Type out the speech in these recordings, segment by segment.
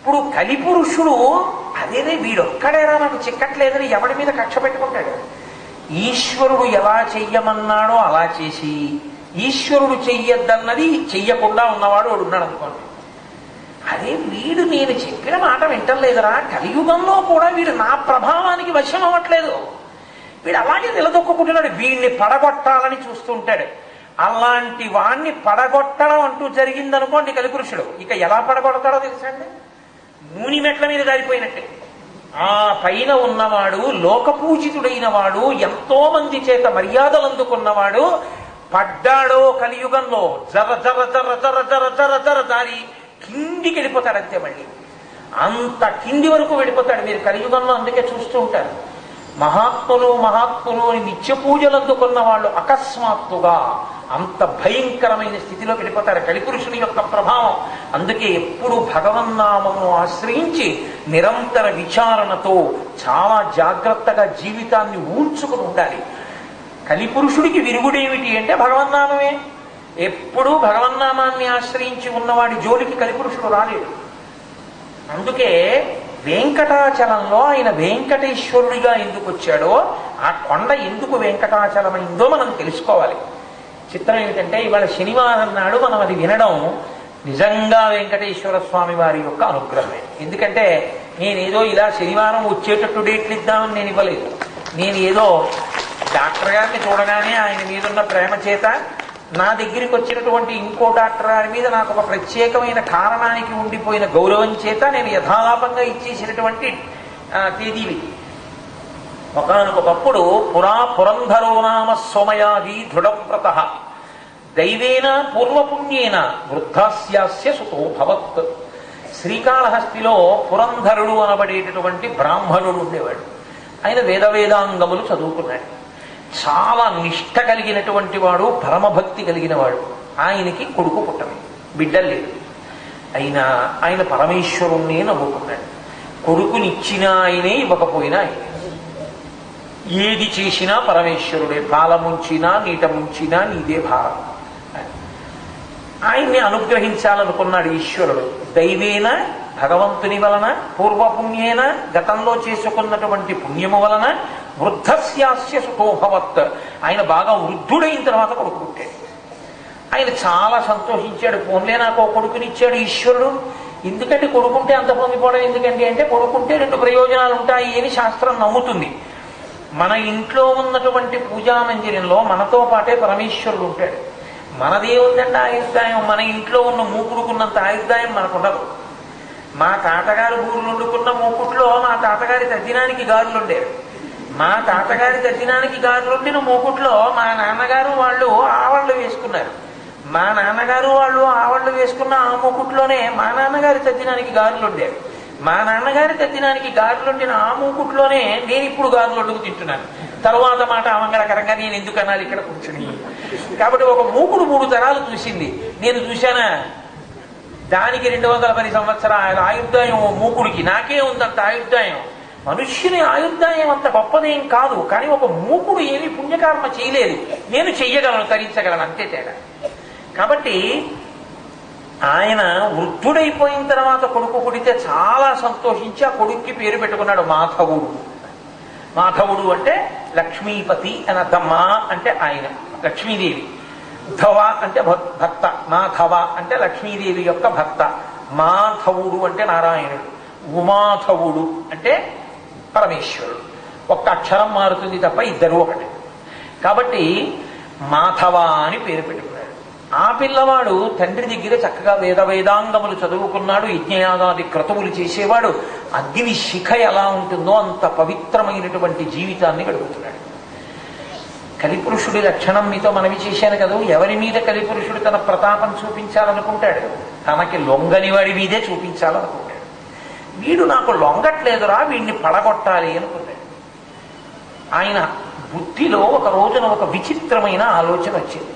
ఇప్పుడు కలిపురుషుడు అదేనే వీడొక్కడేరా నాకు చిక్కట్లేదని ఎవడి మీద కక్ష పెట్టుకుంటాడు. ఈశ్వరుడు ఎలా చెయ్యమన్నాడో అలా చేసి ఈశ్వరుడు చెయ్యొద్దన్నది చెయ్యకుండా ఉన్నవాడు వాడు ఉన్నాడు అనుకోండి. అదే వీడు నేను చెప్పిన మాట వింటలేదురా, కలియుగంలో కూడా వీడు నా ప్రభావానికి వశం అవ్వట్లేదు, వీడు అలాగే నిలదొక్కుంటున్నాడు, వీడిని పడగొట్టాలని చూస్తుంటాడు. అలాంటి వాణ్ణి పడగొట్టడం అంటూ జరిగిందనుకోండి కలిపురుషుడు, ఇక ఎలా పడగొడతాడో తెలుసా అండి? నూనె మెట్ల మీద దారిపోయినట్టే. ఆ పైన ఉన్నవాడు లోకపూజితుడైన వాడు, ఎంతో మంది చేత మర్యాదలు అందుకున్నవాడు పడ్డాడో కలియుగంలో జర జర జర జర జర జర జర దారి కిందికి వెళ్ళిపోతాడు అంతే. మళ్ళీ అంత కింది వరకు వెళ్ళిపోతాడు. మీరు కలియుగంలో అందుకే చూస్తూ ఉంటారు, మహాత్ములు మహాత్ములు అని నిత్య పూజలు అందుకున్న వాళ్ళు అకస్మాత్తుగా అంత భయంకరమైన స్థితిలో వెళ్ళిపోతారు. కలిపురుషుని యొక్క ప్రభావం. అందుకే ఎప్పుడు భగవన్నామమును ఆశ్రయించి నిరంతర విచారణతో చాలా జాగ్రత్తగా జీవితాన్ని ఊడ్చుకుని ఉండాలి. కలిపురుషుడికి విరుగుడేమిటి అంటే భగవన్నామమే. ఎప్పుడూ భగవన్నామాన్ని ఆశ్రయించి ఉన్నవాడి జోలికి కలిపురుషుడు రాలేడు. అందుకే వెంకటాచలంలో ఆయన వెంకటేశ్వరుడిగా ఎందుకు వచ్చాడో, ఆ కొండ ఎందుకు వెంకటాచలమైందో మనం తెలుసుకోవాలి. చిత్రం ఏమిటంటే ఇవాళ శనివారం నాడు మనం అది వినడం నిజంగా వెంకటేశ్వర స్వామి వారి యొక్క అనుగ్రహమే. ఎందుకంటే నేనేదో ఇలా శనివారం వచ్చేటట్టు డేట్లు ఇద్దామని నేను ఇవ్వలేదు. నేను ఏదో డాక్టర్ గారిని చూడగానే ఆయన మీదున్న ప్రేమ చేత, నా దగ్గరికి వచ్చినటువంటి ఇంకో డాక్టర్ గారి మీద నాకు ఒక ప్రత్యేకమైన కారణానికి ఉండిపోయిన గౌరవం చేత నేను యథాలాపంగా ఇచ్చేసినటువంటి తేదీవి. ఒకనొకప్పుడు పురంధరో నామ సోమయాది దృఢవ్రత దైవేన పూర్వపుణ్యేన వృద్ధాస్యాస్య సుతో భవత్. శ్రీకాళహస్తిలో పురంధరుడు అనబడేటటువంటి బ్రాహ్మణుడు ఉండేవాడు. ఆయన వేదాంగములు చదువుకున్నాడు. చాలా నిష్ఠ కలిగినటువంటి వాడు, పరమభక్తి కలిగిన వాడు. ఆయనకి కొడుకు పుట్టలేదు, బిడ్డలు లేదు. ఆయన పరమేశ్వరుణ్ణి నమ్ముకున్నాడు. కొడుకునిచ్చినా ఆయనే, ఇవ్వకపోయినా ఆయనే. ఏది చేసినా పరమేశ్వరుడే, పాలముంచినా నీట ముంచినా నీదే భారం. ఆయన్ని అనుగ్రహించాలనుకున్నాడు ఈశ్వరుడు. దైవేన, భగవంతుని వలన, పూర్వపుణ్యేన, గతంలో చేసుకున్నటువంటి పుణ్యము వలన, వృద్ధస్యాస్య సుఖోభవత్. ఆయన బాగా వృద్ధుడైన తర్వాత కొడుకు పుట్టాడు. ఆయన చాలా సంతోషించాడు. పోన్లే నాకు ఒక కొడుకునిచ్చాడు ఈశ్వరుడు. ఎందుకంటే కొడుకుంటే అంత పొందిపోవడం ఎందుకంటే అంటే కొడుకుంటే 2 ప్రయోజనాలు ఉంటాయి అని శాస్త్రం నమ్ముతుంది. మన ఇంట్లో ఉన్నటువంటి పూజా మందిరంలో మనతో పాటే పరమేశ్వరుడు ఉంటాడు. మనదే ఉందండి ఆయుర్దాయం. మన ఇంట్లో ఉన్న మూకుడుకున్నంత ఆయుర్దాయం మనకుండదు. మా తాతగారు బూరులు వండుకున్న మూకుట్లో మా తాతగారి తద్దినానికి గారులు ఉండేవి. మా తాతగారి తద్దినానికి గారులుండిన మూకుట్లో మా నాన్నగారు వాళ్ళు ఆవళ్ళు వేసుకున్నారు. మా నాన్నగారు వాళ్ళు ఆవళ్ళు వేసుకున్న ఆ మూకుట్లోనే మా నాన్నగారి తద్దినానికి గారులు ఉండేవి. మా నాన్నగారి తద్దినానికి గారులుండిన ఆ మూకుట్లోనే నేను ఇప్పుడు గారులు వండుకు తింటున్నాను. తరువాత మాట అమంగళకరంగా నేను ఎందుకు అనాలి ఇక్కడ కూర్చుని. కాబట్టి ఒక మూకుడు 3 తరాలు చూసింది. నేను చూశానా? దానికి 210 సంవత్సరాల ఆయుర్దాయం మూకుడికి. నాకే ఉందంత ఆయుర్దాయం. మనుష్యుని ఆయుర్దాయం అంత గొప్పదేం కాదు, కానీ ఒక మూకుడు ఏమి పుణ్యకర్మ చేయలేదు. నేను చెయ్యగలను, తరించగలను, అంతే తేడా. కాబట్టి ఆయన వృద్ధుడైపోయిన తర్వాత కొడుకు పుడితే చాలా సంతోషించి ఆ కొడుక్కి పేరు పెట్టుకున్నాడు మాధవుడు. మాధవుడు అంటే లక్ష్మీపతి అని అర్థం. మా అంటే ఆయన లక్ష్మీదేవి, ధవ అంటే భక్త, మాధవ అంటే లక్ష్మీదేవి యొక్క భక్త, మాధవుడు అంటే నారాయణుడు, ఉమాధవుడు అంటే పరమేశ్వరుడు. ఒక్క అక్షరం మారుతుంది తప్ప ఇద్దరు ఒకటి. కాబట్టి మాధవ అని పేరు పెట్టుకున్నాడు. ఆ పిల్లవాడు తండ్రి దగ్గర చక్కగా వేదాంగములు చదువుకున్నాడు. యజ్ఞయాగాది క్రతువులు చేసేవాడు. అగ్ని శిఖ ఎలా ఉంటుందో అంత పవిత్రమైనటువంటి జీవితాన్ని గడుపుతున్నాడు. కలిపురుషుడి లక్షణం మీతో మనవి చేశాను కదా. ఎవరి మీద కలిపురుషుడు తన ప్రతాపం చూపించాలనుకుంటాడు? తనకి లొంగని వాడి మీదే చూపించాలనుకుంటాడు. వీడు నాకు లొంగట్లేదురా, వీడిని పడగొట్టాలి అనుకున్నాడు. ఆయన బుద్ధిలో ఒక రోజున ఒక విచిత్రమైన ఆలోచన వచ్చింది.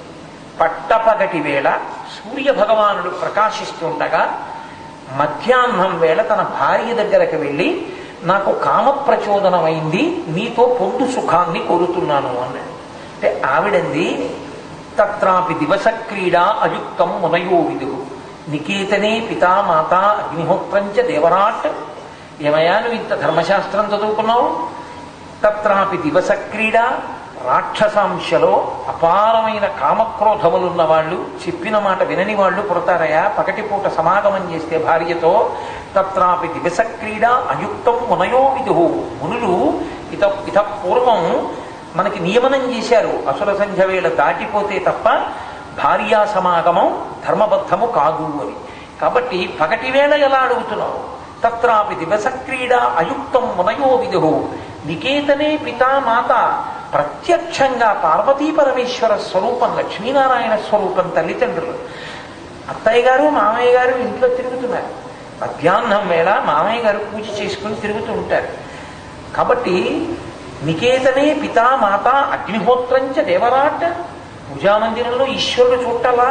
పట్టపగటి వేళ సూర్య భగవానుడు ప్రకాశిస్తుండగా మధ్యాహ్నం వేళ తన భార్య దగ్గరకు వెళ్ళి, నాకు కామ ప్రచోదనమైంది, నీతో పొందు సుఖాన్ని కోరుతున్నాను అన్నాడు. అంటే ఆవిడంది, తత్రాపి దివస క్రీడా అయుక్తం మునయో విదురు. నికేతనే పితా మాత అగ్నిహోత్రంచ దేవరాట్. ఏమయ్యా నువ్వు ఇంత ధర్మశాస్త్రం చదువుకున్నావు, తత్రాపి దివస క్రీడ. రాక్షసాంశలో అపారమైన కామక్రోధములున్న వాళ్ళు, చెప్పిన మాట వినని వాళ్ళు పుడతారయా పగటిపూట సమాగమం చేస్తే భార్యతో. తత్రాపి దివస క్రీడ అయుక్తం మునయో విదుహు. మునులు ఇత పూర్వం మనకి నియమనం చేశారు, అసుర సంధ్య వేళ దాటిపోతే తప్ప భార్యా సమాగమం ధర్మబద్ధము కాదు అని. కాబట్టి పగటి వేళ ఎలా అడుగుతున్నావు? తత్రాపి దివస క్రీడ అయుక్తం మునయో విదుహు. నికేతనే పితా మాత. ప్రత్యక్షంగా పార్వతీ పరమేశ్వర స్వరూపం, లక్ష్మీనారాయణ స్వరూపం తల్లిదండ్రులు. అత్తయ్య గారు మామయ్య గారు ఇంట్లో తిరుగుతున్నారు, మధ్యాహ్నం వేళ మామయ్య గారు పూజ చేసుకుని తిరుగుతూ ఉంటారు. కాబట్టి నికేతనే పితా మాత అగ్నిహోత్రంచ దేవరాట్. పూజామందిరంలో ఈశ్వరుడు చూడటలా,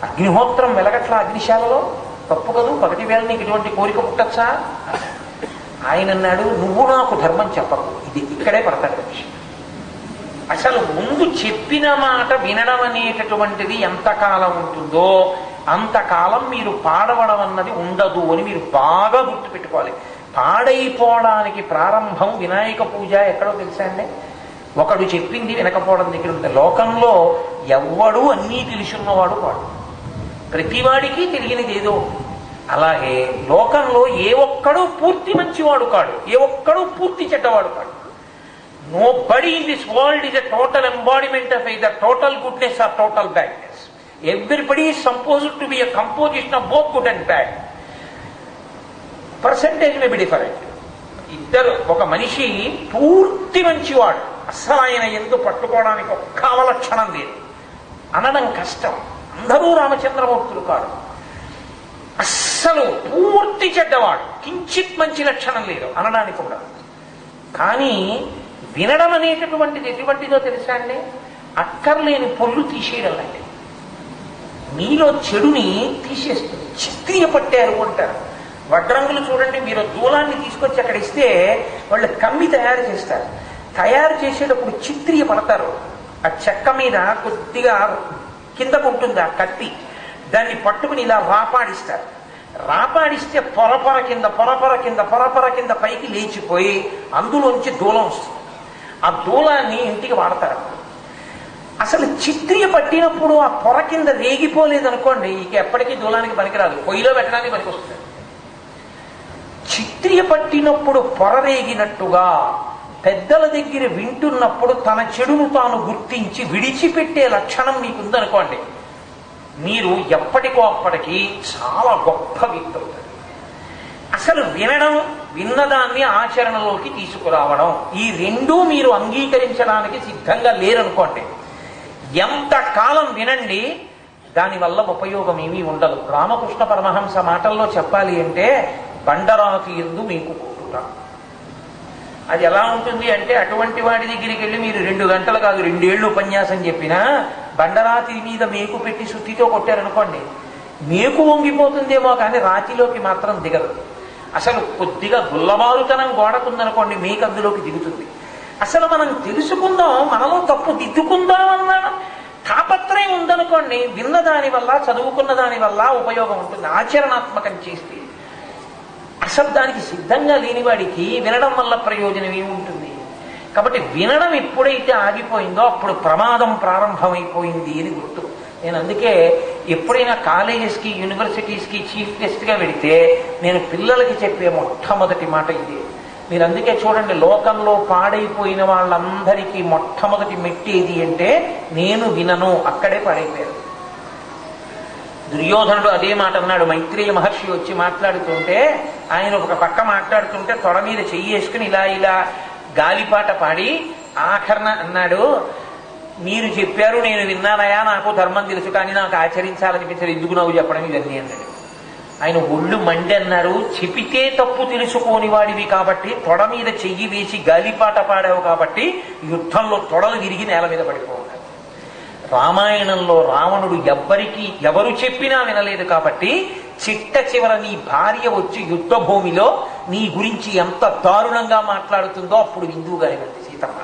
అగ్నిహోత్రం వెలగట్లా అగ్నిశాలలో, తప్పు కదూ, పగటి వేళ నీకు ఇటువంటి కోరిక పుట్టచ్చా? ఆయన అన్నాడు, నువ్వు నాకు ధర్మం చెప్పకు. ఇది ఇక్కడే పడతాడు మనిషి. అసలు ముందు చెప్పిన మాట వినడం అనేటటువంటిది ఎంతకాలం ఉంటుందో అంతకాలం మీరు పాడవడం అన్నది ఉండదు అని మీరు బాగా గుర్తుపెట్టుకోవాలి. పాడైపోవడానికి ప్రారంభం వినాయక పూజ ఎక్కడో తెలుసా అండి? ఒకడు చెప్పింది వినకపోవడం దగ్గర ఉంటుంది. లోకంలో ఎవ్వడు అన్నీ తెలుసున్నవాడు వాడు, ప్రతివాడికి తెలియనిది ఏదో. అలాగే లోకంలో ఏ ఒక్కడు పూర్తి మంచివాడు కాడు, ఏ ఒక్కడు పూర్తి చెడ్డవాడు కాడు. Nobody in this world is a total embodiment of either total goodness or total badness. Everybody is supposed to be a composition of both good and bad. Percentage may be different. ఇద్దరు, ఒక మనిషి పూర్తి మంచివాడు, అస్సలు ఆయన ఎందుకు పట్టుకోవడానికి ఒక్క అవలక్షణం లేదు అనడం కష్టం. అందరూ రామచంద్రమూర్తులు కాడు. అస్సలు పూర్తి చెడ్డవాడు, కించిత్ మంచి లక్షణం లేదు అనడానికి కూడా. కానీ వినడం అనేటటువంటిది ఎటువంటిదో తెలుసా అండి? అక్కర్లేని పొల్లు తీసేయడం లాంటి. మీలో చెడుని తీసేస్తుంది. చిత్రియ పట్టారు అంటారు. వడ్రంగులు చూడండి, మీరు దూలాన్ని తీసుకొచ్చి అక్కడ ఇస్తే వాళ్ళు కమ్మి తయారు చేస్తారు. తయారు చేసేటప్పుడు చిత్రియ పడతారు. ఆ చెక్క మీద కొద్దిగా కిందకు ఉంటుంది ఆ కత్తి, దాన్ని పట్టుకుని ఇలా రాపాడిస్తారు. రాపాడిస్తే పొరపొర కింద పొరపొర కింద పొరపొర కింద పైకి లేచిపోయి అందులోంచి దూలం వస్తుంది. ఆ దూలాన్ని ఇంటికి వాడతారు. అసలు చిత్రియ పట్టినప్పుడు ఆ పొర కింద రేగిపోలేదనుకోండి, ఇక ఎప్పటికీ దూలానికి పనికిరాదు, పొయ్యిలో పెట్టడానికి పనికి వస్తుంది. చిత్రియ పట్టినప్పుడు పొర రేగినట్టుగా పెద్దల దగ్గర వింటున్నప్పుడు తన చెడును తాను గుర్తించి విడిచిపెట్టే లక్షణం మీకుందనుకోండి, మీరు ఎప్పటికో అప్పటికి చాలా గొప్ప వ్యక్తి అవుతారు. అసలు వినడం, విన్నదాన్ని ఆచరణలోకి తీసుకురావడం, ఈ రెండూ మీరు అంగీకరించడానికి సిద్ధంగా లేరనుకోండి, ఎంతకాలం వినండి, దానివల్ల ఉపయోగం ఏమీ ఉండదు. రామకృష్ణ పరమహంస మాటల్లో చెప్పాలి అంటే, బండరాతి ఎందు మీకు కొట్టుట. అది ఎలా ఉంటుంది అంటే, అటువంటి వాడి దగ్గరికి వెళ్ళి మీరు 2 గంటలు కాదు 2 ఏళ్ళు ఉపన్యాసం చెప్పినా బండరాతి మీద మేకు పెట్టి సుత్తితో కొట్టారనుకోండి, మేకు వంగిపోతుందేమో కానీ రాతిలోకి మాత్రం దిగదు. అసలు కొద్దిగా గుల్లబారుతనం గోడకుందనుకోండి, మేకు అందులోకి దిగుతుంది. అసలు మనం తెలుసుకుందాం, మనలో తప్పు దిద్దుకుందాం అన్న తాపత్రయం ఉందనుకోండి, విన్న దాని వల్ల చదువుకున్న దాని వల్ల ఉపయోగం ఉంటుంది. ఆచరణాత్మకం చేస్తే అసలు దానికి సిద్ధంగా లేని వాడికి వినడం వల్ల ప్రయోజనం ఏముంటుంది? కాబట్టి వినడం ఎప్పుడైతే ఆగిపోయిందో అప్పుడు ప్రమాదం ప్రారంభమైపోయింది అని గుర్తు. నేను అందుకే ఎప్పుడైనా కాలేజెస్కి యూనివర్సిటీస్కి చీఫ్ గెస్ట్గా వెడితే నేను పిల్లలకి చెప్పే మొట్టమొదటి మాట ఇదే. మీరు అందుకే చూడండి, లోకంలో పాడైపోయిన వాళ్ళందరికీ మొట్టమొదటి మెట్టి ఏది అంటే, నేను వినను, అక్కడే పాడైపోయారు. దుర్యోధనుడు అదే మాట అన్నాడు. మైత్రేయ మహర్షి వచ్చి మాట్లాడుతుంటే, ఆయన ఒక పక్క మాట్లాడుతుంటే తొడ మీద చెయ్యి వేసుకుని ఇలా ఇలా గాలిపాట పాడి ఆఖరణ అన్నాడు, మీరు చెప్పారు నేను విన్నానయా, నాకు ధర్మం తెలుసు కానీ నాకు ఆచరించాలనిపించారు, ఎందుకు నాకు చెప్పడం ఇవన్నీ అన్నాడు. ఆయన ఒళ్ళు మండి అన్నారు, చెపితే తప్పు తెలుసుకోని వాడివి కాబట్టి, తొడ మీద చెయ్యి వేసి గాలిపాట పాడావు కాబట్టి యుద్ధంలో తొడలు విరిగి నేల మీద పడిపోవాలి. రామాయణంలో రావణుడు ఎవరు చెప్పినా వినలేదు కాబట్టి, చిట్ట చివర నీ భార్య వచ్చి యుద్ధ భూమిలో నీ గురించి ఎంత దారుణంగా మాట్లాడుతుందో అప్పుడు విందువుగా అయినది సీతమ్మ.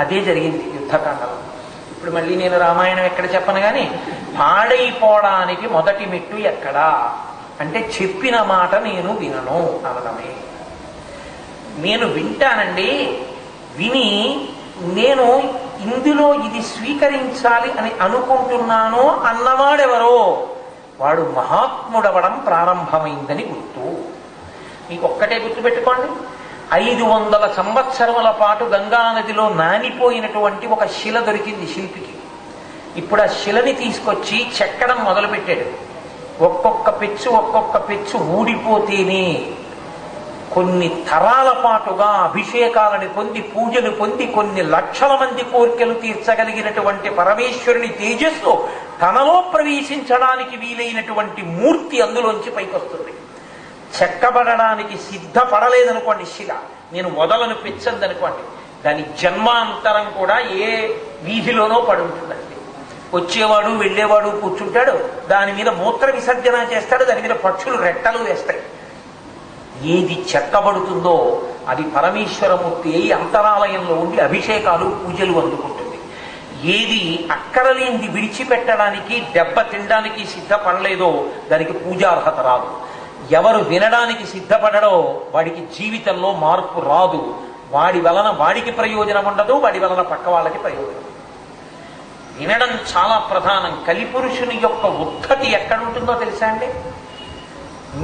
అదే జరిగింది యుద్ధకాండలో. ఇప్పుడు మళ్ళీ నేను రామాయణం ఎక్కడ చెప్పను కానీ పాడైపోవడానికి మొదటి మెట్టు ఎక్కడా అంటే చెప్పిన మాట నేను వినను అనడమే. నేను వింటానండి, విని నేను ఇందులో ఇది స్వీకరించాలి అని అనుకుంటున్నాను అన్నవాడెవరో వాడు మహాత్ముడవడం ప్రారంభమైందని గుర్తు. మీకు ఒక్కటే గుర్తుపెట్టుకోండి, 500 సంవత్సరముల పాటు గంగానదిలో నానిపోయినటువంటి ఒక శిల దొరికింది శిల్పికి. ఇప్పుడు ఆ శిలని తీసుకొచ్చి చెక్కడం మొదలుపెట్టాడు. ఒక్కొక్క పెచ్చు ఊడిపోతేనే కొన్ని తరాల పాటుగా అభిషేకాలను పొంది పూజలు పొంది కొన్ని లక్షల మంది కోరికలు తీర్చగలిగినటువంటి పరమేశ్వరుని తేజస్సు తనలో ప్రవేశించడానికి వీలైనటువంటి మూర్తి అందులోంచి పైకొస్తుంది. చెక్కబడడానికి సిద్ధపడలేదనుకోండి శిల, నేను వదలను పెచ్చందనుకోండి, దాని జన్మాంతరం కూడా ఏ వీధిలోనో పడి ఉంటుందండి. వచ్చేవాడు వెళ్ళేవాడు కూర్చుంటాడు, దాని మీద మూత్ర విసర్జన చేస్తాడు, దాని మీద పక్షులు రెట్టలు వేస్తాయి. ఏది చెక్కబడుతుందో అది పరమేశ్వరమూర్తి అయి అంతరాలయంలో ఉండి అభిషేకాలు పూజలు అందుకుంటుంది. ఏది అక్కరలేంది విడిచిపెట్టడానికి దెబ్బ తినడానికి సిద్ధపడలేదో దానికి పూజార్హత రాదు. ఎవరు వినడానికి సిద్ధపడడో వాడికి జీవితంలో మార్పు రాదు. వాడి వలన వాడికి ప్రయోజనం ఉండదు, వాడి వలన పక్క వాళ్ళకి ప్రయోజనం. వినడం చాలా ప్రధానం. కలిపురుషుని యొక్క ఉద్ధతి ఎక్కడుంటుందో తెలుసా అండి?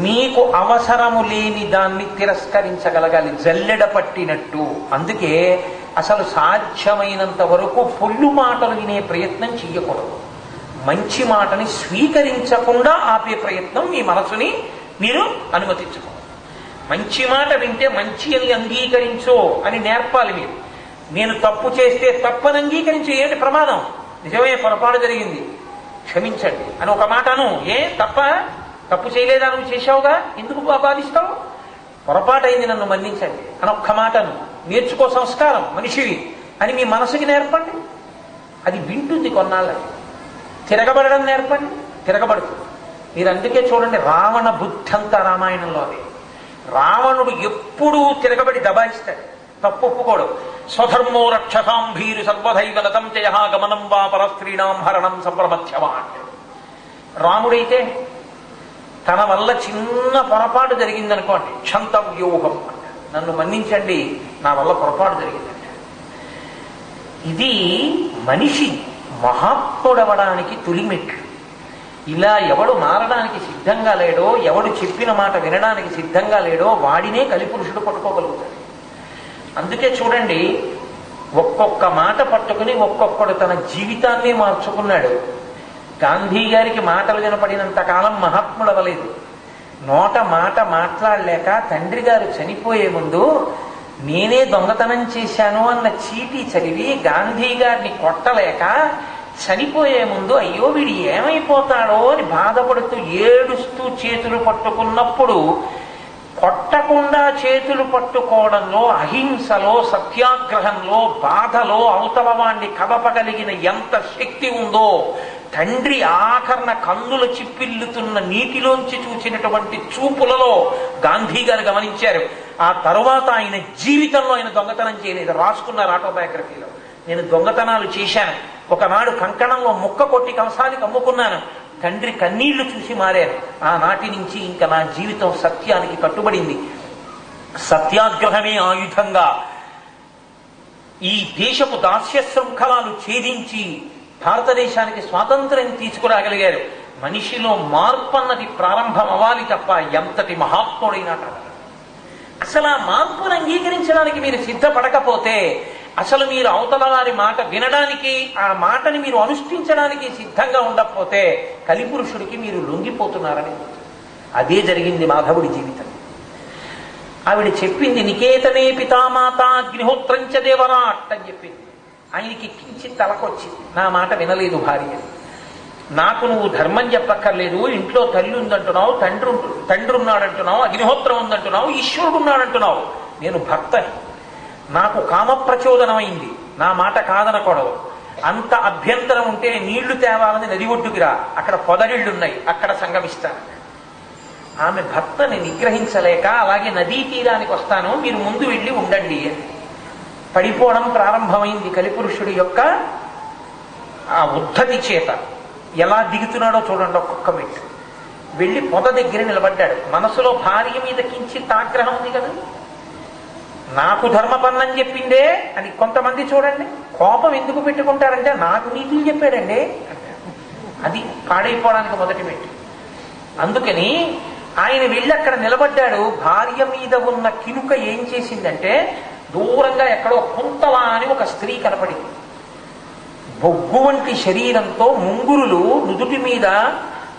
మీకు అవసరము లేని దాన్ని తిరస్కరించగలగాలి, జల్లెడ పట్టినట్టు. అందుకే అసలు సాధ్యమైనంత వరకు పొల్లు మాటలు వినే ప్రయత్నం చెయ్యకూడదు. మంచి మాటని స్వీకరించకుండా ఆపే ప్రయత్నం మీ మనసుని మీరు అనుమతించుకోండి. మంచి మాట వింటే మంచి అని అంగీకరించో అని నేర్పాలి మీరు. నేను తప్పు చేస్తే తప్పని అంగీకరించే ఏంటి ప్రమాదం? నిజమే, పొరపాటు జరిగింది, క్షమించండి అని ఒక మాటను. తప్పు చేయలేదా, నువ్వు చేశావుగా, ఎందుకు బాధిస్తావు? పొరపాటు అయింది, నన్ను మన్నించండి అని ఒక్క మాటను. నేర్చుకో, సంస్కారం మనిషివి అని మీ మనసుకి నేర్పండి. అది వింటుంది కొన్నాళ్ళకి. తిరగబడడం నేర్పండి, తిరగబడుతుంది. మీరు అందుకే చూడండి, రావణ బుద్ధి అంతా రామాయణంలోనే. రావణుడు ఎప్పుడూ తిరగబడి దబాయిస్తాడు, తప్పు ఒప్పుకోడు. స్వధర్మో రక్షసాంభీరు సర్వధైవ నతం చయ గమనం వా పరస్త్రీణాం హరణం సంప్రమధ్యమా అంటాడు. రాముడైతే తన వల్ల చిన్న పొరపాటు జరిగిందనుకోండి, క్షంతవ్యూహం అంటాడు, నన్ను మన్నించండి, నా వల్ల పొరపాటు జరిగిందంటే. ఇది మనిషి మహాత్ముడవడానికి తొలిమెట్లు. ఇలా ఎవడు మారడానికి సిద్ధంగా లేడో, ఎవడు చెప్పిన మాట వినడానికి సిద్ధంగా లేడో వాడినే కలిపురుషుడు పట్టుకోగలుగుతాడు. అందుకే చూడండి, ఒక్కొక్క మాట పట్టుకుని ఒక్కొక్కడు తన జీవితాన్ని మార్చుకున్నాడు. గాంధీ గారికి మాటలు వినపడినంత కాలం మహాత్ముడు అవ్వలేదు. నోట మాట మాట్లాడలేక తండ్రి గారు చనిపోయే ముందు నేనే దొంగతనం చేశాను అన్న చీటీ చదివి గాంధీ గారిని కొట్టలేక చనిపోయే ముందు అయ్యో వీడు ఏమైపోతాడో అని బాధపడుతూ ఏడుస్తూ చేతులు పట్టుకున్నప్పుడు కొట్టకుండా చేతులు పట్టుకోవడంలో, అహింసలో, సత్యాగ్రహంలో, బాధలో అవతల వాణ్ణి కదపగలిగిన ఎంత శక్తి ఉందో తండ్రి ఆఖరణ కన్నుల చిప్పిల్లుతున్న నీటిలోంచి చూసినటువంటి చూపులలో గాంధీ గారు గమనించారు. ఆ తరువాత ఆయన జీవితంలో ఆయన దొంగతనం చేయలేదు. రాసుకున్నారు ఆటోబయోగ్రఫీలో, నేను దొంగతనాలు చేశాను, ఒకనాడు కంకణంలో ముక్క కొట్టి కంసానికి అమ్ముకున్నాను, తండ్రి కన్నీళ్లు చూసి మారారు. ఆనాటి నుంచి ఇంకా నా జీవితం సత్యానికి కట్టుబడింది. సత్యాగ్రహమే ఆయుధంగా ఈ దేశపు దాస్య శృంఖలాలు ఛేదించి భారతదేశానికి స్వాతంత్ర్యం తీసుకురాగలిగారు. మనిషిలో మార్పు అన్నది ప్రారంభం అవ్వాలి తప్ప ఎంతటి మహాత్ముడైనా కాదు. అసలు ఆ మార్పును అంగీకరించడానికి మీరు సిద్ధపడకపోతే, అసలు మీరు అవతల వారి మాట వినడానికి, ఆ మాటని మీరు అనుష్ఠించడానికి సిద్ధంగా ఉండకపోతే కలిపురుషుడికి మీరు లొంగిపోతున్నారని. అదే జరిగింది మాధవుడి జీవితం. ఆవిడ చెప్పింది, నికేతనే పితామాత అగ్నిహోత్రంచ దేవరాట్ అని చెప్పింది. ఆయనకి కించిత్ తలకొచ్చింది, నా మాట వినలేదు భార్య. నాకు నువ్వు ధర్మం చెప్పక్కర్లేదు, ఇంట్లో తల్లి ఉందంటున్నావు, తండ్రి ఉన్నాడంటున్నావు, అగ్నిహోత్రం ఉందంటున్నావు, ఈశ్వరుడు ఉన్నాడంటున్నావు, నేను భర్తని, నాకు కామ ప్రచోదనమైంది, నా మాట కాదనకూడదు. అంత అభ్యంతరం ఉంటే నీళ్లు తేవాలని నది ఒడ్డుకురా, అక్కడ పొదరిళ్లున్నాయి, అక్కడ సంగమిస్తాను. ఆమె భర్తని నిగ్రహించలేక, అలాగే నదీ తీరానికి వస్తాను, మీరు ముందు వెళ్ళి ఉండండి అని పడిపోవడం ప్రారంభమైంది కలిపురుషుడి యొక్క ఆ ఉద్ధతి చేత. ఎలా దిగుతున్నాడో చూడండి ఒక్కొక్క మెట్టు. వెళ్ళి పొద దగ్గర నిలబడ్డాడు. మనసులో భార్య మీద కించిత్ ఆగ్రహం ఉంది కదా, నాకు ధర్మపన్నం చెప్పిందే అని. కొంతమంది చూడండి కోపం ఎందుకు పెట్టుకుంటారంటే నాకు నీతులు చెప్పాడండి అంటారు. అది పాడైపోవడానికి మొదటి మెట్టు. అందుకని ఆయన వెళ్ళి అక్కడ నిలబడ్డాడు. భార్య మీద ఉన్న కినుక ఏం చేసిందంటే దూరంగా ఎక్కడో కుంతలా అని ఒక స్త్రీ కనపడింది. బొగ్గు వంటి శరీరంతో ముంగురులు నుదుటి మీద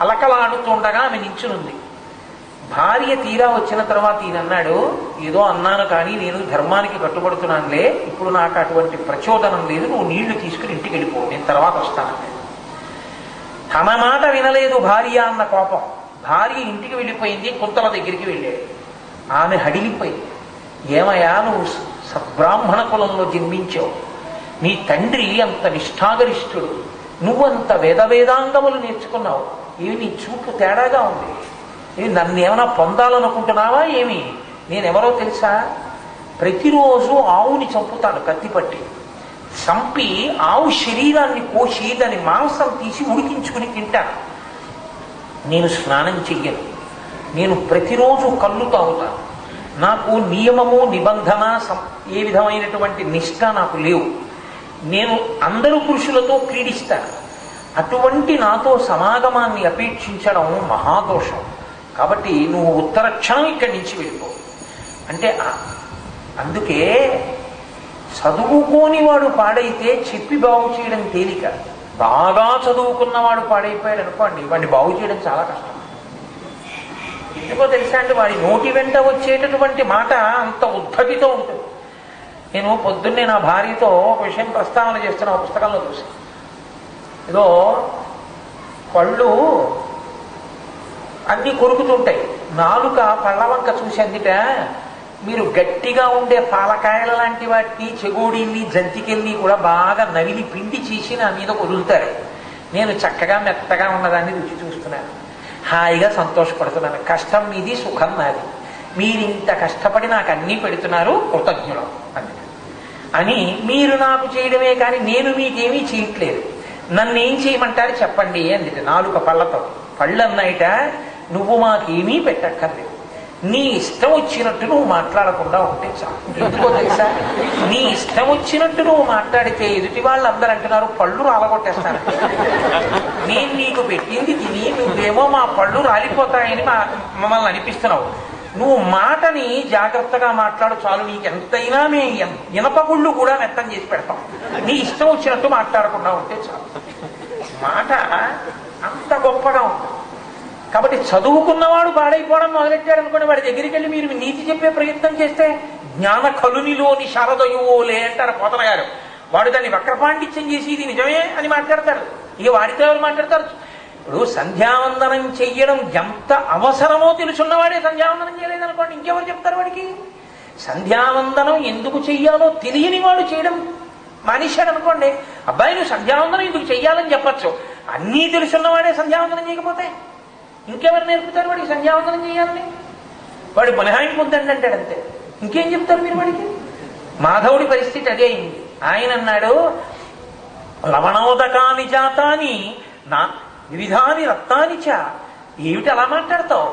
అలకలాడుతుండగా ఆమె నించునుంది. భార్య తీరా వచ్చిన తర్వాత ఈయన అన్నాడు, ఏదో అన్నాను కానీ నేను ధర్మానికి కట్టుబడుతున్నానులే, ఇప్పుడు నాకు అటువంటి ప్రచోదనం లేదు, నువ్వు నీళ్లు తీసుకుని ఇంటికి వెళ్ళిపో, నేను తర్వాత వస్తాను. తన మాట వినలేదు భార్య అన్న కోపం. భార్య ఇంటికి వెళ్ళిపోయింది. కుంతల దగ్గరికి వెళ్ళాడు. ఆమె హడిలిపోయింది. ఏమయ్యా, నువ్వు సద్బ్రాహ్మణ కులంలో జన్మించావు, నీ తండ్రి అంత నిష్ఠాగరిష్ఠుడు, నువ్వంత వేదాంగములు నేర్చుకున్నావు, ఏమి నీ చూపు తేడాగా ఉంది, ఏమి నన్ను ఏమైనా పొందాలనుకుంటున్నావా ఏమి? నేనెవరో తెలుసా? ప్రతిరోజు ఆవుని చంపుతాను కత్తిపట్టి. చంపి ఆవు శరీరాన్ని కోసి దాని మాంసం తీసి ఉడికించుకుని తింటాను. నేను స్నానం చెయ్యను, నేను ప్రతిరోజు కళ్ళు తాగుతాను. నాకు నియమము నిబంధన ఏ విధమైనటువంటి నిష్ఠ నాకు లేవు. నేను అందరూ పురుషులతో క్రీడిస్తాను. అటువంటి నాతో సమాగమాన్ని అపేక్షించడం మహాదోషం. కాబట్టి నువ్వు ఉత్తర క్షణం ఇక్కడి నుంచి వెళ్ళిపో అంటే. అందుకే చదువుకోని వాడు పాడైతే చెప్పి బాగు చేయడం తేలిక. బాగా చదువుకున్నవాడు పాడైపోయాడు అనుకోండి, వాడిని బాగు చేయడం చాలా కష్టం. ఎందుకో తెలుసా అండి, వాడి నోటి వెంట వచ్చేటటువంటి మాట అంత ఉద్ధతితో ఉంటుంది. నేను పొద్దున్నే నా భార్యతో ఒక విషయం ప్రస్తావన చేస్తున్న ఒక పుస్తకంలో చూసి, ఏదో పళ్ళు అన్నీ కొరుకుతుంటాయి, నాలుక పళ్ళవంక చూసి అందుట, మీరు గట్టిగా ఉండే పాలకాయల లాంటి వాటిని, చెగోడీల్ని, జంతికెళ్ళి కూడా బాగా నవిలి పిండి చేసి నా మీద వదులుతారు. నేను చక్కగా మెత్తగా ఉన్నదాన్ని రుచి చూస్తున్నాను, హాయిగా సంతోషపడుతున్నాను. కష్టం మీది, సుఖం నాది. మీరు ఇంత కష్టపడి నాకు అన్నీ పెడుతున్నారు, కృతజ్ఞులం అని మీరు నాకు చేయడమే కానీ నేను మీకేమీ చేయట్లేదు, నన్ను ఏం చేయమంటారు చెప్పండి అందుకే. నాలుక పళ్ళతో పళ్ళు అన్నాయిట, నువ్వు మాకేమీ పెట్టక్కర్లేదు, నీ ఇష్టం వచ్చినట్టు నువ్వు మాట్లాడకుండా ఉంటే చాలు. ఎందుకో తెలుసా, నీ ఇష్టం వచ్చినట్టు నువ్వు మాట్లాడితే ఎదుటి వాళ్ళు అందరూ అంటున్నారు పళ్ళు రాలగొట్టేస్తాను. నేను నీకు పెట్టింది తిని నువ్వేమో మా పళ్ళు రాలిపోతాయని మమ్మల్ని అనిపిస్తున్నావు. నువ్వు మాటని జాగ్రత్తగా మాట్లాడు చాలు, నీకు ఎంతైనా మేము ఇనపగుళ్ళు కూడా మెత్తం చేసి పెడతాం, నీ ఇష్టం వచ్చినట్టు మాట్లాడకుండా ఉంటే చాలు. మాట అంత గొప్పగా ఉంటుంది. కాబట్టి చదువుకున్నవాడు పాడైపోవడం మొదలెట్టాడు అనుకోండి, వాడి దగ్గరికి వెళ్ళి మీరు నీతి చెప్పే ప్రయత్నం చేస్తే జ్ఞాన కలునిలోని శారదయువోలే అంటారు పోతన గారు. వాడు దాన్ని వక్రపాండిత్యం చేసి ఇది నిజమే అని మాట్లాడతాడు. ఇక వాడితో ఎవరు మాట్లాడతారు? ఇప్పుడు సంధ్యావందనం చెయ్యడం ఎంత అవసరమో తెలుసున్నవాడే సంధ్యావందనం చేయలేదనుకోండి, ఇంకెవరు చెప్తారు వాడికి? సంధ్యావందనం ఎందుకు చెయ్యాలో తెలియని వాడు చేయడం మానేశాడు అనుకోండి, అబ్బాయి నువ్వు సంధ్యావందనం ఎందుకు చెయ్యాలని చెప్పచ్చు. అన్నీ తెలుసున్నవాడే సంధ్యావందనం చేయకపోతే ఇంకెవరు నేర్పుతారు వాడికి సంధ్యావందనం చేయాలని? వాడు మినహాయింపు పొందండి అంటాడు అంతే, ఇంకేం చెప్తారు మీరు వాడికి? మాధవుడి పరిస్థితి అదే అయింది. ఆయన అన్నాడు, లవణోదకాని జాతాని నా వివిధాని రత్నాని చ. ఏమిటి అలా మాట్లాడతావు?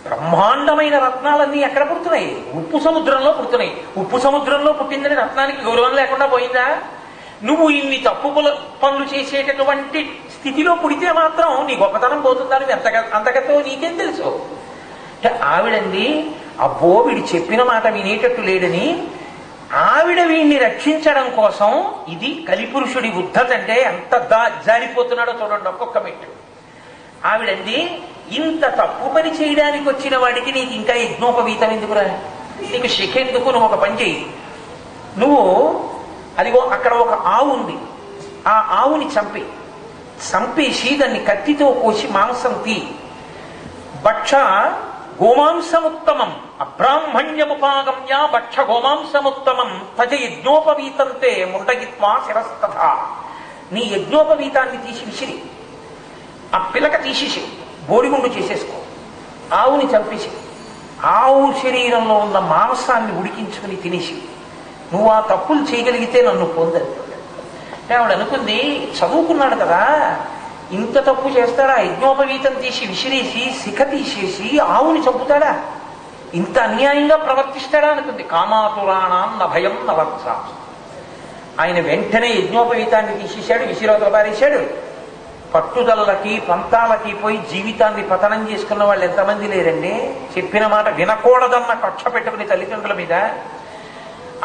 బ్రహ్మాండమైన రత్నాలన్నీ ఎక్కడ పుడుతున్నాయి? ఉప్పు సముద్రంలో పుడుతున్నాయి. ఉప్పు సముద్రంలో పుట్టిందని రత్నానికి గౌరవం లేకుండా పోయిందా? నువ్వు ఇన్ని తప్పు పనులు చేసేటటువంటి స్థితిలో పుడితే మాత్రం నీ గొప్పతనం పోతుందని అంతకతో నీకేం తెలుసు? ఆవిడంది, అబ్బో వీడు చెప్పిన మాట వినేటట్టు లేడని ఆవిడ వీడిని రక్షించడం కోసం, ఇది కలిపురుషుడి ఉద్ధత అంటే ఎంత జారిపోతున్నాడో చూడండి ఒక్కొక్క మెట్టు. ఆవిడంది, ఇంత తప్పు పని చేయడానికి వచ్చిన వాడికి నీకు ఇంకా యజ్ఞోపవీతం ఎందుకురా? నీకు శిఖ ఎందుకు? నువ్వు ఒక పని చెయ్యి, నువ్వు అదిగో అక్కడ ఒక ఆవు ఉంది, ఆ ఆవుని చంపేసి దాన్ని కత్తితో కోసి మాంసం తీ. భక్ష గోమాంసముత్తమం అబ్రాహ్మణ్యముపాగమ్య భక్ష గోమాంసముత్తమం తజ యజ్ఞోపవీతంతే ముండగిత్వా శిరస్తథ. నీ యజ్ఞోపవీతాన్ని తీసి విసిరి, ఆ పిలక తీసేసి బోడిగుండు చేసేసుకో, ఆవుని చంపేసి ఆవు శరీరంలో ఉన్న మాంసాన్ని ఉడికించుకుని తినేసి నువ్వు ఆ తప్పులు చేయగలిగితే నన్ను పొందని. ఆవిడ అనుకుంది, చదువుకున్నాడు కదా, ఇంత తప్పు చేస్తాడా? యజ్ఞోపవీతం తీసి విసిరేసి శిఖ తీసేసి ఆవుని చంపుతాడా? ఇంత అన్యాయంగా ప్రవర్తిస్తాడా అనుకుంది. కామాతురాణం నభయం నవర్చ. ఆయన వెంటనే యజ్ఞోపవీతాన్ని తీసేశాడు, విసిరవతల పారేశాడు. పట్టుదలకి పంతాలకి పోయి జీవితాన్ని పతనం చేసుకున్న వాళ్ళు ఎంతమంది లేరండి? చెప్పిన మాట వినకూడదన్న కక్ష పెట్టుకుని తల్లిదండ్రుల మీద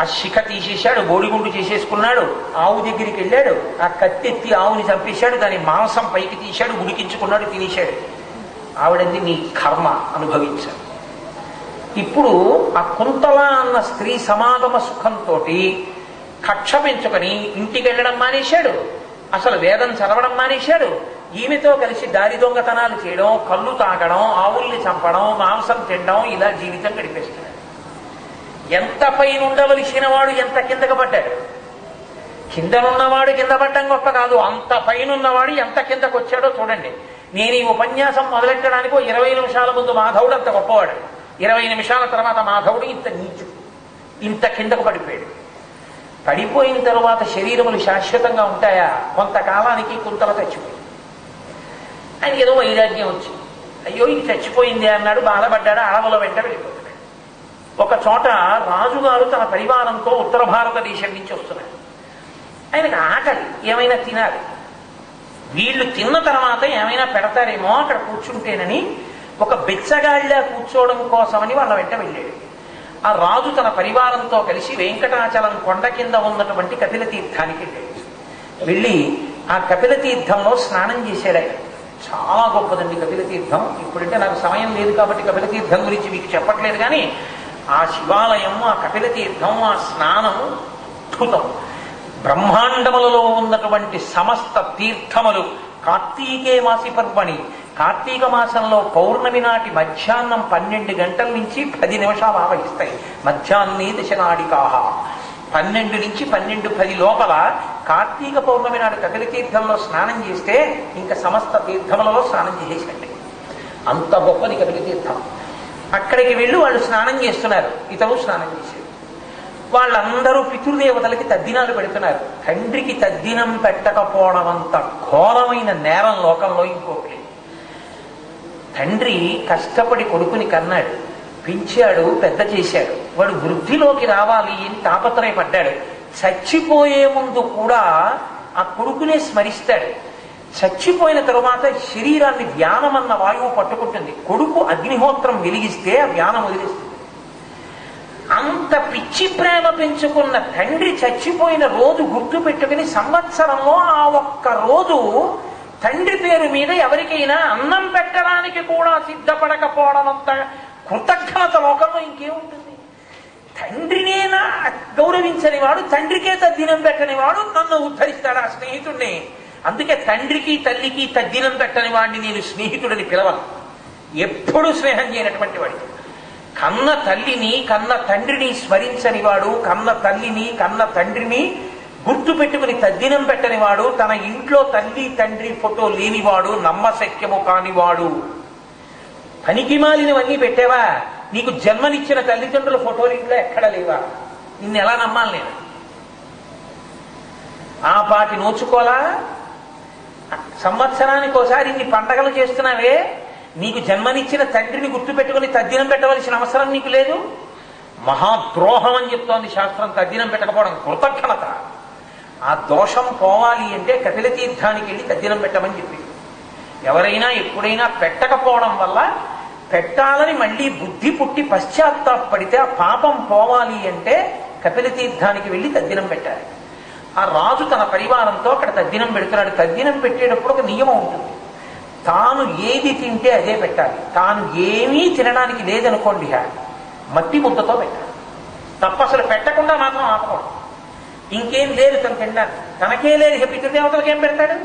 ఆ శిఖ తీసేశాడు, బోడిగుండు చేసేసుకున్నాడు. ఆవు దగ్గరికి వెళ్ళాడు, ఆ కత్తెత్తి ఆవుని చంపేశాడు, దాని మాంసం పైకి తీశాడు, ఉడికించుకున్నాడు, తినేశాడు. ఆవిడంది నీ కర్మ అనుభవించాడు. ఇప్పుడు ఆ కుంతల అన్న స్త్రీ సమాగమ సుఖంతో కక్ష పెంచుకొని ఇంటికి వెళ్ళడం మానేశాడు, అసలు వేదం చదవడం మానేశాడు. ఈమెతో కలిసి దారి దొంగతనాలు చేయడం, కళ్ళు తాగడం, ఆవుల్ని చంపడం, మాంసం తినడం, ఇలా జీవితం గడిపేస్తున్నాడు. ఎంత పైన ఉండవలసిన వాడు ఎంత కిందకు పడ్డాడు. కిందనున్నవాడు కింద పడ్డం గొప్ప కాదు, అంత పైన ఉన్నవాడు ఎంత కిందకు వచ్చాడో చూడండి. నేను ఈ ఉపన్యాసం మొదలెట్టడానికి 20 నిమిషాల ముందు మాధవుడు అంత గొప్పవాడు, 20 నిమిషాల తర్వాత మాధవుడు ఇంత నీచుడు, ఇంత కిందకు పడిపోయాడు. పడిపోయిన తరువాత శరీరములు శాశ్వతంగా ఉంటాయా? కొంతకాలానికి కుంతల చచ్చిపోయింది. ఆయనకి ఏదో వైరాగ్యం వచ్చింది. అయ్యో ఇది చచ్చిపోయింది అన్నాడు, బాధపడ్డాడు, అడవుల వెంట వెళ్ళిపోతున్నాడు. ఒక చోట రాజుగారు తన పరివారంతో ఉత్తర భారతదేశం నుంచి వస్తున్నాడు. ఆయనకు ఆకలి, ఏమైనా తినాలి. వీళ్ళు తిన్న తర్వాత ఏమైనా పెడతారేమో అక్కడ కూర్చుంటేనని ఒక బెచ్చగాళ్ళ కూర్చోవడం కోసమని వాళ్ళ వెంట వెళ్ళాడు. ఆ రాజు తన పరివారంతో కలిసి వెంకటాచలం కొండ కింద ఉన్నటువంటి కపిల తీర్థానికి వెళ్ళాడు. వెళ్ళి ఆ కపిల తీర్థంలో స్నానం చేశాడు. ఆయన చాలా గొప్పదండి కపిల తీర్థం. ఇప్పుడంటే నాకు సమయం లేదు కాబట్టి కపిల తీర్థం గురించి మీకు చెప్పట్లేదు, కానీ ఆ శివాలయం, ఆ కపిల తీర్థం, ఆ స్నానం అద్భుతం. బ్రహ్మాండములలో ఉన్నటువంటి సమస్త తీర్థములు కార్తీకే మాసి పర్వణి, కార్తీక మాసంలో పౌర్ణమి నాటి మధ్యాహ్నం 12 గంటల నుంచి 10 నిమిషాలు ఆవహిస్తాయి. మధ్యాహ్నే దశనాడికాహ. 12 నుంచి 12:10 లోపల కార్తీక పౌర్ణమి నాడు కపిల తీర్థంలో స్నానం చేస్తే ఇంకా సమస్త తీర్థములలో స్నానం చేసేసండి. అంత గొప్పది కపిల తీర్థం. అక్కడికి వెళ్ళి వాళ్ళు స్నానం చేస్తున్నారు, ఇతరు స్నానం చేశారు. వాళ్ళందరూ పితృదేవతలకి తద్దినాలు పెడుతున్నారు. తండ్రికి తద్దినం పెట్టకపోవడం అంత ఘోరమైన నేరం లోకంలో ఇంకోటి. తండ్రి కష్టపడి కొడుకుని కన్నాడు, పెంచాడు, పెద్ద చేశాడు. వాడు వృద్ధిలోకి రావాలి అని తాపత్రయపడ్డాడు. చచ్చిపోయే ముందు కూడా ఆ కొడుకునే స్మరిస్తాడు. చచ్చిపోయిన తరువాత శరీరాన్ని వ్యానం అన్న వాయువు పట్టుకుంటుంది. కొడుకు అగ్నిహోత్రం వెలిగిస్తే ఆ వ్యానం వదిలేస్తుంది. అంత పిచ్చి ప్రేమ పెంచుకున్న తండ్రి చచ్చిపోయిన రోజు గుర్తు పెట్టుకుని సంవత్సరంలో ఆ ఒక్క రోజు తండ్రి పేరు మీద ఎవరికైనా అన్నం పెట్టడానికి కూడా సిద్ధపడకపోవడం అంత కృతజ్ఞత లోకంలో ఇంకేముంటుంది? తండ్రినేనా గౌరవించని వాడు, తండ్రికే తద్దినం పెట్టని వాడు నన్ను ఉద్ధరిస్తాడు ఆ స్నేహితుడిని. అందుకే తండ్రికి తల్లికి తద్దినం పెట్టని వాడిని నేను స్నేహితుడిని పిలవను. ఎప్పుడూ స్నేహం చేయనటువంటి వాడికి. కన్న తల్లిని కన్న తండ్రిని స్మరించని వాడు, కన్న తల్లిని కన్న తండ్రిని గుర్తు పెట్టుకుని తద్దినం పెట్టని వాడు, తన ఇంట్లో తల్లి తండ్రి ఫోటో లేనివాడు, నమ్మశక్యము కానివాడు. పనికి మాలినవన్నీ పెట్టావా? నీకు జన్మనిచ్చిన తల్లిదండ్రుల ఫోటోలు ఇంట్లో ఎక్కడ లేవా? నిన్ను ఎలా నమ్మాలి నేను? ఆ పాటి నోచుకోలా? సంవత్సరానికి ఒకసారి ఇన్ని పండగలు చేస్తున్నావే, నీకు జన్మనిచ్చిన తండ్రిని గుర్తు పెట్టుకుని తద్దినం పెట్టవలసిన అవసరం నీకు లేదు. మహాద్రోహం అని చెప్తోంది శాస్త్రం తద్దినం పెట్టకపోవడం. కృతజ్ఞత. ఆ దోషం పోవాలి అంటే కపిల తీర్థానికి వెళ్ళి తద్దినం పెట్టమని చెప్పింది. ఎవరైనా ఎప్పుడైనా పెట్టకపోవడం వల్ల పెట్టాలని మళ్ళీ బుద్ధి పుట్టి పశ్చాత్తాపడితే ఆ పాపం పోవాలి అంటే కపిల తీర్థానికి వెళ్ళి తద్దినం పెట్టాలి. ఆ రాజు తన పరివారంతో అక్కడ తద్దినం పెడుతున్నాడు. తద్దినం పెట్టేటప్పుడు ఒక నియమం ఉంటుంది. తాను ఏది తింటే అదే పెట్టాలి. తాను ఏమీ తినడానికి లేదనుకోండి, మట్టి ముద్దతో పెట్టాలి తప్ప అసలు పెట్టకుండా మాత్రం ఆపకూడదు. ఇంకేం లేదు తను తినడానికి, తనకే లేదు, పితృదేవతలకు ఏం పెడతాడు?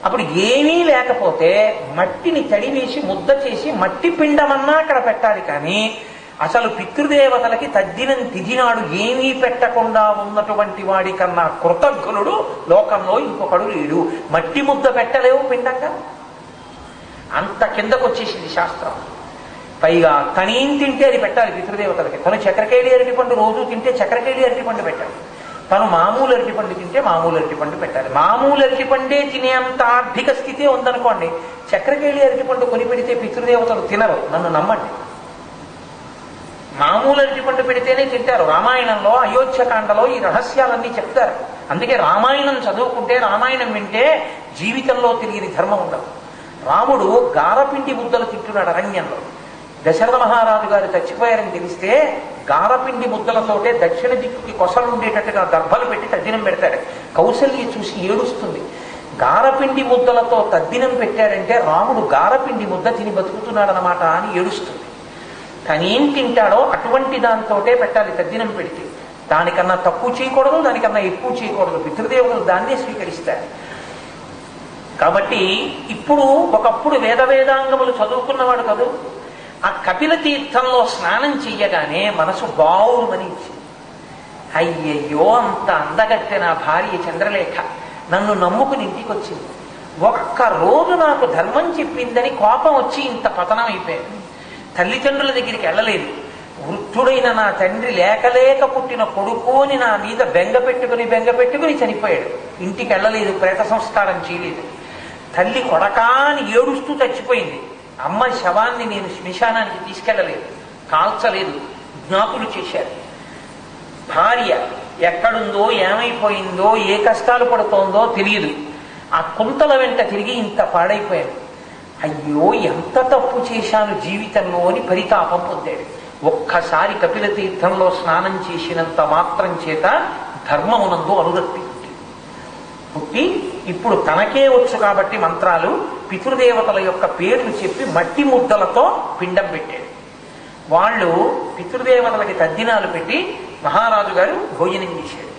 అప్పుడు ఏమీ లేకపోతే మట్టిని తడివేసి ముద్ద చేసి మట్టి పిండమన్నా అక్కడ పెట్టాలి. కానీ అసలు పితృదేవతలకి తద్దినం తిథినాడు ఏమీ పెట్టకుండా ఉన్నటువంటి వాడి కన్నా కృతజ్ఞుడు లోకంలో ఇంకొకడు లేడు. మట్టి ముద్ద పెట్టలేవు పిండంగా. అంత కిందకు వచ్చేసింది శాస్త్రం. పైగా తనేం తింటే అది పెట్టాలి పితృదేవతలకి. తను చక్రకేళి అరటిపండు రోజు తింటే చక్రకేళి అరటిపండు పెట్టాలి. తను మామూలు అరటిపండు తింటే మామూలు అరటిపండు పెట్టాలి. మామూలు అరటిపండే తినేంత ఆర్థిక స్థితే ఉందనుకోండి, చక్రకేళి అరటిపండు కొని పెడితే పితృదేవతలు తినరు, నన్ను నమ్మండి. మామూలు అరటిపండు పెడితేనే తింటారు. రామాయణంలో అయోధ్యకాండలో ఈ రహస్యాలన్నీ చెప్తారు. అందుకే రామాయణం చదువుకుంటే, రామాయణం వింటే జీవితంలో తిరిగిన ధర్మం ఉండదు. రాముడు గారపిండి ముద్దలు తింటున్నాడు అరణ్యంలో. దశరథ మహారాజు గారు చచ్చిపోయారని తెలిస్తే గారపిండి ముద్దలతోటే దక్షిణ దిక్కుకి కొసలు ఉండేటట్టుగా దర్భలు పెట్టి తద్దినం పెడతాడు. కౌసల్య చూసి ఏడుస్తుంది. గారపిండి ముద్దలతో తద్దినం పెట్టాడంటే రాముడు గారపిండి ముద్ద తిని బతుకుతున్నాడనమాట అని ఏడుస్తుంది. కానీ ఏం తింటాడో అటువంటి దాంతోటే పెట్టాలి తద్దినం పెడితే. దానికన్నా తక్కువ చేయకూడదు, దానికన్నా ఎక్కువ చేయకూడదు. పితృదేవతలు దాన్నే స్వీకరిస్తారు. కాబట్టి ఇప్పుడు ఒకప్పుడు వేదాంగములు చదువుకున్నవాడు కదూ, ఆ కపిల తీర్థంలో స్నానం చెయ్యగానే మనసు బావుమని ఇచ్చింది. అయ్యయ్యో, అంత అందగట్టె నా భార్య చంద్రలేఖ నన్ను నమ్ముకుని ఇంటికి వచ్చింది. ఒక్కరోజు నాకు ధర్మం చెప్పిందని కోపం వచ్చి ఇంత పతనం అయిపోయాను. తల్లిదండ్రుల దగ్గరికి వెళ్ళలేదు. వృద్ధుడైన నా తండ్రి లేకలేక పుట్టిన కొడుకోని నా మీద బెంగ పెట్టుకుని చనిపోయాడు. ఇంటికి వెళ్ళలేదు, ప్రేత సంస్కారం చేయలేదు. తల్లి కొడకాని ఏడుస్తూ చచ్చిపోయింది. అమ్మ శవాన్ని నేను శ్మశానానికి తీసుకెళ్ళలేదు, కాల్చలేదు, జ్ఞాతులు చేశారు. భార్య ఎక్కడుందో, ఏమైపోయిందో, ఏ కష్టాలు పడుతోందో తెలియదు. ఆ కుంతల వెంట తిరిగి ఇంత పాడైపోయాను. అయ్యో, ఎంత తప్పు చేశాను జీవితంలో అని పరితాపం పొందాడు. ఒక్కసారి కపిల తీర్థంలో స్నానం చేసినంత మాత్రం చేత ధర్మమునందు అనురక్తి పుట్టి ఇప్పుడు తనకే వచ్చు కాబట్టి మంత్రాలు పితృదేవతల యొక్క పేర్లు చెప్పి మట్టి ముద్దలతో పిండం పెట్టాడు. వాళ్ళు పితృదేవతలకి తద్దినాలు పెట్టి మహారాజు గారు భోజనం చేశాడు.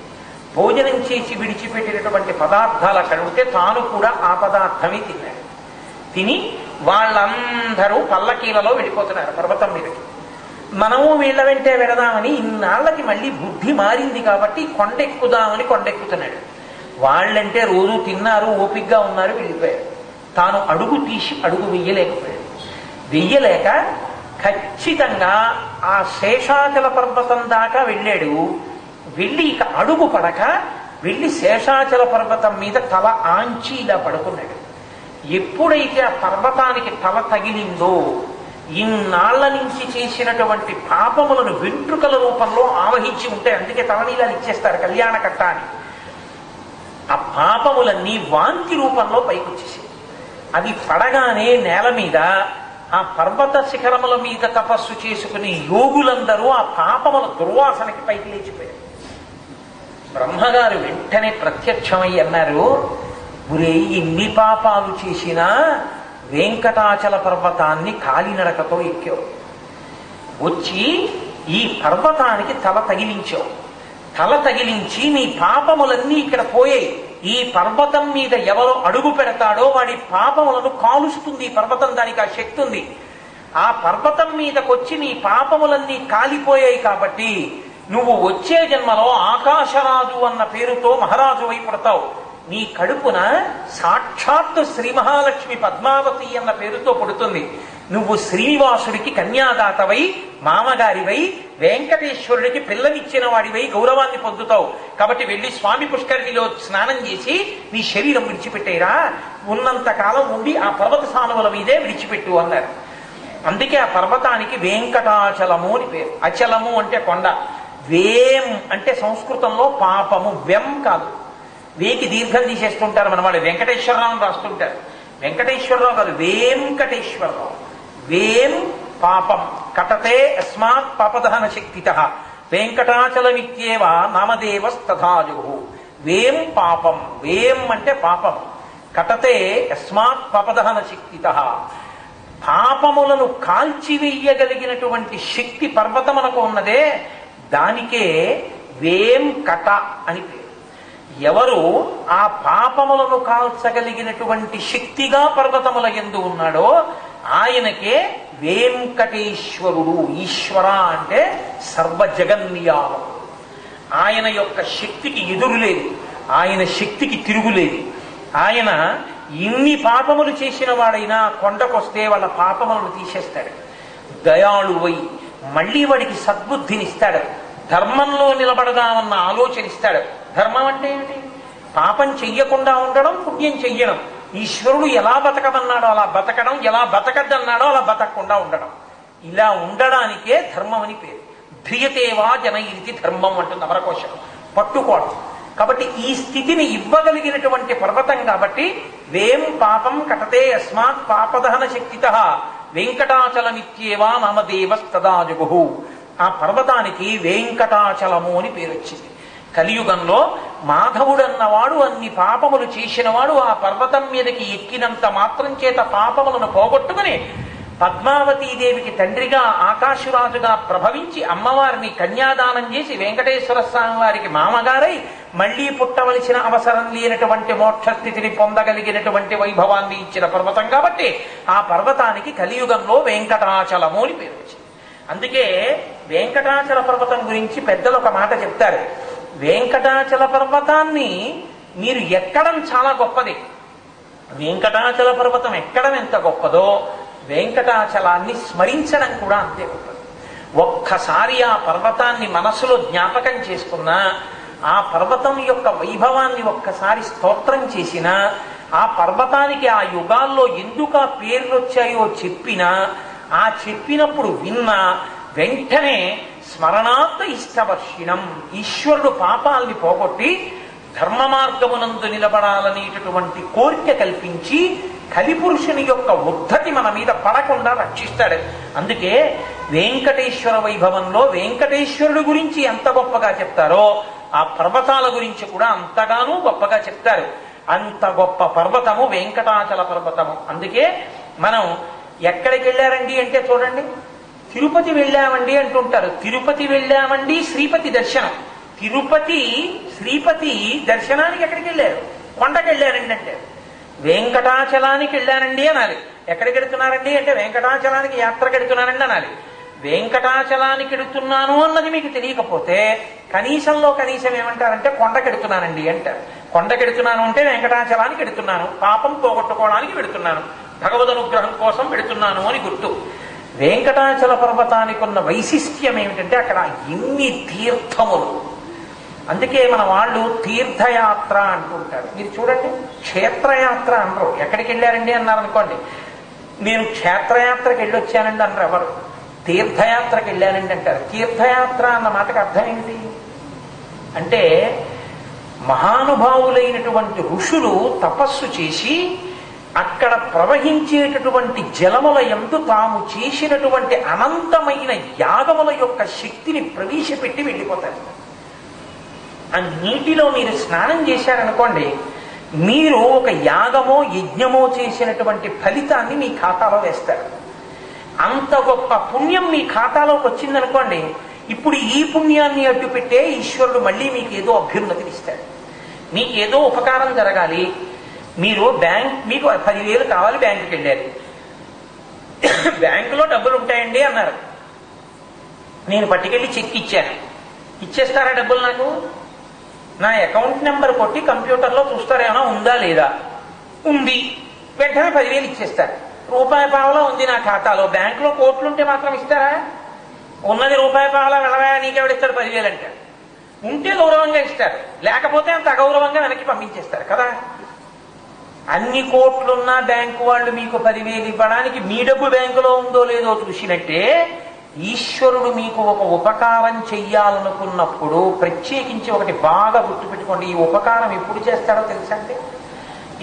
భోజనం చేసి విడిచిపెట్టినటువంటి పదార్థాలు అక్కడ ఉంటే తాను కూడా ఆ పదార్థమే తిన్నాడు. తిని వాళ్ళందరూ పల్లకీలలో వెళ్ళిపోతున్నారు పర్వతం మీదకి. మనము వీళ్ళ వెంటే వెళదామని ఇన్నాళ్ళకి మళ్ళీ బుద్ధి మారింది కాబట్టి కొండెక్కుదామని కొండెక్కుతున్నాడు. వాళ్ళంటే రోజు తిన్నారు, ఓపిగ్గా ఉన్నారు, వెళ్ళిపోయారు. తాను అడుగు తీసి అడుగు వెయ్యలేక ఖచ్చితంగా ఆ శేషాచల పర్వతం దాకా వెళ్ళాడు. వెళ్ళి ఇక అడుగు పడక వెళ్ళి శేషాచల పర్వతం మీద తల ఆంచి ఇలా పడుకున్నాడు. ఎప్పుడైతే ఆ పర్వతానికి తల తగిలిందో ఇన్నాళ్ల నుంచి చేసినటువంటి పాపములను వెంట్రుకల రూపంలో ఆవహించి ఉంటాయి. అందుకే తలనీలాలు ఇచ్చేస్తారు కళ్యాణకట్ట అని. ఆ పాపములన్నీ వాంతి రూపంలో పైకొచ్చేసాయి. అవి పడగానే నేల మీద ఆ పర్వత శిఖరముల మీద తపస్సు చేసుకుని యోగులందరూ ఆ పాపముల దుర్వాసనకి పైకి లేచిపోయారు. బ్రహ్మగారు వెంటనే ప్రత్యక్షమై అన్నారు, ఒరే, ఎన్ని పాపాలు చేసినా వెంకటాచల పర్వతాన్ని కాలినడకతో ఎక్కావు, వచ్చి ఈ పర్వతానికి తల తగిలించావు. తల తగిలించి నీ పాపములన్నీ ఇక్కడ పోయాయి. ఈ పర్వతం మీద ఎవరు అడుగు పెడతాడో వాడి పాపములను కాలుస్తుంది పర్వతం. దానికి ఆ శక్తి ఉంది. ఆ పర్వతం మీదకొచ్చి నీ పాపములన్నీ కాలిపోయాయి కాబట్టి నువ్వు వచ్చే జన్మలో ఆకాశరాజు అన్న పేరుతో మహారాజు అయి పుడతావు. నీ కడుపున సాక్షాత్తు శ్రీ మహాలక్ష్మి పద్మావతి అన్న పేరుతో పుడుతుంది. నువ్వు శ్రీనివాసుడికి కన్యాదాతవై, మామగారివై, వెంకటేశ్వరుడికి పిల్లనిచ్చిన వాడివై గౌరవాన్ని పొందుతావు. కాబట్టి వెళ్ళి స్వామి పుష్కరిణిలో స్నానం చేసి నీ శరీరం విడిచిపెట్టేరా, ఉన్నంత కాలం ఉండి ఆ పర్వత సానువుల మీదే విడిచిపెట్టు అన్నారు. అందుకే ఆ పర్వతానికి వెంకటాచలము అని పేరు. అచలము అంటే కొండ, వేం అంటే సంస్కృతంలో పాపము, వెం కాదు. వేకి దీర్ఘం తీసేస్తుంటారు మన వాళ్ళు, వెంకటేశ్వరరావు రాస్తుంటారు. వెంకటేశ్వరరావు కాదు, వెంకటేశ్వరరావు. వేం పాపం కటతే అస్మాత్ పాపదహన శక్తిత వెంకటాచలమిత్యేవ నామదేవస్తథాజు. వేం పాపం, వేం అంటే పాపం, కటతే అస్మాత్ పాపదహన శక్తిత. పాపములను కాల్చివేయగలిగినటువంటి శక్తి పర్వతమునకు ఉన్నదే, దానికే వేం కట అని పేరు. ఎవరు ఆ పాపములను కాల్చగలిగినటువంటి శక్తిగా పర్వతముల యందు ఉన్నాడో ఆయనకే వెంకటేశ్వరుడు. ఈశ్వర అంటే సర్వ జగన్నియామం. ఆయన యొక్క శక్తికి ఎదురులేదు, ఆయన శక్తికి తిరుగులేదు. ఆయన ఇన్ని పాపములు చేసిన వాడైనా కొండకొస్తే వాళ్ళ పాపములను తీసేస్తాడు. దయాళువై మళ్ళీ వాడికి సద్బుద్ధినిస్తాడు. ధర్మంలో నిలబడదామన్న ఆలోచన ఇస్తాడు. ధర్మం అంటే ఏమిటి? పాపం చెయ్యకుండా ఉండడం, పుణ్యం చెయ్యడం. ఈశ్వరుడు ఎలా బతకమన్నాడో అలా బతకడం, ఎలా బతకద్దన్నాడో అలా బతకకుండా ఉండడం. ఇలా ఉండడానికే ధర్మం అని పేరు. ధ్రియతేవా జనయితి ధర్మం అంటుంది అమరకోశం. పట్టుకోవడం. కాబట్టి ఈ స్థితిని ఇవ్వగలిగినటువంటి పర్వతం కాబట్టి వేం పాపం కటతే అస్మాత్ పాపదహన శక్తిత వెంకటాచలమిత్యేవా నామదేవస్తదాజుగు. ఆ పర్వతానికి వెంకటాచలము అని పేరు వచ్చింది. కలియుగంలో మాధవుడన్నవాడు అన్ని పాపములు చేసినవాడు ఆ పర్వతం మీదకి ఎక్కినంత మాత్రం చేత పాపములను పోగొట్టుకుని పద్మావతీదేవికి తండ్రిగా ఆకాశరాజుగా ప్రభవించి అమ్మవారిని కన్యాదానం చేసి వెంకటేశ్వర స్వామి వారికి మామగారై మళ్లీ పుట్టవలసిన అవసరం లేనటువంటి మోక్షస్థితిని పొందగలిగినటువంటి వైభవాన్ని ఇచ్చిన పర్వతం కాబట్టి ఆ పర్వతానికి కలియుగంలో వెంకటాచలము అని పేరు వచ్చింది. అందుకే వెంకటాచల పర్వతం గురించి పెద్దలు ఒక మాట చెప్తారు. వెంకటాచల పర్వతాన్ని మీరు ఎక్కడం చాలా గొప్పది. వెంకటాచల పర్వతం ఎక్కడం ఎంత గొప్పదో వెంకటాచలాన్ని స్మరించడం కూడా అంతే గొప్పది. ఒక్కసారి ఆ పర్వతాన్ని మనసులో జ్ఞాపకం చేసుకున్నా, ఆ పర్వతం యొక్క వైభవాన్ని ఒక్కసారి స్తోత్రం చేసినా, ఆ పర్వతానికి ఆ యుగాల్లో ఎందుకు ఆ పేర్లు వచ్చాయో చెప్పినా, ఆ చెప్పినప్పుడు విన్నా వెంటనే స్మరణాత్ ఇష్టవర్షిణం, ఈశ్వరుడు పాపాల్ని పోగొట్టి ధర్మ మార్గమునందు నిలబడాలనేటటువంటి కోరిక కల్పించి కలిపురుషుని యొక్క ఉద్ధతి మన మీద పడకుండా రక్షిస్తాడు. అందుకే వెంకటేశ్వర వైభవంలో వెంకటేశ్వరుడు గురించి ఎంత గొప్పగా చెప్తారో ఆ పర్వతాల గురించి కూడా అంతగానూ గొప్పగా చెప్తారు. అంత గొప్ప పర్వతము వెంకటాచల పర్వతము. అందుకే మనం ఎక్కడికి వెళ్ళారండి అంటే చూడండి, తిరుపతి వెళ్ళామండి అంటుంటారు. తిరుపతి వెళ్ళామండి శ్రీపతి దర్శనం. తిరుపతి శ్రీపతి దర్శనానికి ఎక్కడికి వెళ్ళారు? కొండకి వెళ్ళారండి అంటే. వెంకటాచలానికి వెళ్ళానండి అనాలి. ఎక్కడికి వెడుతున్నారండి అంటే వెంకటాచలానికి యాత్రకు వెడుతున్నానండి అనాలి. వెంకటాచలానికి వెడుతున్నాను అన్నది మీకు తెలియకపోతే కనీసంలో కనీసం ఏమంటారంటే కొండకెడుతున్నానండి అంటారు. కొండకెడుతున్నాను అంటే వెంకటాచలానికి వెడుతున్నాను, పాపం పోగొట్టుకోవడానికి వెడుతున్నాను, భగవద్ అనుగ్రహం కోసం వెడుతున్నాను అని గుర్తు. వెంకటాచల పర్వతానికి ఉన్న వైశిష్ట్యం ఏమిటంటే అక్కడ ఎన్ని తీర్థములు. అందుకే మన వాళ్ళు తీర్థయాత్ర అంటుంటారు. మీరు చూడండి, క్షేత్రయాత్ర అనరు. ఎక్కడికి వెళ్ళారండి అన్నారు అనుకోండి, నేను క్షేత్రయాత్రకి వెళ్ళొచ్చానండి అన్నారు ఎవరు. తీర్థయాత్రకి వెళ్ళానండి అంటారు. తీర్థయాత్ర అన్న మాటకు అర్థం ఏమిటి అంటే, మహానుభావులైనటువంటి ఋషులు తపస్సు చేసి అక్కడ ప్రవహించేటటువంటి జలముల యందు తాము చేసినటువంటి అనంతమైన యాగముల యొక్క శక్తిని ప్రవేశపెట్టి వెళ్ళిపోతారు. ఆ నీటిలో మీరు స్నానం చేశారనుకోండి, మీరు ఒక యాగమో యజ్ఞమో చేసినటువంటి ఫలితాన్ని మీ ఖాతాలో వేస్తారు. అంత గొప్ప పుణ్యం మీ ఖాతాలోకి వచ్చిందనుకోండి, ఇప్పుడు ఈ పుణ్యాన్ని అడ్డుపెట్టే ఈశ్వరుడు మళ్ళీ మీకు ఏదో అభ్యున్నతిని ఇస్తాడు. మీకేదో ఉపకారం జరగాలి, మీరు మీకు 10,000 కావాలి, బ్యాంకుకి వెళ్ళారు. బ్యాంకులో డబ్బులు ఉంటాయండి అన్నారు. నేను పట్టుకెళ్ళి చెక్ ఇచ్చాను. ఇచ్చేస్తారా డబ్బులు? నాకు నా అకౌంట్ నెంబర్ కొట్టి కంప్యూటర్లో చూస్తారేమో ఉందా లేదా. ఉంది, వెంటనే 10,000 ఇచ్చేస్తారు. రూపాయి పావలా ఉంది నా ఖాతాలో. బ్యాంకులో కోట్లుంటే మాత్రం ఇస్తారా? ఉన్నది రూపాయి పావలా, వెళ్ళవా నీకెవడిస్తాడు 10,000 అంటే. ఉంటే గౌరవంగా ఇస్తారు, లేకపోతే అంత అగౌరవంగా వెనక్కి పంపించేస్తారు కదా. అన్ని కోట్లున్నా బ్యాంకు వాళ్ళు మీకు 10,000 ఇవ్వడానికి మీ డబ్బు బ్యాంకులో ఉందో లేదో చూసినట్టే, ఈశ్వరుడు మీకు ఒక ఉపకారం చెయ్యాలనుకున్నప్పుడు ప్రత్యేకించి ఒకటి బాగా గుర్తుపెట్టుకోండి. ఈ ఉపకారం ఎప్పుడు చేస్తాడో తెలుసా అంటే,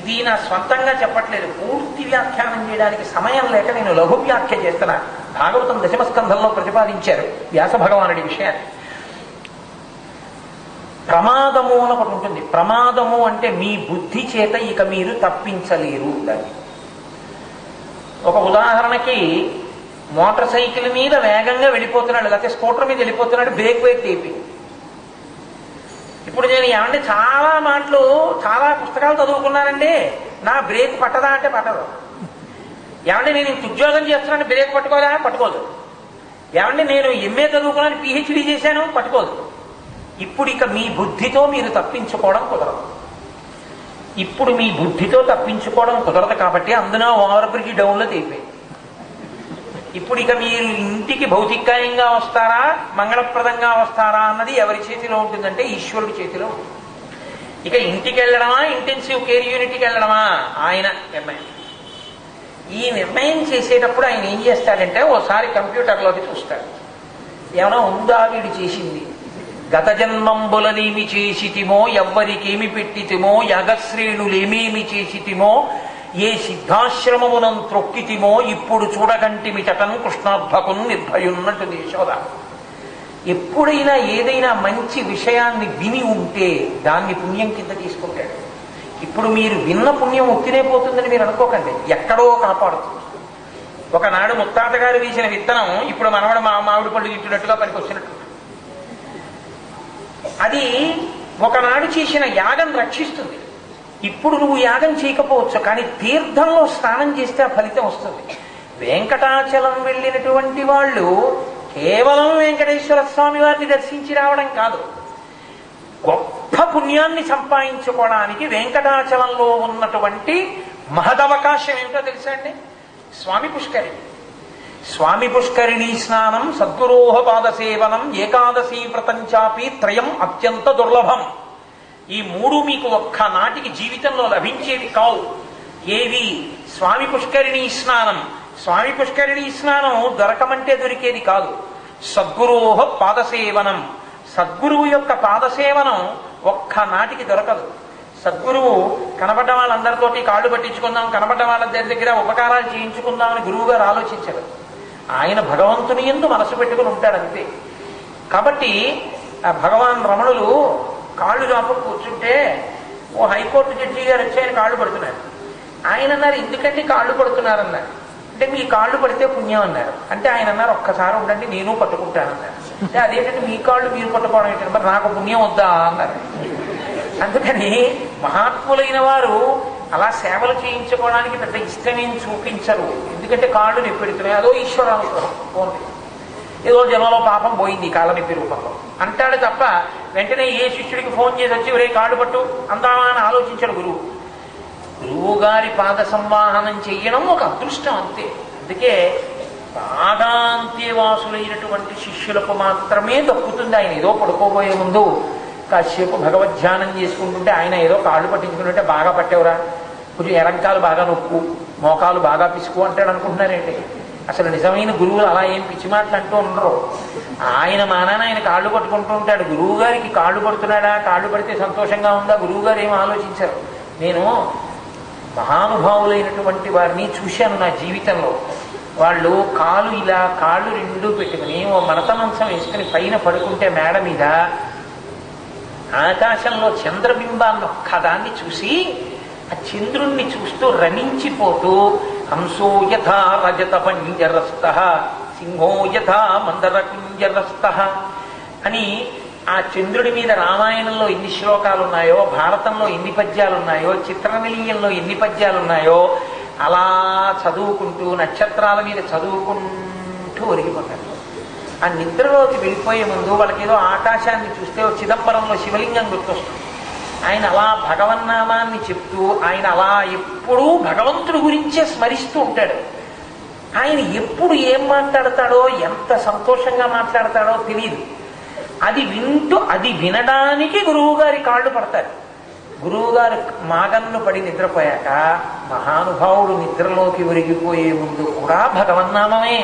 ఇది నా స్వంతంగా చెప్పట్లేదు, పూర్తి వ్యాఖ్యానం చేయడానికి సమయం లేక నేను లఘు వ్యాఖ్య చేస్తున్నా. భాగవతం 10వ స్కంధంలో ప్రతిపాదించారు వ్యాస భగవానుడి విషయాన్ని. ప్రమాదము అని ఒకటి ఉంటుంది. ప్రమాదము అంటే మీ బుద్ధి చేత ఇక మీరు తప్పించలేరు. దాన్ని ఒక ఉదాహరణకి, మోటార్ సైకిల్ మీద వేగంగా వెళ్ళిపోతున్నాడు, లేకపోతే స్కూటర్ మీద వెళ్ళిపోతున్నాడు, బ్రేక్ తేపి. ఇప్పుడు నేను ఏమంటే చాలా మాటలు, చాలా పుస్తకాలు చదువుకున్నానండి, నా బ్రేక్ పట్టదా అంటే పట్టదు. ఏమంటే నేను ఇంత ఉద్యోగం చేస్తున్నాను, బ్రేక్ పట్టుకోదా? పట్టుకోదు. ఏమంటే నేను ఎంఏ చదువుకున్నాను, పిహెచ్డీ చేశాను, పట్టుకోదు. ఇప్పుడు ఇక మీ బుద్ధితో మీరు తప్పించుకోవడం కుదరదు. ఇప్పుడు మీ బుద్ధితో తప్పించుకోవడం కుదరదు కాబట్టి అందున ఓవర్ బ్రిడ్జ్ డౌన్లో తెగిపోయి ఇప్పుడు ఇక మీరు ఇంటికి భౌతికాయంగా వస్తారా మంగళప్రదంగా వస్తారా అన్నది ఎవరి చేతిలో ఉంటుందంటే ఈశ్వరుడి చేతిలో ఉంటుంది. ఇక ఇంటికి వెళ్ళడమా ఇంటెన్సివ్ కేర్ యూనిట్కి వెళ్ళడమా ఆయన నిర్ణయం. ఈ నిర్ణయం చేసేటప్పుడు ఆయన ఏం చేస్తాడంటే ఓసారి కంప్యూటర్లోకి చూస్తాడు. ఏమైనా ఉందా వీడు చేసింది, గత జన్మంబులనేమి చేసితిమో, ఎవ్వరికేమి పెట్టితిమో, యాగశ్రేణులేమేమి చేసితిమో, ఏ సిద్ధాశ్రమమునం త్రొక్కితిమో, ఇప్పుడు చూడగంటిమిటటన్ కృష్ణార్భకున్ నిర్భయున్నట్టు యశోద. ఎప్పుడైనా ఏదైనా మంచి విషయాన్ని విని ఉంటే దాన్ని పుణ్యం కింద తీసుకుంటాడు. ఇప్పుడు మీరు విన్న పుణ్యం ఒత్తినే పోతుందని మీరు అనుకోకండి, ఎక్కడో కాపాడుతుంది. ఒకనాడు ముత్తాత గారు వేసిన విత్తనం ఇప్పుడు మనవడు మామిడి పళ్ళు తింటున్నట్టుగా పనికొచ్చినట్టు. అది ఒకనాడు చేసిన యాగం రక్షిస్తుంది. ఇప్పుడు నువ్వు యాగం చేయకపోవచ్చు, కానీ తీర్థంలో స్నానం చేస్తే ఆ ఫలితం వస్తుంది. వెంకటాచలం వెళ్ళినటువంటి వాళ్ళు కేవలం వెంకటేశ్వర స్వామి వారిని దర్శించి రావడం కాదు, గొప్ప పుణ్యాన్ని సంపాదించుకోవడానికి వెంకటాచలంలో ఉన్నటువంటి మహదవకాశం ఏమిటో తెలుసా అండి? స్వామి పుష్కరిణి. స్వామి పుష్కరిణీ స్నానం, సద్గురోహ పాద సేవనం, ఏకాదశీ వ్రతం చాపి త్రయం అత్యంత దుర్లభం. ఈ మూడు మీకు ఒక్క నాటికి జీవితంలో లభించేవి కావు. ఏవి? స్వామి పుష్కరిణీ స్నానం. స్వామి పుష్కరిణీ స్నానం దొరకమంటే దొరికేది కాదు. సద్గురోహ పాదసేవనం, సద్గురువు యొక్క పాదసేవనం ఒక్క నాటికి దొరకదు. సద్గురువు కనబడ్డ వాళ్ళందరితోటి కాళ్ళు పట్టించుకుందాం, కనబడ్డ వాళ్ళ దగ్గర ఉపకారాలు చేయించుకుందామని గురువు గారు ఆలోచించరు. ఆయన భగవంతుని యందు మనసు పెట్టుకుని ఉంటాడు అంతే. కాబట్టి భగవాన్ రమణులు కాళ్ళు రాపు కూర్చుంటే ఓ హైకోర్టు జడ్జి గారు వచ్చి ఆయన కాళ్ళు పడుతున్నారు. ఆయన అన్నారు, ఎందుకంటే కాళ్ళు పడుతున్నారన్నారు. అంటే మీ కాళ్ళు పడితే పుణ్యం అన్నారు. అంటే ఆయన అన్నారు, ఒక్కసారి ఉండండి నేను పట్టుకుంటానన్నారు. అంటే అదేంటంటే మీ కాళ్ళు మీరు పట్టుకోవడం ఏంటంటే మరి నాకు పుణ్యం వద్దా అన్నారు. అందుకని మహాత్ములైన వారు అలా సేవలు చేయించుకోవడానికి పెద్ద ఇష్టమేం చూపించరు. ఎందుకంటే కాళ్ళు నొప్పి పెడుతున్నాయి, అదో ఈశ్వరానుగ్రహం పోండి, ఏదో జనంలో పాపం పోయింది కాళ్ళ నొప్పి రూపంలో అంటాడు తప్ప వెంటనే ఏ శిష్యుడికి ఫోన్ చేసి వచ్చి ఒరే కాళ్ళు పట్టు అందామా అని ఆలోచించాడు గురువు. గురువు గారి పాద సంవాహనం చెయ్యడం ఒక అదృష్టం అంతే. అందుకే బాగా అంత్యవాసులైనటువంటి శిష్యులకు మాత్రమే దక్కుతుంది. ఆయన ఏదో పడుకోబోయే ముందు కాసేపు భగవద్ధ్యానం చేసుకుంటుంటే ఆయన ఏదో కాళ్ళు పట్టించుకుంటుంటే బాగా పట్టేవరా, కొంచెం ఎడంకాలు బాగా నొక్కు, మోకాలు బాగా పిసుకు అంటాడు అనుకుంటున్నారేంటి? అసలు నిజమైన గురువులు అలా ఏం పిచ్చి మాటలు అంటూ ఉండరు. ఆయన మానాన్ని ఆయన కాళ్ళు పట్టుకుంటూ ఉంటాడు. గురువు గారికి కాళ్ళు పడుతున్నాడా, కాళ్ళు పడితే సంతోషంగా ఉందా, గురువు గారు ఏం ఆలోచించారు. నేను మహానుభావులైనటువంటి వారిని చూశాను నా జీవితంలో. వాళ్ళు కాళ్ళు రెండు పెట్టుకుని ఓ మడత మంచం వేసుకుని పైన పడుకుంటే మేడ మీద ఆకాశంలో చంద్రబింబాన్ని ఒక్కదాన్ని చూసి ఆ చంద్రుణ్ణి చూస్తూ రమించిపోతూ హంసో యథా రజత పంజరస్థ సింహో యథా మందర కుంజరస్థ అని ఆ చంద్రుడి మీద రామాయణంలో ఎన్ని శ్లోకాలు ఉన్నాయో, భారతంలో ఎన్ని పద్యాలు ఉన్నాయో, చిత్రనిలీయంలో ఎన్ని పద్యాలు ఉన్నాయో అలా చదువుకుంటూ నక్షత్రాల మీద చదువుకుంటూ ఒరిగిపోతారు. ఆ నిద్రలోకి వెళ్ళిపోయే ముందు వాళ్ళకేదో ఆకాశాన్ని చూస్తే చిదంబరంలో శివలింగం గుర్తొస్తుంది. ఆయన అలా భగవన్నామాన్ని చెప్తూ ఆయన అలా ఎప్పుడూ భగవంతుడి గురించే స్మరిస్తూ ఉంటాడు. ఆయన ఎప్పుడు ఏం మాట్లాడతాడో, ఎంత సంతోషంగా మాట్లాడతాడో తెలియదు. అది వింటూ అది వినడానికి గురువు గారి కాళ్ళు పడతారు. గురువుగారు మాగన్ను పడి నిద్రపోయాక మహానుభావుడు నిద్రలోకి ఒరిగిపోయే ముందు కూడా భగవన్నామమే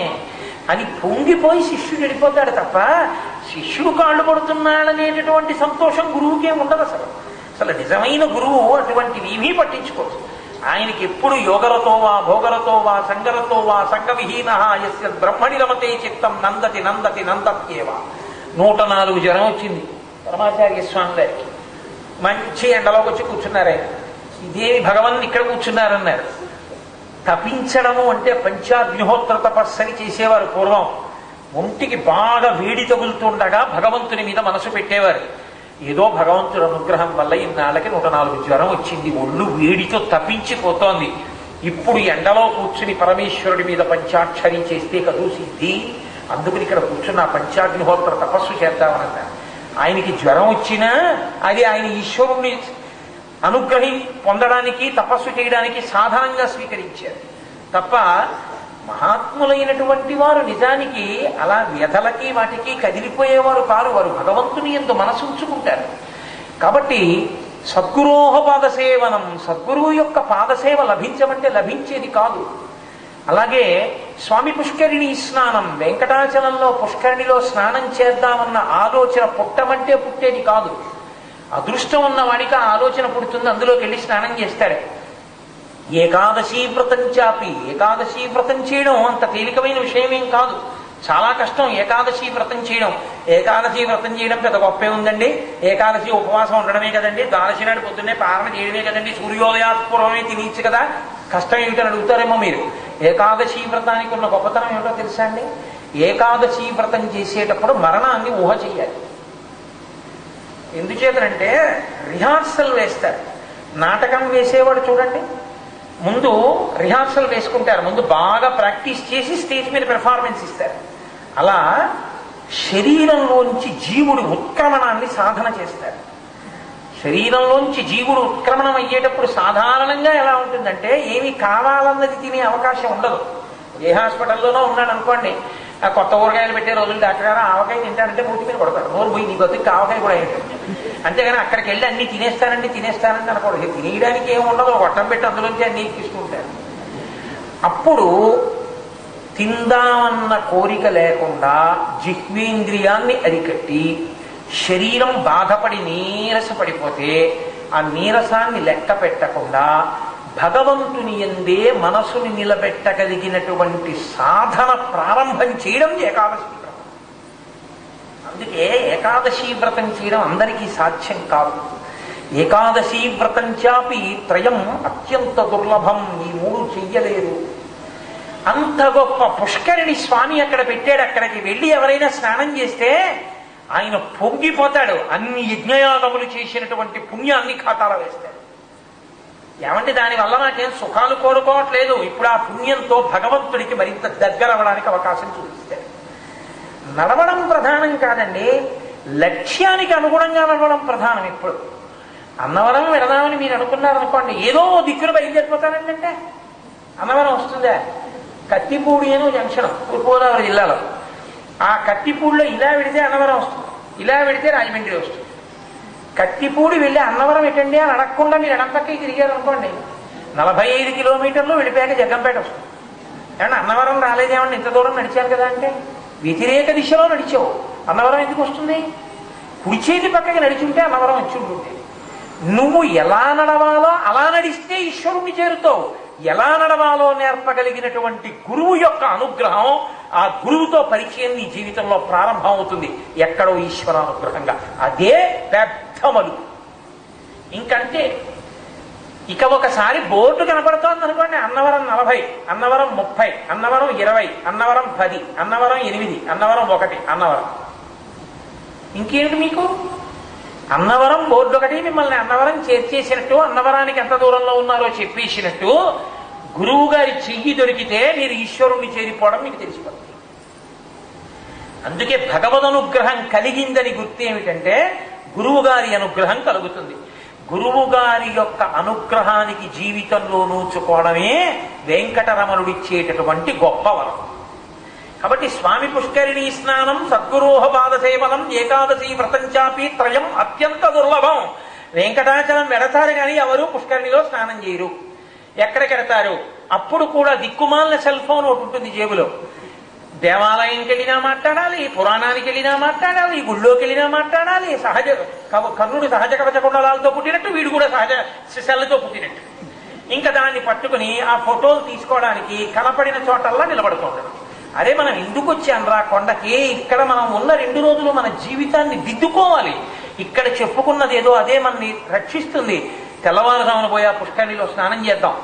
అని పొంగిపోయి శిష్యుడు వెళ్ళిపోతాడు తప్ప శిష్యుడు కాళ్ళు పడుతున్నాడనేటటువంటి సంతోషం గురువుకే ఉండదు. అసలు నిజమైన గురువు అటువంటివి ఏమీ పట్టించుకోవచ్చు. ఆయనకి ఎప్పుడు యోగరతో వా భోగరతో వా సంగరతో వా సంగవిహీన యస్య బ్రహ్మణి రమతే చిత్తం నందతి నందతి నందత్యేవ. 104 జ్వరం వచ్చింది పరమాచార్య స్వామి గారికి. మంచి ఎండలోకి వచ్చి కూర్చున్నారు. ఆయన ఇదేమి భగవన్ ఇక్కడ కూర్చున్నారన్నారు. తపించడము అంటే పంచాగ్నిహోత్ర తపస్సని చేసేవారు పూర్వం. ఒంటికి బాగా వేడి తగులుతుండగా భగవంతుని మీద మనసు పెట్టేవారు. ఏదో భగవంతుడి అనుగ్రహం వల్ల ఇన్నాళ్ళకి 104 జ్వరం వచ్చింది, ఒళ్ళు వేడితో తపించిపోతోంది. ఇప్పుడు ఎండలో కూర్చుని పరమేశ్వరుడి మీద పంచాక్షరి చేస్తే కదూ సిద్ధి, అందుకని ఇక్కడ కూర్చున్న పంచాగ్నిహోత్ర తపస్సు చేద్దామన్న. ఆయనకి జ్వరం వచ్చినా అది ఆయన ఈశ్వరుణ్ణి పొందడానికి తపస్సు చేయడానికి సాధనంగా స్వీకరించారు తప్ప మహాత్ములైనటువంటి వారు నిజానికి అలా వ్యధలకి వాటికి కదిలిపోయేవారు కారు. వారు భగవంతుని యందు మనసు ఉంచుకుంటారు. కాబట్టి సద్గురోహ పాదసేవనం, సద్గురువు యొక్క పాదసేవ లభించమంటే లభించేది కాదు. అలాగే స్వామి పుష్కరిణి స్నానం, వెంకటాచలంలో పుష్కరిణిలో స్నానం చేద్దామన్న ఆలోచన పుట్టమంటే పుట్టేది కాదు. అదృష్టం ఉన్న వాడికి ఆ ఆలోచన పుడుతుంది, అందులోకి వెళ్ళి స్నానం చేస్తాడు. ఏకాదశీ వ్రతం చాపి, ఏకాదశీ వ్రతం చేయడం అంత తేలికమైన విషయమేం కాదు, చాలా కష్టం ఏకాదశి వ్రతం చేయడం. ఏకాదశి వ్రతం చేయడం పెద్ద గొప్పే ఉందండి, ఏకాదశి ఉపవాసం ఉండడమే కదండి, ద్వాదశి నాడు పొద్దున్నే పాలన చేయడమే కదండి, సూర్యోదయాత్పూర్వమే తినీచ్చు కదా, కష్టం ఏమిటని అడుగుతారేమో మీరు. ఏకాదశి వ్రతానికి ఉన్న గొప్పతనం ఏమిటో తెలుసా అండి? ఏకాదశి వ్రతం చేసేటప్పుడు మరణాన్ని ఊహ చెయ్యాలి. ఎందుచేతనంటే రిహార్సల్ వేస్తారు. నాటకం వేసేవాడు చూడండి, ముందు రిహార్సల్ వేసుకుంటారు, ముందు బాగా ప్రాక్టీస్ చేసి స్టేజ్ మీద పెర్ఫార్మెన్స్ ఇస్తారు. అలా శరీరంలోంచి జీవుడు ఉత్క్రమణాన్ని సాధన చేస్తారు. శరీరంలోంచి జీవుడు ఉత్క్రమణం అయ్యేటప్పుడు సాధారణంగా ఎలా ఉంటుందంటే ఏమి కావాలన్నది తినే అవకాశం ఉండదు. ఏ హాస్పిటల్లోనో ఉన్నాడు అనుకోండి, ఆ కొత్త ఊరగాయలు పెట్టే రోజులు డాక్టర్ గారు ఆవకాయ తింటానంటే మూతి మీద కొడతాడు, నోరు పోయి నీ బతుకు ఆవకాయ కూడా ఏంటంటే. అంతేగాని అక్కడికి వెళ్ళి అన్ని తినేస్తానండి అనకూడదు. తినేయడానికి ఏమి ఉండదు, గొట్టం పెట్టి అందులోంచి అన్ని తీసుకుంటారు. అప్పుడు తిందామన్న కోరిక లేకుండా జిహ్వేంద్రియాన్ని అరికట్టి శరీరం బాధపడి నీరసపడిపోతే ఆ నీరసాన్ని లెక్క పెట్టకుండా భగవంతుని యందే మనసుని నిలబెట్టగలిగినటువంటి సాధన ప్రారంభం చేయడం ఏకాదశి వ్రతం. అందుకే ఏకాదశి వ్రతం చేయడం అందరికీ సాధ్యం కాదు. ఏకాదశి వ్రతం చాపి త్రయం అత్యంత దుర్లభం, ఈ మూడు చెయ్యలేరు. అంత గొప్ప పుష్కరిణి స్వామి అక్కడ పెట్టాడు. అక్కడికి వెళ్ళి ఎవరైనా స్నానం చేస్తే ఆయన పొంగిపోతాడు, అన్ని యజ్ఞయాగములు చేసినటువంటి పుణ్యాన్ని ఖాతాలో వేస్తాడు. ఏమంటే దానివల్ల నాకేం సుఖాలు కోరుకోవట్లేదు, ఇప్పుడు ఆ పుణ్యంతో భగవంతుడికి మరింత దగ్గర అవ్వడానికి అవకాశం చూపిస్తాడు. నడవడం ప్రధానం కాదండి, లక్ష్యానికి అనుగుణంగా నడవడం ప్రధానం. ఇప్పుడు అన్నవరం వెళదామని మీరు అనుకున్నారనుకోండి, ఏదో దిక్కును బయలుదేరిపోతానండి అంటే అన్నవరం వస్తుందా? కత్తిపూడి అని జంక్షన్ తూర్పుగోదావరి జిల్లాలో, ఆ కత్తిపూడిలో ఇలా వెడితే అన్నవరం వస్తుంది, ఇలా వెడితే రాజమండ్రి వస్తుంది. కత్తిపూడి వెళ్ళి అన్నవరం ఎటండి అని అడగకుండా మీరు ఎడంపక్కకి తిరిగారు అనుకోండి, 45 కిలోమీటర్లు వెళ్ళిపోయాక జగ్గంపేట వస్తుంది. ఏమన్నా అన్నవరం రాలేదేమన్నా ఇంత దూరం నడిచారు కదా అంటే, వ్యతిరేక దిశలో నడిచావు, అన్నవరం ఎందుకు వస్తుంది? కుడి చేతి పక్కకి నడిచుంటే అన్నవరం వచ్చి ఉంటుంది. నువ్వు ఎలా నడవాలో అలా నడిస్తే ఈశ్వరుణ్ణి చేరుతావు. ఎలా నడవాలో నేర్పగలిగినటువంటి గురువు యొక్క అనుగ్రహం, ఆ గురువుతో పరిచయం నీ జీవితంలో ప్రారంభం అవుతుంది ఎక్కడో ఈశ్వరానుగ్రహంగా. అదే పెద్ద మలుపు. ఇంకంటే ఇక ఒకసారి బోర్డు కనపడుతోంది అనుకోండి, అన్నవరం 40, అన్నవరం 30, అన్నవరం 20, అన్నవరం 10, అన్నవరం 8, అన్నవరం 1, అన్నవరం. ఇంకేమిటి మీకు? అన్నవరం బోర్డు ఒకటి మిమ్మల్ని అన్నవరం చేర్చేసినట్టు, అన్నవరానికి ఎంత దూరంలో ఉన్నారో చెప్పేసినట్టు, గురువు గారి చెయ్యి దొరికితే మీరు ఈశ్వరుణ్ణి చేరిపోవడం మీకు తెలిసిపోతుంది. అందుకే భగవదనుగ్రహం కలిగిందని గుర్తు ఏమిటంటే గురువు గారి అనుగ్రహం కలుగుతుంది. గురువు గారి యొక్క అనుగ్రహానికి జీవితంలో నూచుకోవడమే వెంకటరమణుడిచ్చేటటువంటి గొప్ప వరం. కాబట్టి స్వామి పుష్కరిణీ స్నానం, సద్గురోహ పాద సేవనం, ఏకాదశి వ్రతం చాపి త్రయం అత్యంత దుర్లభం. వెంకటాచలం వెడతారు కానీ ఎవరు పుష్కరిణిలో స్నానం చేయరు. ఎక్కడికెడతారు? అప్పుడు కూడా దిక్కుమాలిన సెల్ ఫోన్ ఒకటి ఉంటుంది జేబులో. దేవాలయంకి వెళ్ళినా మాట్లాడాలి, పురాణానికి వెళ్ళినా మాట్లాడాలి, గుళ్ళోకి వెళ్ళినా మాట్లాడాలి. కర్ణుడు సహజ కవచ కుండలాలతో పుట్టినట్టు వీడు కూడా సహజ సెల్తో పుట్టినట్టు. ఇంకా దాన్ని పట్టుకుని ఆ ఫోటోలు తీసుకోవడానికి కనపడిన చోటల్లా నిలబడుతుంటాడు. అరే మనం ఎందుకు వచ్చానరా కొండకి? ఇక్కడ మనం ఉన్న 2 రోజులు మన జీవితాన్ని దిద్దుకోవాలి. ఇక్కడ చెప్పుకున్నది ఏదో అదే మనని రక్షిస్తుంది. తెల్లవారుజామున పోయి ఆ పుష్కరిణిలో స్నానం చేద్దాం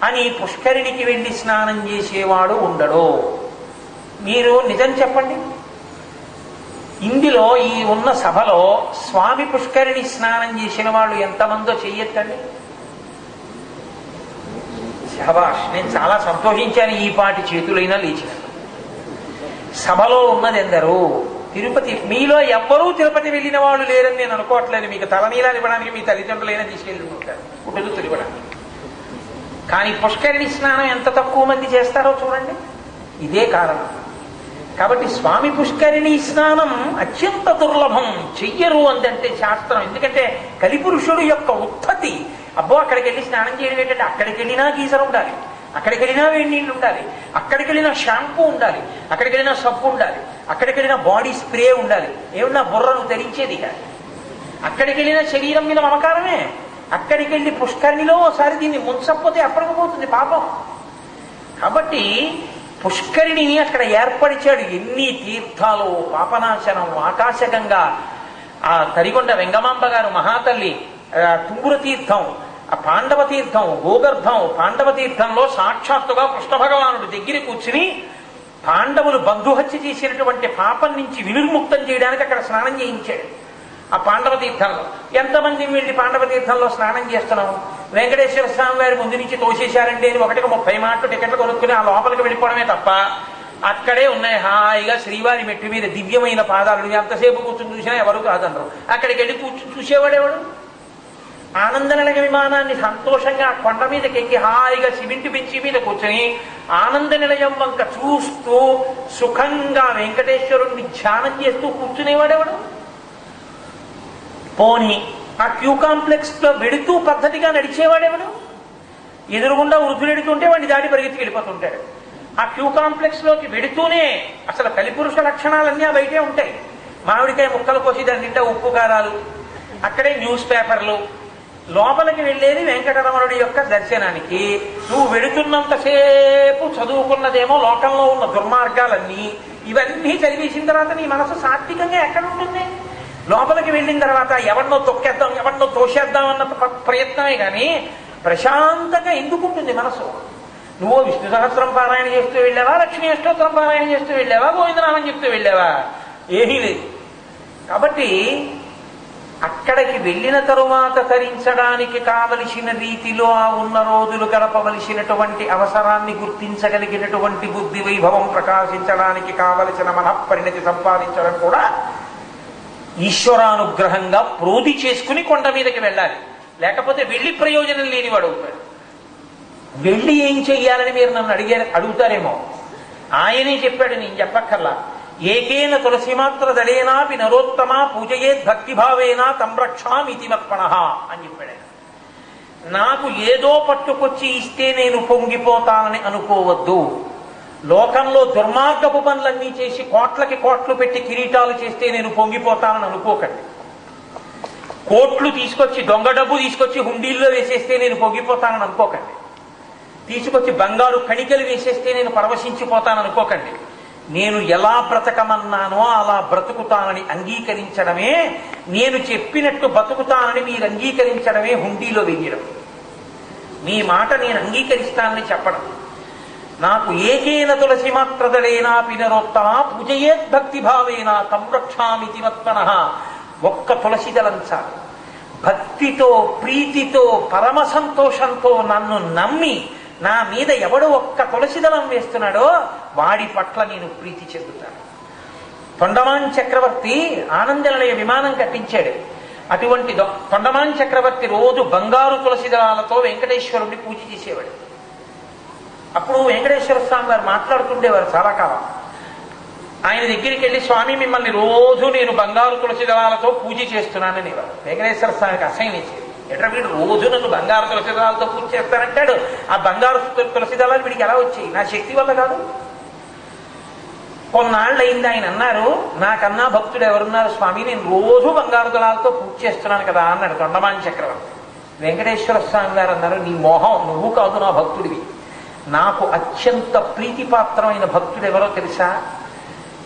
అని పుష్కరిణికి వెళ్ళి స్నానం చేసేవాడు ఉండడు. మీరు నిజం చెప్పండి, ఇందులో ఈ ఉన్న సభలో స్వామి పుష్కరిణి స్నానం చేసిన వాళ్ళు ఎంతమందో చెయ్యొద్దండి. శభాష్, నేను చాలా సంతోషించాను. ఈ పాటి చేతులైనా లేచిన సభలో ఉన్నది ఎందరూ? తిరుపతి. మీలో ఎవ్వరూ తిరుపతి వెళ్ళిన వాళ్ళు లేరని నేను అనుకోవట్లేదు. మీకు తలనీలాలు ఇవ్వడానికి మీ తల్లిదండ్రులైనా తీసుకెళ్ళి ఉంటారు, పుట్టుదుతులు ఇవ్వడానికి. కానీ పుష్కరిణి స్నానం ఎంత తక్కువ మంది చేస్తారో చూడండి. ఇదే కారణం. కాబట్టి స్వామి పుష్కరిణి స్నానం అత్యంత దుర్లభం, చెయ్యరు అందంటే శాస్త్రం. ఎందుకంటే కలిపురుషుడు యొక్క ఉత్పత్తి. అబ్బో అక్కడికి వెళ్ళి స్నానం చేయడం ఏంటంటే అక్కడికి వెళ్ళినా గీజర్ ఉండాలి, అక్కడికి వెళ్ళినా వేడి నీళ్ళు ఉండాలి, అక్కడికి వెళ్ళినా షాంపూ ఉండాలి, అక్కడికి వెళ్ళినా సబ్బు ఉండాలి, అక్కడికి వెళ్ళినా బాడీ స్ప్రే ఉండాలి. ఏమన్నా బుర్రను ధరించేది కాదు. అక్కడికి వెళ్ళిన శరీరం మీద మమకారమే. అక్కడికి వెళ్ళి పుష్కరిణిలో ఒకసారి దీన్ని ముంచకపోతే అప్పటికపోతుంది పాపం. కాబట్టి పుష్కరిణిని అక్కడ ఏర్పరిచాడు. ఎన్ని తీర్థాలు, పాపనాశనం, ఆకాశగంగా, ఆ తరిగొండ వెంగమాంబ గారు మహాతల్లి, తుంగుర తీర్థం, ఆ పాండవ తీర్థం, గోగర్భం. పాండవ తీర్థంలో సాక్షాత్తుగా కృష్ణ భగవానుడు దగ్గర కూర్చుని పాండవులు బంధుహత్య చేసినటువంటి పాపం నుంచి వినిర్ముక్తం చేయడానికి అక్కడ స్నానం చేయించాడు. ఆ పాండవ తీర్థంలో ఎంతమంది వెళ్ళి పాండవ తీర్థంలో స్నానం చేస్తున్నాం? వెంకటేశ్వర స్వామి వారి ముందు నుంచి తోసేశారండి అని 1:30 మాటలు టికెట్లు కొనుక్కుని ఆ లోపలికి వెళ్ళిపోవడమే తప్ప అక్కడే ఉన్నాయి హాయిగా శ్రీవారి మెట్టు మీద దివ్యమైన పాదాలు. ఎంతసేపు కూర్చుని చూసినా ఎవరు కాదనరు. అక్కడికి వెళ్ళి కూర్చుని చూసేవాడేవాడు? ఆనందనిలయ విమానాన్ని సంతోషంగా కొండ మీదకి ఎక్కి హాయిగా సిమెంట్ బెంచి మీద కూర్చొని ఆనంద నిలయం వంక చూస్తూ సుఖంగా వెంకటేశ్వరుణ్ణి ధ్యానం చేస్తూ కూర్చునేవాడేవాడు? పోనీ ఆ క్యూ కాంప్లెక్స్ లో వెడుతూ పద్ధతిగా నడిచేవాడేవాడు? ఎదురుగుండా వృద్ధులు ఎడుతుంటే వాడిని దాడి పరిగెత్తికి వెళ్ళిపోతుంటాడు. ఆ క్యూ కాంప్లెక్స్ లోకి వెడుతూనే అసలు కలిపురుష లక్షణాలన్నీ బయటే ఉంటాయి. మామిడికాయ ముక్కలు కోసి దాని నిండా ఉప్పు కారాలు, అక్కడే న్యూస్ పేపర్లు. లోపలికి వెళ్ళేది వెంకటరమణుడి యొక్క దర్శనానికి. నువ్వు వెడుతున్నంతసేపు చదువుకున్నదేమో లోకంలో ఉన్న దుర్మార్గాలన్నీ. ఇవన్నీ చదివేసిన తర్వాత నీ మనసు సాత్వికంగా ఎక్కడ ఉంటుంది? లోపలికి వెళ్ళిన తర్వాత ఎవరినో తొక్కేద్దాం, ఎవరినో తోసేద్దాం అన్న ప్రయత్నమే కానీ ప్రశాంతంగా ఎందుకుంటుంది మనసు? నువ్వు విష్ణు సహస్రం పారాయణ చేస్తూ వెళ్ళావా, లక్ష్మీ అష్టోత్తరం పారాయణ చేస్తూ వెళ్ళావా, గోవిందనామం చెప్తూ వెళ్ళావా? ఏమీ లేదు. కాబట్టి అక్కడికి వెళ్ళిన తరువాత తరించడానికి కావలసిన రీతిలో ఆ ఉన్న రోజులు గడపవలసినటువంటి అవసరాన్ని గుర్తించగలిగినటువంటి బుద్ధి వైభవం ప్రకాశించడానికి కావలసిన మనఃపరిణతి సంపాదించడం కూడా ఈశ్వరానుగ్రహంగా ప్రోధి చేసుకుని కొండ మీదకి వెళ్ళాలి. లేకపోతే వెళ్ళి ప్రయోజనం లేనివాడు అవుతాడు. వెళ్ళి ఏం చెయ్యాలని మీరు నన్ను అడుగుతారేమో. ఆయనే చెప్పాడు, నేను చెప్పక్కర్లా. ఏకేన తులసిమాత్ర దళేనాపి నరోత్తమా పూజయేద్ భక్తిభావేనా తంరక్షామితి మత్పణః అని చెప్పాడు. నాకు ఏదో పట్టుకొచ్చి ఇస్తే నేను పొంగిపోతానని అనుకోవద్దు. లోకంలో దుర్మార్గపు పనులన్నీ చేసి కోట్లకి కోట్లు పెట్టి కిరీటాలు చేస్తే నేను పొంగిపోతానని అనుకోకండి. కోట్లు తీసుకొచ్చి దొంగ డబ్బు తీసుకొచ్చి హుండీల్లో వేసేస్తే నేను పొంగిపోతానని అనుకోకండి. తీసుకొచ్చి బంగారు కణికలు వేసేస్తే నేను పరవశించిపోతానని అనుకోకండి. నేను ఎలా బ్రతకమన్నానో అలా బ్రతుకుతానని అంగీకరించడమే, నేను చెప్పినట్టు బతుకుతానని మీరు అంగీకరించడమే హుండీలో వేయడం. మీ మాట నేను అంగీకరిస్తానని చెప్పడం. నాకు ఏకేన తులసి మాత్రదళేనా పినరోత్తమ పూజయేద్ భక్తి భావేనా సంరక్షామితి మత్మనః. ఒక్క తులసి దళం చాలు. భక్తితో ప్రీతితో పరమ సంతోషంతో నన్ను నమ్మి నా మీద ఎవడు ఒక్క తులసి దళం వేస్తున్నాడో వాడి పట్ల నేను ప్రీతి చెందుతాను. తొండమాన్ చక్రవర్తి ఆనందనిలయ విమానం కట్టించాడు. అటువంటి తొండమాన్ చక్రవర్తి రోజు బంగారు తులసి దళాలతో వెంకటేశ్వరుణ్ణి పూజ చేసేవాడు. అప్పుడు వెంకటేశ్వర స్వామి వారు మాట్లాడుతుండేవారు చాలా కాలం. ఆయన దగ్గరికి వెళ్ళి, స్వామి మిమ్మల్ని రోజు నేను బంగారు తులసి దళాలతో పూజ చేస్తున్నానని వెంకటేశ్వర స్వామికి అసహ్యం ఇచ్చేది. ఎట్లా వీడు రోజు నన్ను బంగారు తులసి దళాలతో పూజ చేస్తానంటాడు. ఆ బంగారు తులసి దళాలు వీడికి ఎలా వచ్చాయి? నా శక్తి వల్ల కాదు. కొన్నాళ్ళు అయింది. ఆయన అన్నారు, నాకన్నా భక్తుడు ఎవరున్నారు స్వామి, నేను రోజు బంగారు దళాలతో పూజ చేస్తున్నాను కదా అన్నాడు తొండమాన్ చక్రవర్తి. వెంకటేశ్వర స్వామి గారు అన్నారు, నీ మోహం, నువ్వు కాదు నా భక్తుడివి. నాకు అత్యంత ప్రీతిపాత్రమైన భక్తుడు ఎవరో తెలుసా?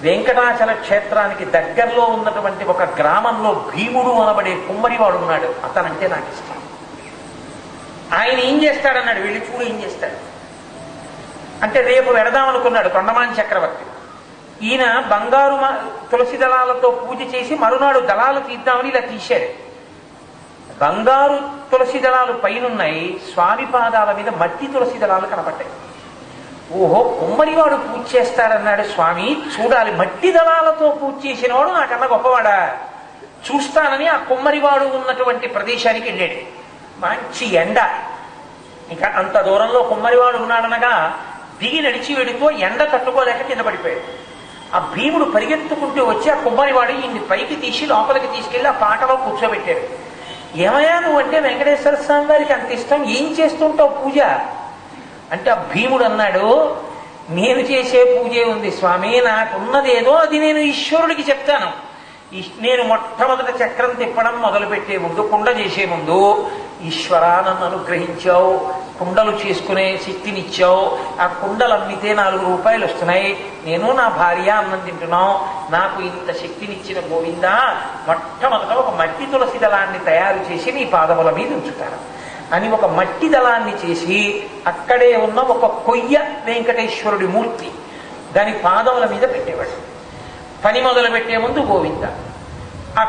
వెంకటాచల క్షేత్రానికి దగ్గరలో ఉన్నటువంటి ఒక గ్రామంలో భీముడు అనబడే కుమ్మరివాడు ఉన్నాడు. అతనంటే నాకు ఇష్టం. ఆయన ఏం చేస్తాడన్నాడు, వెళ్ళి చూడు ఏం చేస్తాడు అంటే, రేపు వెడదామనుకున్నాడు తొండమాన్ చక్రవర్తి. ఈయన బంగారు తులసి దళాలతో పూజ చేసి మరునాడు దళాలు తీద్దామని ఇలా తీశాడు. బంగారు తులసి దళాలు పైనున్నాయి, స్వామి పాదాల మీద మట్టి తులసి దళాలు కనపడ్డాయి. ఓహో, కుమ్మరివాడు పూజ చేస్తాడన్నాడు స్వామి, చూడాలి. మట్టి దళాలతో పూజ చేసిన వాడు నాకన్నా గొప్పవాడా, చూస్తానని ఆ కుమ్మరివాడు ఉన్నటువంటి ప్రదేశానికి వెళ్ళాడు. మంచి ఎండ. ఇంకా అంత దూరంలో కుమ్మరివాడు ఉన్నాడనగా దిగి నడిచి వెడుతూ ఎండ తట్టుకోలేక కింద పడిపోయాడు. ఆ భీముడు పరిగెత్తుకుంటూ వచ్చి ఆ కుమ్మరివాడు ఈయన్ని పైకి తీసి లోపలికి తీసుకెళ్లి ఆ పాటలో కూర్చోబెట్టాడు. ఏమయ్యా నువ్వంటే వెంకటేశ్వర స్వామి వారికి అంత ఇష్టం, ఏం చేస్తుంటావు పూజ అంటే ఆ భీముడు అన్నాడు, నేను చేసే పూజే ఉంది స్వామి, నాకున్నదేదో అది నేను ఈశ్వరుడికి చెప్తాను. నేను మొట్టమొదట చక్రం తిప్పడం మొదలుపెట్టే ముందు, కుండ చేసే ముందు, ఈశ్వరా నన్ను అనుగ్రహించావు, కుండలు చేసుకునే శక్తినిచ్చావు, ఆ కుండలు అమ్మితే 4 రూపాయలు వస్తున్నాయి, నేను నా భార్య అన్నం తింటున్నాం, నాకు ఇంత శక్తినిచ్చిన గోవిందా, మొట్టమొదట ఒక మట్టి తులసి దళాన్ని తయారు చేసి నీ పాదముల మీద ఉంచుతాను అని ఒక మట్టి దళాన్ని చేసి అక్కడే ఉన్న ఒక కొయ్య వెంకటేశ్వరుడి మూర్తి దాని పాదముల మీద పెట్టేవాడు. పని మొదలు పెట్టే ముందు గోవింద, ఆ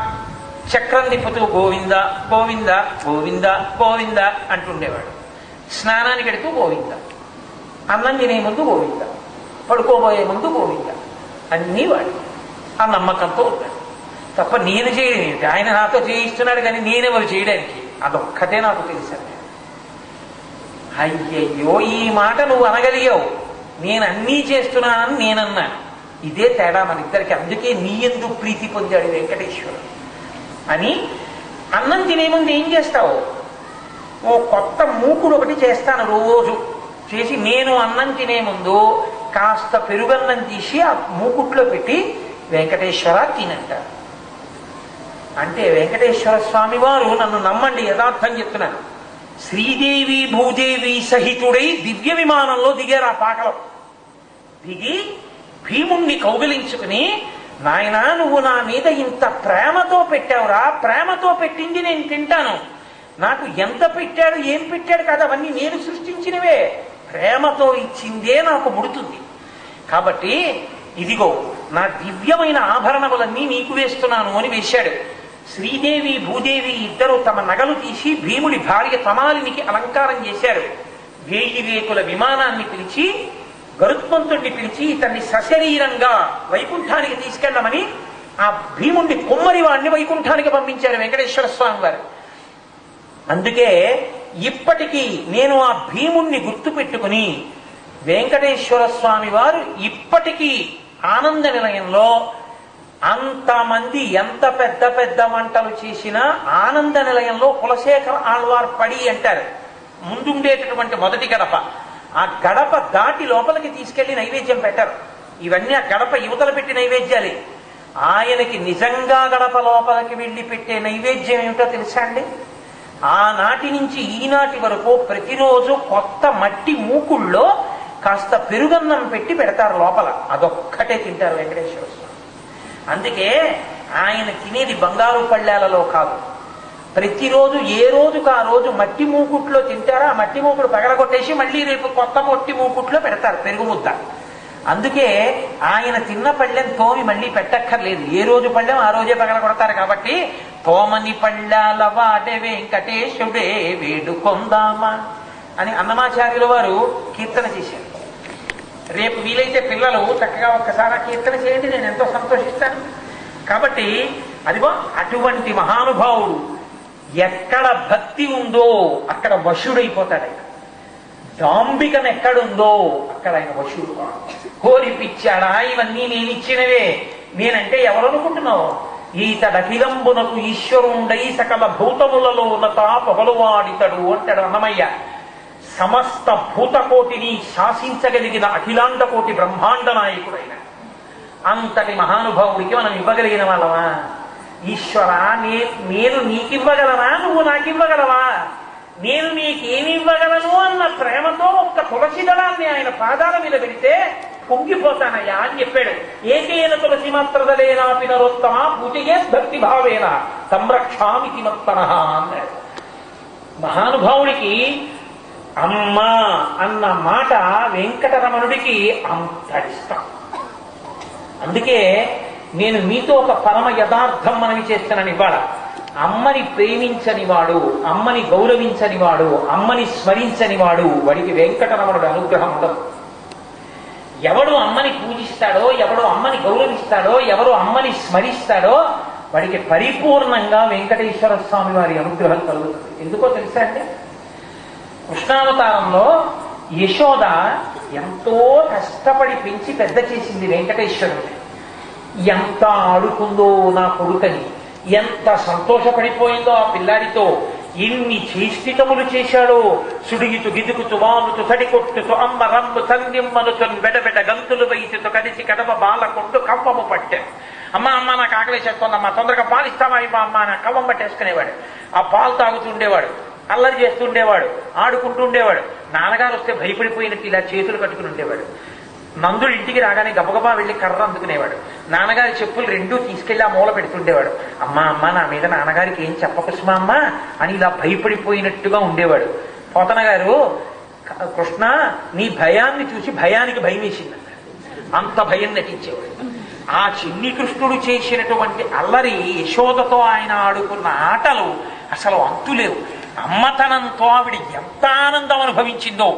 చక్రం తిప్పుతూ గోవింద గోవింద గోవింద గోవింద అంటుండేవాడు. స్నానానికి వెడుతూ గోవింద, అన్నం తినే ముందు గోవింద, పడుకోబోయే ముందు గోవింద, అన్నీ వాడి ఆ నమ్మకంతో ఉంటాడు తప్ప నేను చేయడం ఏంటి, ఆయన నాతో చేయిస్తున్నాడు కానీ నేనెవరు చేయడానికి, అదొక్కటే నాకు తెలిసాను. అయ్యయ్యో ఈ మాట నువ్వు అనగలిగావు, నేను అన్నీ చేస్తున్నానని నేనన్నాను, ఇదే తేడా మన ఇద్దరికి. అందుకే నీ ఎందుకు ప్రీతి పొందాడు వెంకటేశ్వరుడు అని. అన్నం తినే ముందు ఏం చేస్తావు, ఓ కొత్త మూకుడు ఒకటి చేస్తాను రోజు చేసి, నేను అన్నం తినే ముందు కాస్త పెరుగన్నం తీసి ఆ మూకుట్లో పెట్టి వెంకటేశ్వర తినంటారు. అంటే వెంకటేశ్వర స్వామి వారు నన్ను నమ్మండి, యథార్థం చెప్తున్నాను, శ్రీదేవి భూదేవి సహితుడై దివ్య విమానంలో దిగారు. ఆ పాటలో దిగి భీముణ్ణి కౌగిలించుకుని, నాయనా నువ్వు నా మీద ఇంత ప్రేమతో పెట్టావురా, ప్రేమతో పెట్టింది నేను తింటాను, నాకు ఎంత పెట్టాడు ఏం పెట్టాడు కాదు అవన్నీ నేను సృష్టించినవే, ప్రేమతో ఇచ్చిందే నాకు ముడుతుంది, కాబట్టి ఇదిగో నా దివ్యమైన ఆభరణములన్నీ నీకు వేస్తున్నాను అని వేశాడు. శ్రీదేవి భూదేవి ఇద్దరు తమ నగలు తీసి భీముడి భార్య తమాలినికి అలంకారం చేశారు. 1000 రేకుల విమానాన్ని పిలిచి, గరుత్మంతుడిని పిలిచి ఇతన్ని సశరీరంగా వైకుంఠానికి తీసుకెళ్లమని ఆ భీముడిని కుమ్మరివాడిని వైకుంఠానికి పంపించారు వెంకటేశ్వర స్వామి వారు. అందుకే ఇప్పటికీ నేను ఆ భీముణ్ణి గుర్తు పెట్టుకుని వెంకటేశ్వర స్వామి వారు ఇప్పటికీ ఆనంద నిలయంలో అంతమంది ఎంత పెద్ద పెద్ద మంటలు చేసినా ఆనంద నిలయంలో కులశేఖర ఆళ్వార్ పడి అంటారు, ముందుండేటటువంటి మొదటి గడప, ఆ గడప దాటి లోపలికి తీసుకెళ్లి నైవేద్యం పెట్టారు. ఇవన్నీ ఆ గడప యువతలు పెట్టి నైవేద్యాలే. ఆయనకి నిజంగా గడప లోపలికి వెళ్ళి పెట్టే నైవేద్యం ఏమిటో తెలుసా అండి? ఆనాటి నుంచి ఈనాటి వరకు ప్రతిరోజు కొత్త మట్టి మూకుళ్ళలో కాస్త పెరుగన్నం పెట్టి పెడతారు లోపల, అదొక్కటే తింటారు వెంకటేశ్వర స్వామి. అందుకే ఆయన తినేది బంగారు పళ్ళాలలో కాదు, ప్రతిరోజు ఏ రోజుకు ఆ రోజు మట్టి మూకుట్లో తింటారో ఆ మట్టి మూకుడు పగలగొట్టేసి మళ్ళీ రేపు కొత్త మట్టి మూకుట్లో పెడతారు పెరుగు ముద్ద. అందుకే ఆయన తిన్న పళ్ళెం తోమి మళ్ళీ పెట్టక్కర్లేదు, ఏ రోజు పళ్ళెం ఆ రోజే పగలగొడతారు. కాబట్టి తోమని పళ్ళాల వాడే వెంకటేశుడే వేడుకొందామా అని అన్నమాచార్యుల వారు కీర్తన చేశారు. రేపు వీలైతే పిల్లలు చక్కగా ఒక్కసారి కీర్తన చేయండి, నేను ఎంతో సంతోషిస్తాను. కాబట్టి అదిగో అటువంటి మహానుభావుడు ఎక్కడ భక్తి ఉందో అక్కడ వశుడైపోతాడు ఆయన. దాంబికం ఎక్కడుందో అక్కడ ఆయన వశుడు. కోరిపిచ్చాడా ఇవన్నీ నేనిచ్చినవే, నేనంటే ఎవరు అనుకుంటున్నావు? ఈతడఖిలంబునకు ఈశ్వరుండై సకల భూతములలో ఉన్నత పొగలువాడితడు అంటాడు అన్నమయ్య. సమస్త భూతకోటిని శాసించగలిగిన అఖిలాండ కోటి బ్రహ్మాండ నాయకుడైన అంతటి మహానుభావుడికి మనం ఇవ్వగలిగిన వాళ్ళమా? ఈశ్వరా నేను నీకివ్వగలనా, నువ్వు నాకివ్వగలవా? నేను నీకేమివ్వగలను అన్న ప్రేమతో ఒక్క తులసి దళాన్ని ఆయన పాదాల మీద పెడితే పొంగిపోతానయ్యా అని చెప్పాడు. ఏకేన తులసి మాత్రదలేనాపి నరోత్తమ పూజయే భక్తి భావేన సంరక్షామితి మత్తనః అన్నాడు. మహానుభావుడికి అమ్మ అన్న మాట వెంకటరమణుడికి అంతడిష్టం. అందుకే నేను మీతో ఒక పరమ యథార్థం మనవి చేస్తున్నాను ఇవాళ. అమ్మని ప్రేమించని వాడు, అమ్మని గౌరవించని వాడు, అమ్మని స్మరించని వాడు, వాడికి వెంకటరమణుడు అనుగ్రహం ఉండదు. ఎవడు అమ్మని పూజిస్తాడో, ఎవడు అమ్మని గౌరవిస్తాడో, ఎవరు అమ్మని స్మరిస్తాడో వాడికి పరిపూర్ణంగా వెంకటేశ్వర స్వామి వారి అనుగ్రహం కలుగుతుంది. ఎందుకో తెలుసా అంటే, కృష్ణావతారంలో యశోద ఎంతో కష్టపడి పెంచి పెద్ద చేసింది వెంకటేశ్వరుని. ఎంత ఆడుకుందో నా కొడుకని, ఎంత సంతోషపడిపోయిందో ఆ పిల్లాడితో, ఎన్ని చేష్టితములు చేశాడో. సుడిగితు గిదుకుతు వానుతు తడికొట్టుతు అమ్మ రమ్ము సంధ్యమ్మనుతు బెడబెడ గంతులు వైతుతు కడిసి కడప బాలకొండు కవ్వము పట్టాడు. అమ్మ అమ్మ నాకు ఆకలి చేస్తుందమ్మా, తొందరగా పాలు ఇస్తావా ఇవ్వ అమ్మ నా కవ్వం పట్టేసుకునేవాడు. ఆ పాలు తాగుతుండేవాడు, అల్లరి చేస్తుండేవాడు, ఆడుకుంటుండేవాడు. నాన్నగారు వస్తే భయపడిపోయినట్టు ఇలా చేతులు కట్టుకుని ఉండేవాడు. నందుడు ఇంటికి రాగానే గబగబా వెళ్ళి కర్ర అందుకునేవాడు. నాన్నగారి చెప్పులు రెండూ తీసుకెళ్లి ఆ మూల పెడుతుండేవాడు. అమ్మా అమ్మ నా మీద నాన్నగారికి ఏం చెప్పకుసుమా అమ్మ అని ఇలా భయపడిపోయినట్టుగా ఉండేవాడు. పోతన గారు, కృష్ణ నీ భయాన్ని చూసి భయానికి భయం వేసింది, అంత భయం నటించేవాడు. ఆ చిన్ని కృష్ణుడు చేసినటువంటి అల్లరి, యశోదతో ఆయన ఆడుకున్న ఆటలు అసలు అంతులేవు. అమ్మతనంతో ఆవిడ ఎంత ఆనందం అనుభవించిందో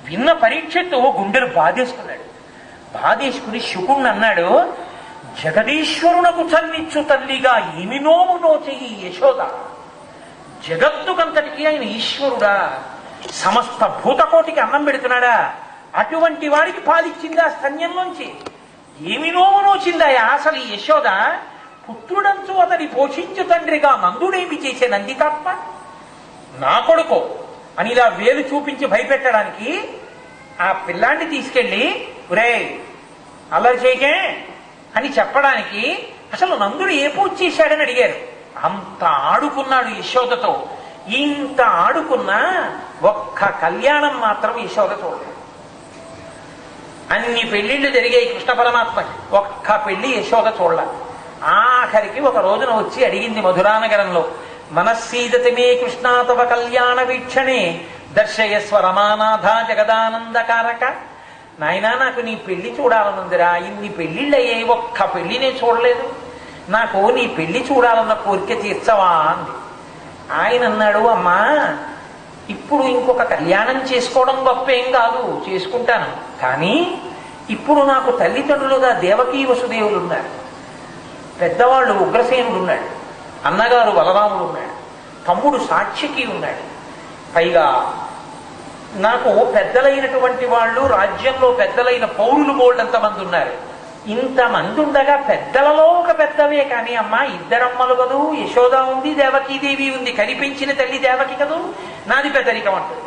విన్న పరీక్షతో గుండెలు బాధేసుకున్నాడు. బాధేసుకుని శుకుణ్ణి అన్నాడు, జగదీశ్వరునకు చల్లిచ్చు తల్లిగా ఏమి నోము నోచెయ్యి యశోద. జగత్తుకంతటికి ఆయన ఈశ్వరుడా, సమస్త భూతకోటికి అన్నం పెడుతున్నాడా, అటువంటి వాడికి పాలిచ్చిందా స్తన్యంలోంచి? ఏమి నోము నోచిందాయా అసలు ఈ యశోద? పుత్రుడంచు అతని పోషించు తండ్రిగా నందుడేమి చేసే నందితాత్మ? నా కొడుకో అని ఇలా వేలు చూపించి భయపెట్టడానికి ఆ పిల్లాన్ని తీసుకెళ్లి ఒరే అల్లరి చేయకే అని చెప్పడానికి అసలు నందుడు ఏ పూజ చేశాడని అడిగారు. అంత ఆడుకున్నాడు యశోదతో. ఇంత ఆడుకున్నా ఒక్క కళ్యాణం మాత్రం యశోద చూడలేదు. అన్ని పెళ్లిళ్ళు జరిగాయి కృష్ణ పరమాత్మకి, ఒక్క పెళ్లి యశోద చూడలే. ఆఖరికి ఒక రోజున వచ్చి అడిగింది మధురానగరంలో, మనస్సీదతి మే కృష్ణా తవ కళ్యాణ వీక్షణే దర్శయస్వ రమానాథ జగదానందకారక. నాయనా నాకు నీ పెళ్లి చూడాలనుందిరా, ఇన్ని పెళ్లిళ్ళు అయ్యాయి, ఒక్క పెళ్లినే చూడలేదు, నాకు నీ పెళ్లి చూడాలన్న కోరిక తీర్చవా అంది. ఆయన అన్నాడు, అమ్మా ఇప్పుడు ఇంకొక కళ్యాణం చేసుకోవడం గొప్ప ఏం కాదు, చేసుకుంటాను, కానీ ఇప్పుడు నాకు తల్లిదండ్రులుగా దేవకీ వసుదేవులు ఉన్నారు, పెద్దవాళ్ళు ఉగ్రసేనుడు ఉన్నాడు, అన్నగారు బలరాముడు ఉన్నాడు, తమ్ముడు సాక్షికి ఉన్నాడు, పైగా నాకు పెద్దలైనటువంటి వాళ్ళు రాజ్యంలో పెద్దలైన పౌరులు బోల్డంతమంది ఉన్నారు. ఇంతమంది ఉండగా పెద్దలలో ఒక పెద్దవే కానీ అమ్మా ఇద్దరమ్మలు కదూ, యశోద ఉంది, దేవకీదేవి ఉంది, కనిపించిన తల్లి దేవకి కదూ, నాది పెద్దరికం అంటుంది.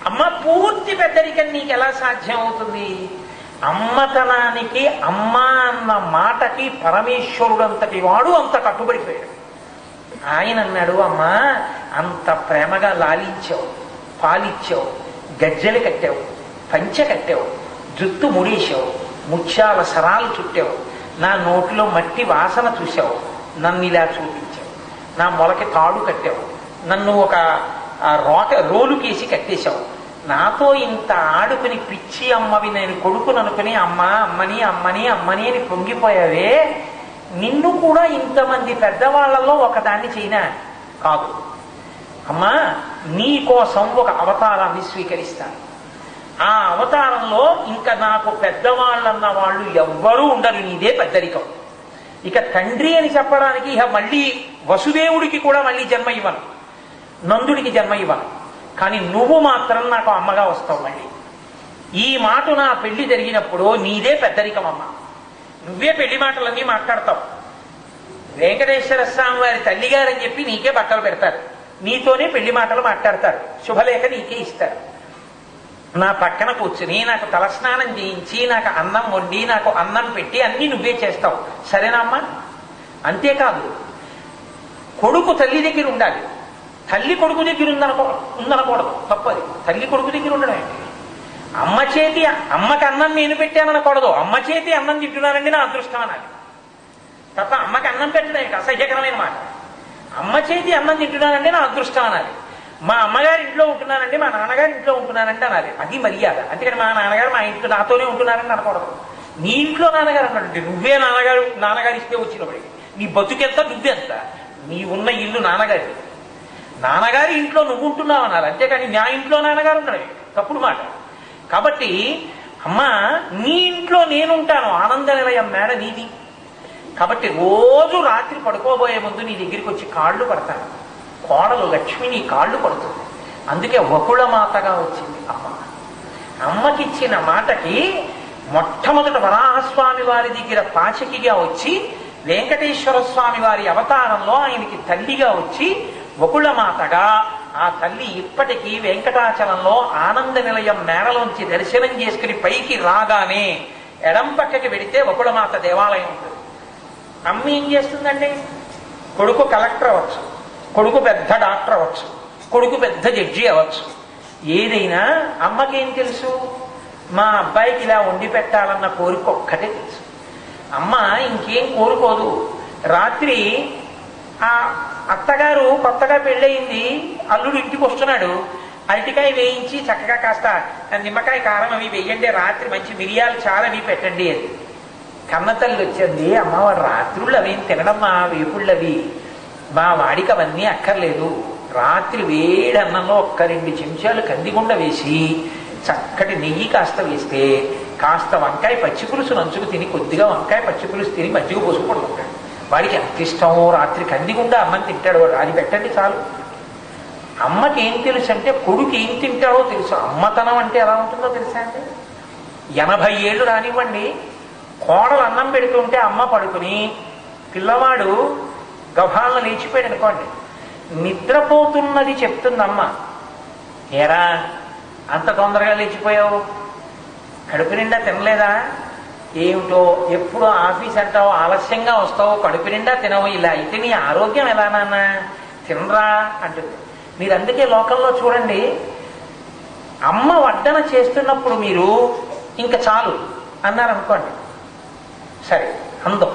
అమ్మ పూర్తి పెద్దరికం నీకు ఎలా సాధ్యం అవుతుంది? అమ్మతనానికి అమ్మ అన్న మాటకి పరమేశ్వరుడంతటి వాడు అంత కట్టుబడిపోయాడు. ఆయన అన్నాడు, అమ్మా అంత ప్రేమగా లాలించావు, పాలిచ్చావు, గజ్జెలు కట్టావు, పంచె కట్టావు, జుత్తు ముడేశావు, ముత్యాల సరాలు చుట్టావు, నా నోటిలో మట్టి వాసన చూశావు, నన్ను ఇలా చూపించావు, నా మొలకి తాడు కట్టావు, నన్ను ఒక రోలుకేసి కట్టేశావు, నాతో ఇంత ఆడుకుని పిచ్చి అమ్మవి నేను కొడుకుని అనుకుని అమ్మా అమ్మని అమ్మని అమ్మని అని పొంగిపోయావే, నిన్ను కూడా ఇంతమంది పెద్దవాళ్లలో ఒకదాన్ని చేయనా? కాదు అమ్మా, నీ కోసం ఒక అవతారాన్ని స్వీకరిస్తాను. ఆ అవతారంలో ఇంకా నాకు పెద్దవాళ్ళన్న వాళ్ళు ఎవ్వరూ ఉండరు, నీదే పెద్దరికం. ఇక తండ్రి అని చెప్పడానికి ఇక మళ్ళీ వసుదేవుడికి కూడా మళ్ళీ జన్మ ఇవ్వను, నందుడికి జన్మ ఇవ్వను, కానీ నువ్వు మాత్రం నాకు అమ్మగా వస్తావు మళ్ళీ. ఈ మాట నా పెళ్లి జరిగినప్పుడు నీదే పెద్దరికం అమ్మ, నువ్వే పెళ్లి మాటలన్నీ మాట్లాడతావు. వెంకటేశ్వర స్వామి వారి తల్లిగారని చెప్పి నీకే బట్టలు పెడతారు, నీతోనే పెళ్లి మాటలు మాట్లాడతారు, శుభలేఖ నీకే ఇస్తారు. నా పక్కన కూర్చుని నాకు తలస్నానం చేయించి నాకు అన్నం వండి నాకు అన్నం పెట్టి అన్నీ నువ్వే చేస్తావు, సరేనా అమ్మా? అంతేకాదు కొడుకు తల్లి దగ్గర ఉండాలి, తల్లి కొడుకు దగ్గర ఉందనకూడదు, తప్పది. తల్లి కొడుకు దగ్గర ఉండడం ఏంటి? అమ్మ చేతి అమ్మకి అన్నం నేను పెట్టాననకూడదు, అమ్మ చేతి అన్నం తింటున్నానండి నా అదృష్టం అనాలి తప్ప అమ్మకి అన్నం పెట్టడం ఏంటి? అసహ్యకరమైన మాట. అమ్మ చేతి అన్నం తింటున్నానంటే నా అదృష్టం అనాలి. మా అమ్మగారి ఇంట్లో ఉంటున్నానండి, మా నాన్నగారి ఇంట్లో ఉంటున్నానంటే అనాలి, అది మర్యాద. అంతేకాని మా నాన్నగారు మా ఇంట్లో నాతోనే ఉంటున్నారని అనకూడదు. నీ ఇంట్లో నాన్నగారు అన్నాడు, నువ్వే నాన్నగారు ఇస్తే వచ్చినప్పటికి నీ బతుకెంత నువ్వెంత, నీ ఉన్న ఇల్లు నాన్నగారి, నాన్నగారి ఇంట్లో నువ్వు ఉంటున్నావు అనాలి, అంతేకాని నా ఇంట్లో నాన్నగారు ఉన్నాడు, తప్పుడు మాట. కాబట్టి అమ్మా నీ ఇంట్లో నేనుంటాను, ఆనంద నిలయం మేడ నీది. కాబట్టి రోజు రాత్రి పడుకోబోయే ముందు నీ దగ్గరికి వచ్చి కాళ్ళు పడతాను, కోడలు లక్ష్మి నీ కాళ్ళు పడుతుంది. అందుకే వకుళ మాతగా వచ్చింది అమ్మ. అమ్మకిచ్చిన మాటకి మొట్టమొదట వరాహస్వామి వారి దగ్గర పాచకిగా వచ్చి వెంకటేశ్వర స్వామి వారి అవతారంలో ఆయనకి తల్లిగా వచ్చి వకుళమాతగా ఆ తల్లి ఇప్పటికీ వెంకటాచలంలో ఆనంద నిలయం మేడలోంచి దర్శనం చేసుకుని పైకి రాగానే ఎడం పక్కకి వెడితే వకుళమాత దేవాలయం ఉంటుంది. అమ్మ ఏం చేస్తుందండి? కొడుకు కలెక్టర్ అవ్వచ్చు, కొడుకు పెద్ద డాక్టర్ అవ్వచ్చు, కొడుకు పెద్ద జడ్జి అవ్వచ్చు. ఏదైనా అమ్మకేం తెలుసు? మా అబ్బాయికి ఇలా వండి పెట్టాలన్న కోరిక ఒక్కటే తెలుసు. అమ్మ ఇంకేం కోరుకోదు. రాత్రి ఆ అత్తగారు కొత్తగా పెళ్ళయింది, అల్లుడు ఇంటికి వస్తున్నాడు, అరటికాయ వేయించి చక్కగా కాస్త నిమ్మకాయ కారం అవి వేయండి, రాత్రి మంచి మిరియాలు చాలా అవి పెట్టండి అది. కన్నతల్లి వచ్చింది, అమ్మ వాడు రాత్రుళ్ళు అవేం తినడమ్మా, వేపుళ్ళు అవి మా వాడికి అవన్నీ అక్కర్లేదు. రాత్రి వేడి అన్నంలో ఒక్క 2 చెంచాలు కందిగుండ వేసి చక్కటి నెయ్యి కాస్త వేస్తే కాస్త వంకాయ పచ్చిపులుసు నంచుకు తిని, కొద్దిగా వంకాయ పచ్చిపులుసు తిని మజ్జిగ పోసుకొని ఉంటాడు. వాడికి ఎంత ఇష్టమో రాత్రి కందిగుండ అన్నం తింటాడు వాడు, అది పెట్టండి చాలు. అమ్మకి ఏం తెలుసు అంటే కొడుకు ఏం తింటాడో తెలుసు. అమ్మతనం అంటే ఎలా ఉంటుందో తెలుసా అండి? 80 ఏళ్ళు రానివ్వండి, కోడలు అన్నం పెడుతుంటే అమ్మ పడుకుని పిల్లవాడు గభాలను లేచిపోయాడు అనుకోండి, నిద్రపోతున్నది చెప్తుందమ్మ, ఏరా అంత తొందరగా లేచిపోయావు, కడుపు నిండా తినలేదా, ఏమిటో ఎప్పుడు ఆఫీస్ అంటావు, ఆలస్యంగా వస్తావు, కడుపు నిండా తినవు, ఇలా అయితే నీ ఆరోగ్యం ఎలా నాన్న, తినరా అంటుంది. మీరు అందుకే లోకంలో చూడండి, అమ్మ వడ్డన చేస్తున్నప్పుడు మీరు ఇంకా చాలు అన్నారనుకోండి, సరే అందం,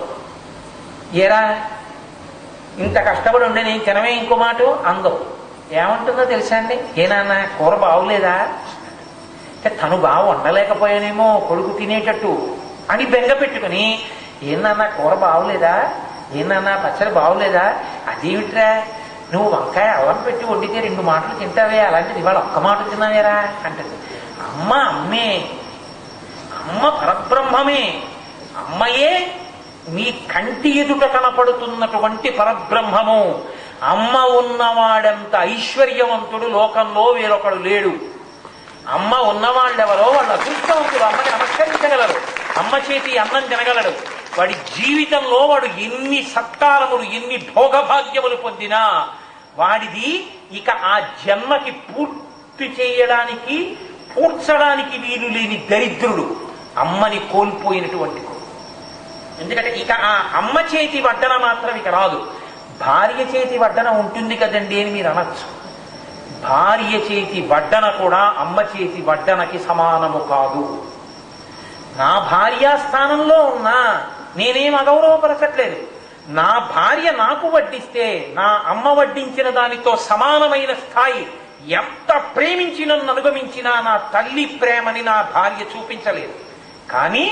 ఏరా ఇంత కష్టపడి ఉండే నేను తినవే ఇంకో మాట అందం. ఏమంటుందో తెలుసా అండి? ఏనాన్న కూర బాగులేదా, తను బాగా వండలేకపోయానేమో కొడుకు తినేటట్టు అని బెంగ పెట్టుకుని, ఏనన్నా కూర బాగులేదా, ఏనన్నా పచ్చడి బాగులేదా, అదేమిట్రా నువ్వు వంకాయ అల్లం పెట్టి వండితే 2 మాటలు తింటావే, అలాంటిది ఇవాళ ఒక్క మాట తిన్నావేరా అంటది. అమ్మ అమ్మే, అమ్మ పరబ్రహ్మమే, అమ్మయే మీ కంటి ఎదుట కనపడుతున్నటువంటి పరబ్రహ్మము. అమ్మ ఉన్నవాడంత ఐశ్వర్యవంతుడు లోకంలో వేరొకడు లేడు. అమ్మ ఉన్నవాళ్ళెవరో వాళ్ళు అదృష్టవంతుడు, అమ్మని నమస్కరించగలరు, అమ్మ చేతి అన్నం తినగలడు. వాడి జీవితంలో వాడు ఎన్ని సత్కారములు ఎన్ని భోగభాగ్యములు పొందినా వాడిది ఇక ఆ జన్మకి పూర్తి చేయడానికి పూడ్చడానికి వీలు లేని దరిద్రుడు అమ్మని కోల్పోయినటువంటి కొడుకు. ఎందుకంటే ఇక ఆ అమ్మ చేతి వడ్డన మాత్రం ఇక రాదు. భార్య చేతి వడ్డన ఉంటుంది కదండి అని మీరు అనొచ్చు. భార్య చేతి వడ్డన కూడా అమ్మ చేతి వడ్డనకి సమానము కాదు. నా భార్యా స్థానంలో ఉన్నా నేనేం అగౌరవపరచట్లేదు. నా భార్య నాకు వడ్డిస్తే నా అమ్మ వడ్డించిన దానితో సమానమైన స్థాయి, ఎంత ప్రేమించి నన్ను అనుగమించినా నా తల్లి ప్రేమని నా భార్య చూపించలేదు. కానీ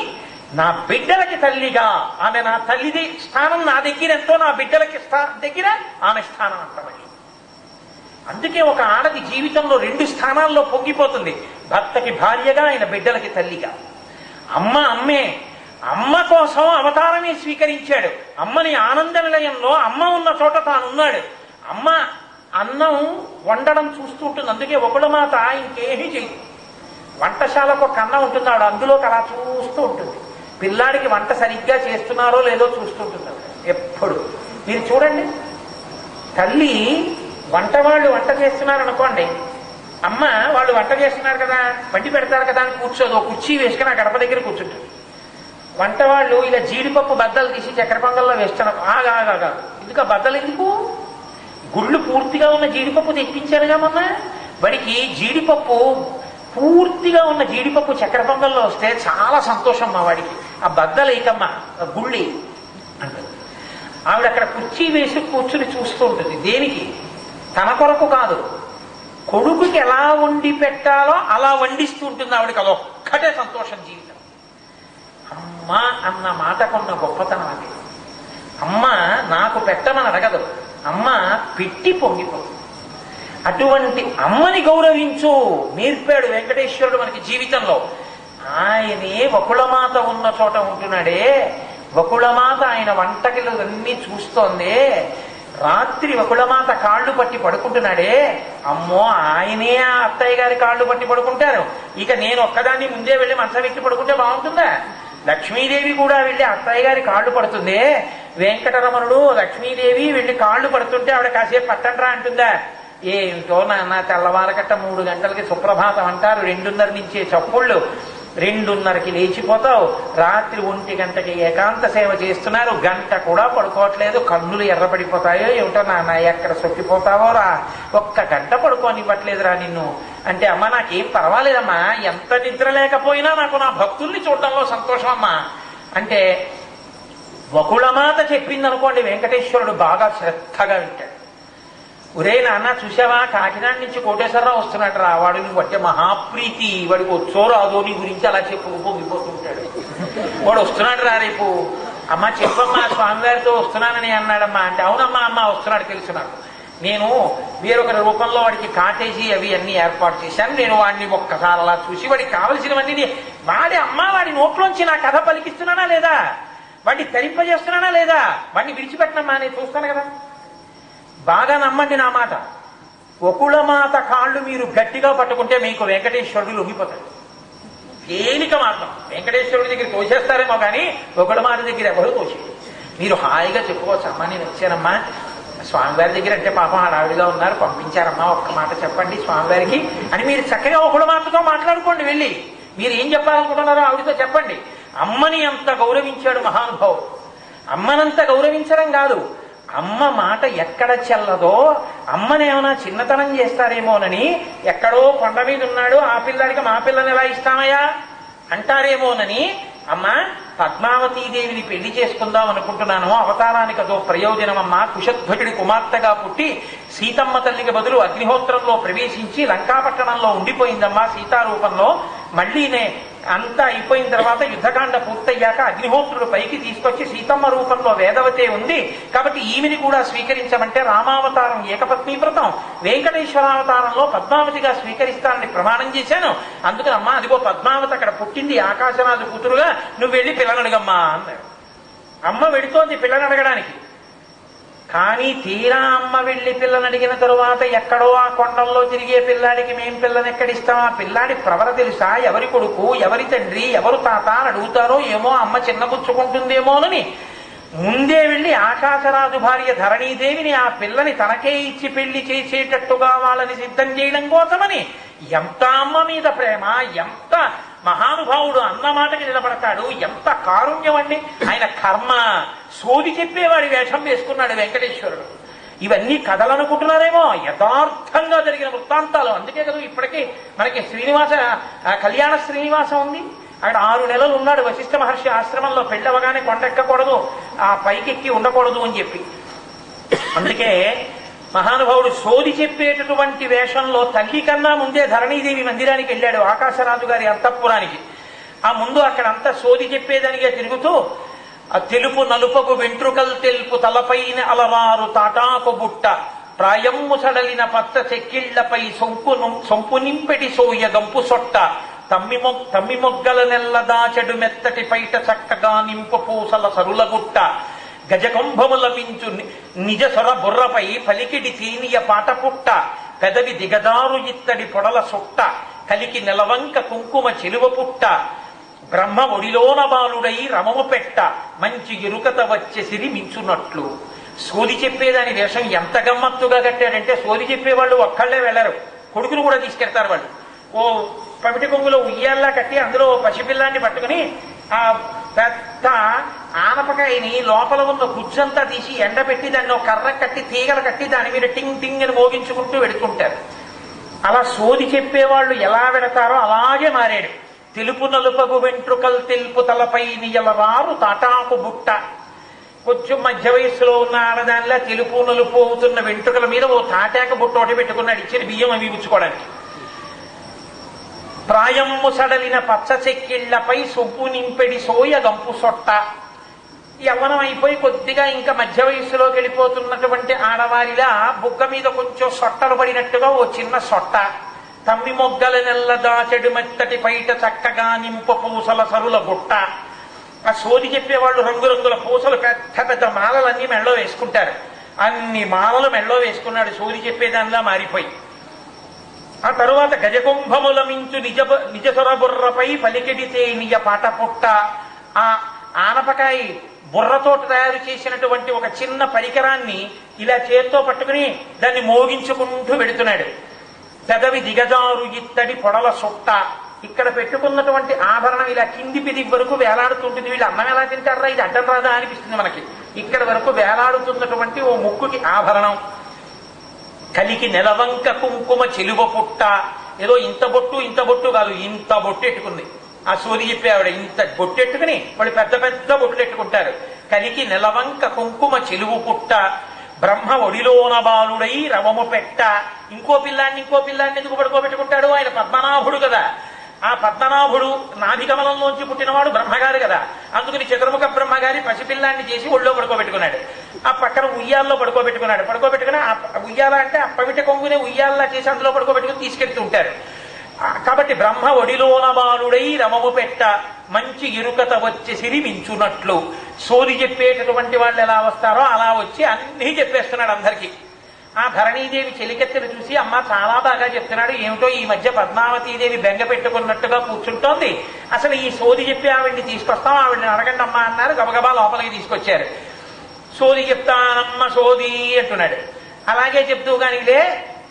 నా బిడ్డలకి తల్లిగా ఆమె, నా తల్లి స్థానం నా దగ్గర ఎంతో నా బిడ్డలకి దగ్గర ఆమె స్థానం అంతమని. అందుకే ఒక ఆడది జీవితంలో 2 స్థానాల్లో పొంగిపోతుంది, భర్తకి భార్యగా, ఆయన బిడ్డలకి తల్లిగా. అమ్మ అమ్మే, అమ్మ కోసం అవతారమే స్వీకరించాడు. అమ్మని ఆనంద నిలయంలో అమ్మ ఉన్న చోట తానున్నాడు. అమ్మ అన్నం వండడం చూస్తూ ఉంటుంది. అందుకే వకుళమాత ఇంకేమీ చేయదు. వంటశాలకు ఒక అన్నం ఉంటుంది, ఆవిడ అందులోకి అలా చూస్తూ ఉంటుంది. పిల్లాడికి వంట సరిగ్గా చేస్తున్నారో లేదో చూస్తుంటుంది ఎప్పుడు. మీరు చూడండి, తల్లి వంట వాళ్ళు వంట చేస్తున్నారు అనుకోండి, అమ్మ వాళ్ళు వంట చేస్తున్నారు కదా, వండి పెడతారు కదా అని కూర్చోదు, కుర్చీ వేసుకుని ఆ గడప దగ్గర కూర్చుంటుంది. వంట వాళ్ళు ఇలా జీడిపప్పు బద్దలు తీసి చక్కెర పొంగల్లో వేస్తున్నారు. ఆగా ఎందుకు బద్దలు ఎందుకు? గుళ్ళు పూర్తిగా ఉన్న జీడిపప్పు తెప్పించారుగా మొన్న. వాడికి జీడిపప్పు పూర్తిగా ఉన్న జీడిపప్పు చక్కెర పొంగల్లో వస్తే చాలా సంతోషం మా వాడికి. ఆ బద్దలేకమ్మ గుళ్ళి అంటుంది. ఆవిడ అక్కడ కుర్చీ వేసి కూర్చుని చూస్తూ ఉంటుంది. దేనికి? తన కొరకు కాదు, కొడుకుకి ఎలా వండి పెట్టాలో అలా వండిస్తూ ఉంటుంది ఆవిడకి. అదొక్కటే సంతోషం జీవితం. అమ్మ అన్న మాటకున్న గొప్పతనం అది. అమ్మ నాకు పెట్టమని అడగదు, అమ్మ పెట్టి పొంగిపోతుంది. అటువంటి అమ్మని గౌరవించు నేర్పాడు వెంకటేశ్వరుడు మనకి జీవితంలో. ఆయనే వకుళమాత ఉన్న చోట ఉంటున్నాడే, వకుళమాత ఆయన వంటకిలు అన్నీ చూస్తోంది. రాత్రి వకుళమాత కాళ్ళు పట్టి పడుకుంటున్నాడే, అమ్మో ఆయనే ఆ అత్తయ్య గారి కాళ్ళు పట్టి పడుకుంటారు. ఇక నేను ఒక్కదాన్ని ముందే వెళ్ళి మంచం ఎక్కి పడుకుంటే బాగుంటుందా? లక్ష్మీదేవి కూడా వెళ్ళి అత్తయ్య గారి కాళ్ళు పడుతుంది. వెంకటరమణుడు లక్ష్మీదేవి వెళ్ళి కాళ్ళు పడుతుంటే ఆవిడ కాసేపు పట్టండ్రా అంటుందా? ఏమిటో నాన్న, తెల్లవారకట్ట 3 గంటలకి సుప్రభాతం అంటారు, 2:30 నుంచే చప్పుళ్ళు, 2:30కి లేచిపోతావు, రాత్రి 1 గంటకి ఏకాంత సేవ చేస్తున్నారు, గంట కూడా పడుకోవట్లేదు, కన్నులు ఎర్రపడిపోతాయో ఏమిటో నాన్న, ఎక్కడ సొక్కిపోతావో రా, 1 గంట పడుకోనివ్వట్లేదురా నిన్ను అంటే, అమ్మ నాకేం పర్వాలేదమ్మా, ఎంత నిద్ర లేకపోయినా నాకు నా భక్తుల్ని చూడటంలో సంతోషం అమ్మా అంటే, వకుళమాత చెప్పింది అనుకోండి, వెంకటేశ్వరుడు బాగా శ్రద్ధగా వింటాడు. ఒరే నాన్న చూసావా, కాకినాడ నుంచి కోటేశ్వరరావు వస్తున్నాడు రా, వాడు నీకు వచ్చే మహాప్రీతి, వాడికి వచ్చో రాదో నీ గురించి అలా చెప్పు పొంగిపోతుంటాడు. వాడు వస్తున్నాడు రా రేపు, అమ్మ చెప్పమ్మా స్వామివారితో వస్తున్నానని అన్నాడమ్మా అంటే, అవునమ్మా అమ్మ వస్తున్నాడు తెలుసు నాకు, నేను వేరొకరి రూపంలో వాడికి కాటేజీ అవి అన్ని ఏర్పాటు చేశాను, నేను వాడిని ఒక్కసారి అలా చూసి వాడికి కావలసినవన్నీ వాడి అమ్మ వాడి నోట్లోంచి నా కథ పలికిస్తున్నానా లేదా, వాడిని తరింపజేస్తున్నానా లేదా, వాడిని విడిచిపెట్టనమ్మా నేను చూస్తాను కదా. బాగా నమ్మండి నా మాట, వకుళమాత కాళ్ళు మీరు గట్టిగా పట్టుకుంటే మీకు వెంకటేశ్వరుడు లొంగిపోతాడు. తేలిక మార్గం, వెంకటేశ్వరుడి దగ్గర తోసేస్తారేమో కానీ వకుళమాత దగ్గర ఎవరు తోసేది. మీరు హాయిగా చెప్పుకోవచ్చు, అమ్మా నేను వచ్చానమ్మా స్వామివారి దగ్గర అంటే పాపం హడావిడిగా ఉన్నారు, పంపించారమ్మా, ఒక్క మాట చెప్పండి స్వామివారికి అని మీరు చక్కగా వకుళమాతతో మాట్లాడుకోండి. వెళ్ళి మీరు ఏం చెప్పాలనుకుంటున్నారో ఆవిడతో చెప్పండి. అమ్మని అంత గౌరవించాడు మహానుభావుడు. అమ్మనంత గౌరవించడం కాదు, అమ్మ మాట ఎక్కడ చెల్లదో, అమ్మనేమైనా చిన్నతనం చేస్తారేమోనని, ఎక్కడో కొండ మీద ఉన్నాడు ఆ పిల్లాడికి మా పిల్లని ఎలా ఇస్తామయ్యా అంటారేమోనని, అమ్మ పద్మావతీదేవిని పెళ్లి చేసుకుందాం అనుకుంటున్నాను, అవతారానికి అదో ప్రయోజనమమ్మా, కుశధ్వజుడి కుమార్తెగా పుట్టి సీతమ్మ తల్లికి బదులు అగ్నిహోత్రంలో ప్రవేశించి లంకాపట్టణంలో ఉండిపోయిందమ్మా సీతారూపంలో, మళ్ళీనే అంతా అయిపోయిన తర్వాత యుద్ధకాండ పూర్తయ్యాక అగ్నిహోత్రుడు పైకి తీసుకొచ్చి సీతమ్మ రూపంలో వేదవతే ఉంది కాబట్టి ఈమెని కూడా స్వీకరించమంటే, రామావతారం ఏకపత్ని వ్రతం, వెంకటేశ్వరావతారంలో పద్మావతిగా స్వీకరిస్తానని ప్రమాణం చేశాను, అందుకని అమ్మా అదిగో పద్మావతి అక్కడ పుట్టింది ఆకాశరాజు కూతురుగా, నువ్వు వెళ్ళి పిల్లనడుగమ్మా అన్నాడు. అమ్మ వెడుతోంది పిల్లని అడగడానికి, కానీ తీరా అమ్మ వెళ్ళి పిల్లని అడిగిన తరువాత ఎక్కడో ఆ కొండల్లో తిరిగే పిల్లాడికి మేం పిల్లని ఎక్కడిస్తాం, ఆ పిల్లాడి ప్రవర తెలుసా, ఎవరి కొడుకు ఎవరి తండ్రి ఎవరు తాత అని అడుగుతారో ఏమో, అమ్మ చిన్నపుచ్చుకుంటుందేమోనని ముందే వెళ్ళి ఆకాశరాజు భార్య ధరణీదేవిని ఆ పిల్లని తనకే ఇచ్చి పెళ్లి చేసేటట్టుగా వాళ్ళని సిద్ధం చేయడం కోసమని, ఎంత అమ్మ మీద ప్రేమ, ఎంత మహానుభావుడు అన్న మాటకి నిలబడతాడు, ఎంత కారుణ్యం అండి. ఆయన కర్మ సోది చెప్పేవాడి వేషం వేసుకున్నాడు వెంకటేశ్వరుడు. ఇవన్నీ కథలు అనుకుంటున్నారేమో, యథార్థంగా జరిగిన వృత్తాంతాలు. అందుకే కదా ఇప్పటికీ మనకి కళ్యాణ శ్రీనివాసం ఉంది, అక్కడ 6 నెలలు ఉన్నాడు వశిష్ఠ మహర్షి ఆశ్రమంలో, పెళ్ళవగానే కొండెక్కకూడదు, ఆ పైకెక్కి ఉండకూడదు అని చెప్పి. అందుకే మహానుభావుడు సోది చెప్పేటటువంటి వేషంలో తల్లి కన్నా ముందే ధరణీదేవి మందిరానికి వెళ్ళాడు, ఆకాశరాజు గారి అంతఃపురానికి. ఆ ముందు అక్కడంతా సోది చెప్పేదానిగా తిరుగుతూ, ఆ తెలుపు నలుపకు వెంట్రుకలు తెలుపు తలపైన అలవారు తాటాకు బుట్ట, ప్రాయమ్ము సడలిన పచ్చ చెక్కిళ్లపై సొంపు నింపెటి సోయ గంపు సొట్ట, తమ్మి మొగ్గల నెల్ల దాచెడు మెత్తటి పైట చక్కగా నింపు పూసల సరుల గుట్ట, గజకుంభముల మించు నిజ సొర బుర్రపై పలికిడి తీనియ పాట పుట్ట, పెదవి దిగదారు ఇత్తడి పొడల సుట్ట, కలికి నెలవంక కుంకుమ చెలువ పుట్ట, బ్రహ్మ ఒడిలోన బాలుడై రమము పెట్ట, మంచి ఎరుకత వచ్చేసిరి మించున్నట్లు. సోది చెప్పేదాని వేషం ఎంత గమ్మత్తుగా కట్టాడంటే, సోది చెప్పేవాళ్ళు ఒక్కళ్లే వెళ్ళరు, కొడుకును కూడా తీసుకెళ్తారు. వాళ్ళు ఓ పమిటి కొంగులో ఉయ్యాల్లా కట్టి అందులో పసిపిల్లాన్ని పట్టుకుని ఆ పెద్ద ఆనపకాయని లోపల ఉన్న గుజ్జంతా తీసి ఎండబెట్టి దాన్ని ఒక కర్ర కట్టి తీగలు కట్టి దాని మీద టింగ్ టింగ్ అని మోగించుకుంటూ వెడుతుంటారు. అలా సోది చెప్పేవాళ్ళు ఎలా వెడతారో అలాగే మారాడు. తెలుపు నలుపగు వెంట్రుకలు తెలుపు తలపై నియలవారు తాటాకు బుట్ట, కొంచెం మధ్య వయస్సులో ఉన్న ఆడదానిలా తెలుపు నలుపు అవుతున్న వెంట్రుకల మీద ఓ తాటాకు బుట్ట ఒకటి పెట్టుకున్నాడు, ఇచ్చిన బియ్యం అవి పుచ్చుకోవడానికి. ప్రాయమ్ము సడలిన పచ్చ చెక్కిళ్లపై సొంపు నింపెడి సోయ గంపు సొట్ట. యవ్వనం అయిపోయి కొద్దిగా ఇంకా మధ్య వయస్సులోకి వెళ్ళిపోతున్నటువంటి ఆడవారిలా బుగ్గ మీద కొంచెం సొట్టలు పడినట్టుగా ఓ చిన్న సొట్ట, తమ్మి మొగ్గల నెల్ల దాచెడు మెత్తటి పైట చక్కగా నింపు పూసల సరుల గుట్ట. ఆ సోది చెప్పేవాళ్ళు రంగురంగుల పూసలు పెద్ద పెద్ద మాలలన్నీ మెళ్ళో వేసుకుంటారు. అన్ని మాలలు మెళ్ళో వేసుకున్నాడు సోది చెప్పేదానిలా మారిపోయి. ఆ తరువాత గజకుంభముల మించు నిజసొరబుర్రపై పలికెడితే నిజ పాట పుట్ట. ఆ ఆనపకాయ బుర్రతో తయారు చేసినటువంటి ఒక చిన్న పరికరాన్ని ఇలా చేత్తో పట్టుకుని దాన్ని మోగించుకుంటూ వెడుతున్నాడు. పెదవి దిగజారు ఇత్తడి పొడల సుట్ట. ఇక్కడ పెట్టుకున్నటువంటి ఆభరణం ఇలా కింది పిది వరకు వేలాడుతుంటుంది. వీళ్ళు అన్నం ఎలా తింటారా, ఇది అడ్డం రాదా అనిపిస్తుంది మనకి. ఇక్కడ వరకు వేలాడుతున్నటువంటి ఓ ముక్కుకి ఆభరణం. కలికి నెలవంక కుంకుమ చెలువ పుట్ట. ఏదో ఇంత బొట్టు కాదు, ఇంత బొట్టు ఎట్టుకుంది. ఆ సూది చెప్పే ఆవిడ ఇంత బొట్టెట్టుకుని వాళ్ళు పెద్ద పెద్ద బొట్లు ఎట్టుకుంటారు. కలికి నెలవంక కుంకుమ చెలువు పుట్ట. బ్రహ్మ ఒడిలోన బాలుడై రవము పెట్ట. ఇంకో పిల్లాన్ని ఎందుకు పడుకోబెట్టుకుంటాడు? ఆయన పద్మనాభుడు కదా. ఆ పద్మనాభుడు నాభికమలంలోంచి పుట్టినవాడు బ్రహ్మగారు కదా. అందుకని చతుర్ముఖ బ్రహ్మగారి పసిపిల్లాన్ని చేసి ఒళ్ళో పడుకోబెట్టుకున్నాడు. ఆ పక్కన ఉయ్యాల్లో పడుకోబెట్టుకుని ఆ ఉయ్యాల అంటే ఆ పవిట కొంగునే ఉయ్యాల్లా చేసి అందులో పడుకోబెట్టుకుని తీసుకెళ్తూ ఉంటారు. కాబట్టి బ్రహ్మ ఒడిలోన బాలుడై రమము పెట్ట. మంచి ఇరుకత వచ్చేసిరి మించునట్లు. సోది చెప్పేటటువంటి వాళ్ళు ఎలా వస్తారో అలా వచ్చి అన్నీ చెప్పేస్తున్నాడు అందరికీ. ఆ ధరణీదేవి చెలికెత్తెను చూసి అమ్మ చాలా బాగా చెప్తున్నాడు, ఏమిటో ఈ మధ్య పద్మావతీదేవి బెంగ పెట్టుకున్నట్టుగా కూర్చుంటోంది, అసలు ఈ సోది చెప్పి ఆవిడ్ని తీసుకొస్తాం, ఆవిడ్ని అడగండి అమ్మా అన్నారు. గబగబా లోపలికి తీసుకొచ్చారు. సోది చెప్తానమ్మ సోది అంటున్నాడు. అలాగే చెప్తూ కానీలే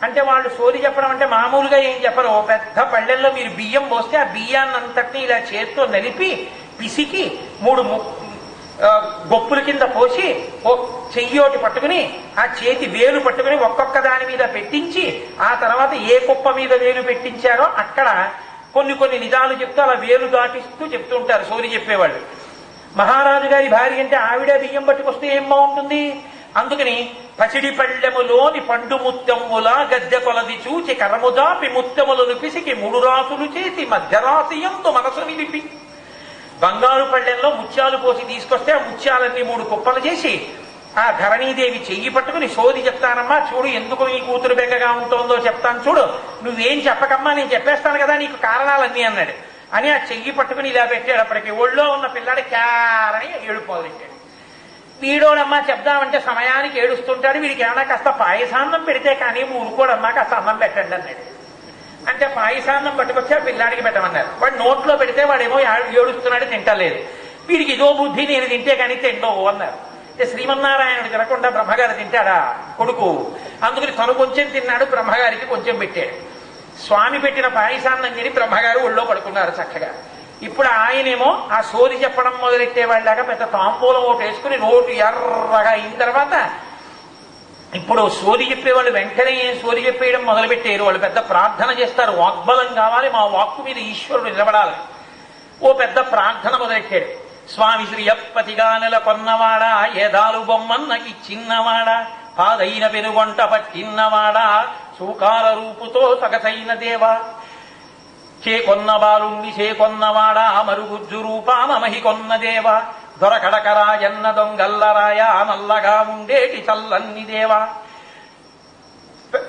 అంటే వాళ్ళు సోది చెప్పడం అంటే మామూలుగా ఏం చెప్పరు. పెద్ద పళ్ళెల్లో మీరు బియ్యం పోస్తే ఆ బియ్యాన్ని అంతటినీ ఇలా చేత్తో నలిపి పిసికి 3 గొప్పుల కింద పోసి చెయ్యోటి పట్టుకుని ఆ చేతి వేలు పట్టుకుని ఒక్కొక్క దాని మీద పెట్టించి ఆ తర్వాత ఏ కుప్ప మీద వేలు పెట్టించారో అక్కడ కొన్ని నిజాలు చెప్తూ అలా వేలు దాటిస్తూ చెప్తూ ఉంటారు సోది చెప్పేవాళ్ళు. మహారాజు గారి భార్య అంటే ఆవిడ బియ్యం పట్టుకొస్తే ఏం బాగుంటుంది. అందుకని పసిడి పళ్ళెములోని పండు ముత్తెములా గద్దె కొలది చూచి కరముదాపి ముత్తెములను పిసికి 3 రాసులు చేసి మధ్యరాశియంతో మనసు నిలిపి బంగారు పళ్ళెంలో ముత్యాలు పోసి తీసుకొస్తే ఆ ముత్యాలన్నీ 3 కుప్పలు చేసి ఆ ధరణీదేవి చెయ్యి పట్టుకుని సోది చెప్తానమ్మా చూడు, ఎందుకు నీ కూతురు బెంగగా ఉంటుందో చెప్తాను చూడు, నువ్వేం చెప్పకమ్మా నేను చెప్పేస్తాను కదా నీకు కారణాలన్నీ అన్నాడు. అని ఆ చెయ్యి పట్టుకుని ఇలా పెట్టాడు. అప్పటికి ఒళ్ళో ఉన్న పిల్లాడు క్యారని ఏడుపు మొదలెట్టాడు. వీడోడమ్మా చెప్దామంటే సమయానికి ఏడుస్తుంటాడు, వీడికి ఏమన్నా కాస్త పాయసాన్నం పెడితే కానీ ఊరుకోడమ్మా కాస్త అన్నం పెట్టండి అన్నాడు. అంటే పాయసాన్నం పట్టుకొచ్చి ఆ పిల్లాడికి పెట్టమన్నారు. వాడు నోట్లో పెడితే వాడేమో ఏడుస్తున్నాడు, తింటలేదు. వీడికి ఇదో బుద్ధి, నేను తింటే కానీ తిండవు అన్నారు. అంటే శ్రీమన్నారాయణుడు తినకుండా బ్రహ్మగారు తింటాడా కొడుకు? అందుకని తను కొంచెం తిన్నాడు, బ్రహ్మగారికి కొంచెం పెట్టాడు. స్వామి పెట్టిన పాయసాన్నం తిని బ్రహ్మగారు ఒళ్ళో పడుకున్నారు చక్కగా. ఇప్పుడు ఆయనేమో ఆ సోది చెప్పడం మొదలెట్టే వాళ్ళగా పెద్ద తాంబూలం ఒకటి వేసుకుని నోటు ఎర్రగా అయిన తర్వాత ఇప్పుడు సోది చెప్పేవాళ్ళు వెంటనే సోది చెప్పేయడం మొదలుపెట్టారు. వాళ్ళు పెద్ద ప్రార్థన చేస్తారు, వాగ్బలం కావాలి, మా వాక్కు మీద ఈశ్వరుడు నిలబడాలి. ఓ పెద్ద ప్రార్థన మొదలెట్టాడు. స్వామి శ్రీయప్పతిగా నెలకొన్నవాడా, ఏదాలు బొమ్మన్నకి చిన్నవాడా, పాదైన పెనుగొంట పట్టిన్నవాడా, సూకార రూపుతో సగసైన దేవా, చేకొన్న బాలుణ్ణి చేకొన్నవాడా, మరుగుజ్జు రూపాన మహి కొన్న దేవా, దొరకడకరాయన్న దొంగల్లరాయ నల్లగా ఉండేటి చల్లన్ని దేవా,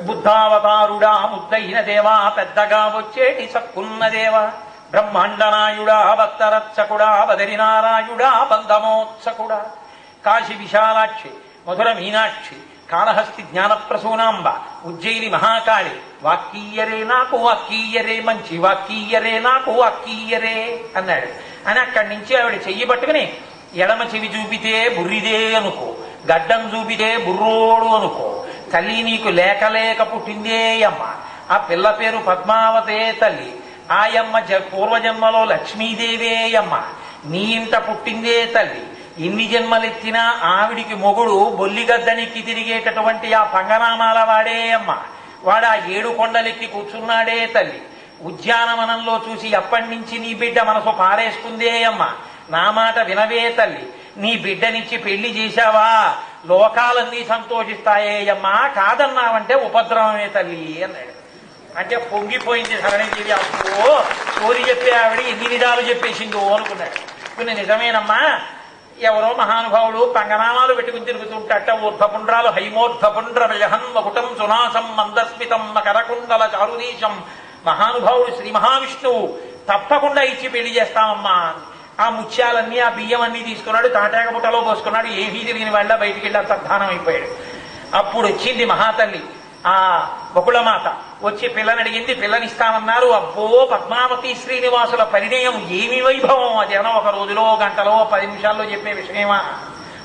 బుద్ధావతారుడా ముద్దైన దేవా, పెద్దగా వచ్చేటి సక్కున్న దేవా, బ్రహ్మాండనాయుడా భక్తరక్షకుడా, బదరినారాయుడా బంధమోత్సకుడా, కాశీ విశాలాక్షి, మధుర మీనాక్షి, కాళహస్తి జ్ఞానప్రసూనాంబ, ఉజ్జయిని మహాకాళి, వాక్కీయరే నాకు వాక్కీయరే, మంచి వాక్కీయరే నాకు వాక్కీయరే అన్నాడు. అని అక్కడి నుంచి ఆవిడ చెయ్యి పట్టుకుని ఎడమ చెవి చూపితే బుర్రిదే అనుకో, గడ్డం చూపితే బుర్రోడు అనుకో, తల్లి నీకు లేక పుట్టిందే అమ్మ, ఆ పిల్ల పేరు పద్మావతే తల్లి, ఆయమ్మ పూర్వజన్మలో లక్ష్మీదేవే అమ్మ, నీ ఇంట పుట్టిందే తల్లి, ఇన్ని జన్మలెత్తినా ఆవిడికి మొగుడు బొల్లిగద్దనికి తిరిగేటటువంటి ఆ పంగనామాల వాడే అమ్మ, వాడు ఆ 7 కొండలెక్కి కూర్చున్నాడే తల్లి, ఉద్యానవనంలో చూసి అప్పటి నుంచి నీ బిడ్డ మనసు పారేసుకుందే అమ్మ, నా మాట వినవే తల్లి, నీ బిడ్డనిచ్చి పెళ్లి చేశావా లోకాలన్నీ సంతోషిస్తాయే అమ్మా, కాదన్నావంటే ఉపద్రవమే తల్లి అన్నాడు. అంటే పొంగిపోయింది ధరణీదేవి. అప్పో సోది చెప్పే ఆవిడ ఎన్ని నిజాలు చెప్పేసిందో అనుకున్నాడు. కొన్ని నిజమేనమ్మా, ఎవరో మహానుభావుడు పంగనామాలు పెట్టుకుని తిరుగుతుంటట, ఊర్ధపుండ్రాలు హైమోర్ధపుండ్ర వ్యహన్ మకుటం సునాసం మందస్మితం మకరకుండల చారుదీశం, మహానుభావుడు శ్రీ మహావిష్ణువు తప్పకుండా ఇచ్చి పెళ్లి చేస్తామమ్మా. ఆ ముత్యాలన్నీ ఆ బియ్యం అన్నీ తీసుకున్నాడు, తాటాక బుట్టలో పోసుకున్నాడు, ఏమీ తిరిగిన వాళ్ళ బయటికి వెళ్ళి అంతర్ధానం అయిపోయాడు. అప్పుడు వచ్చింది మహాతల్లి, ఆ బకుళమాత వచ్చి పిల్లని అడిగింది, పిల్లనిస్తామన్నారు. అబ్బో పద్మావతి శ్రీనివాసుల పరిణయం ఏమి వైభవం! అదేమో ఒక రోజులో గంటలో 10 నిమిషాల్లో చెప్పే విషయమా?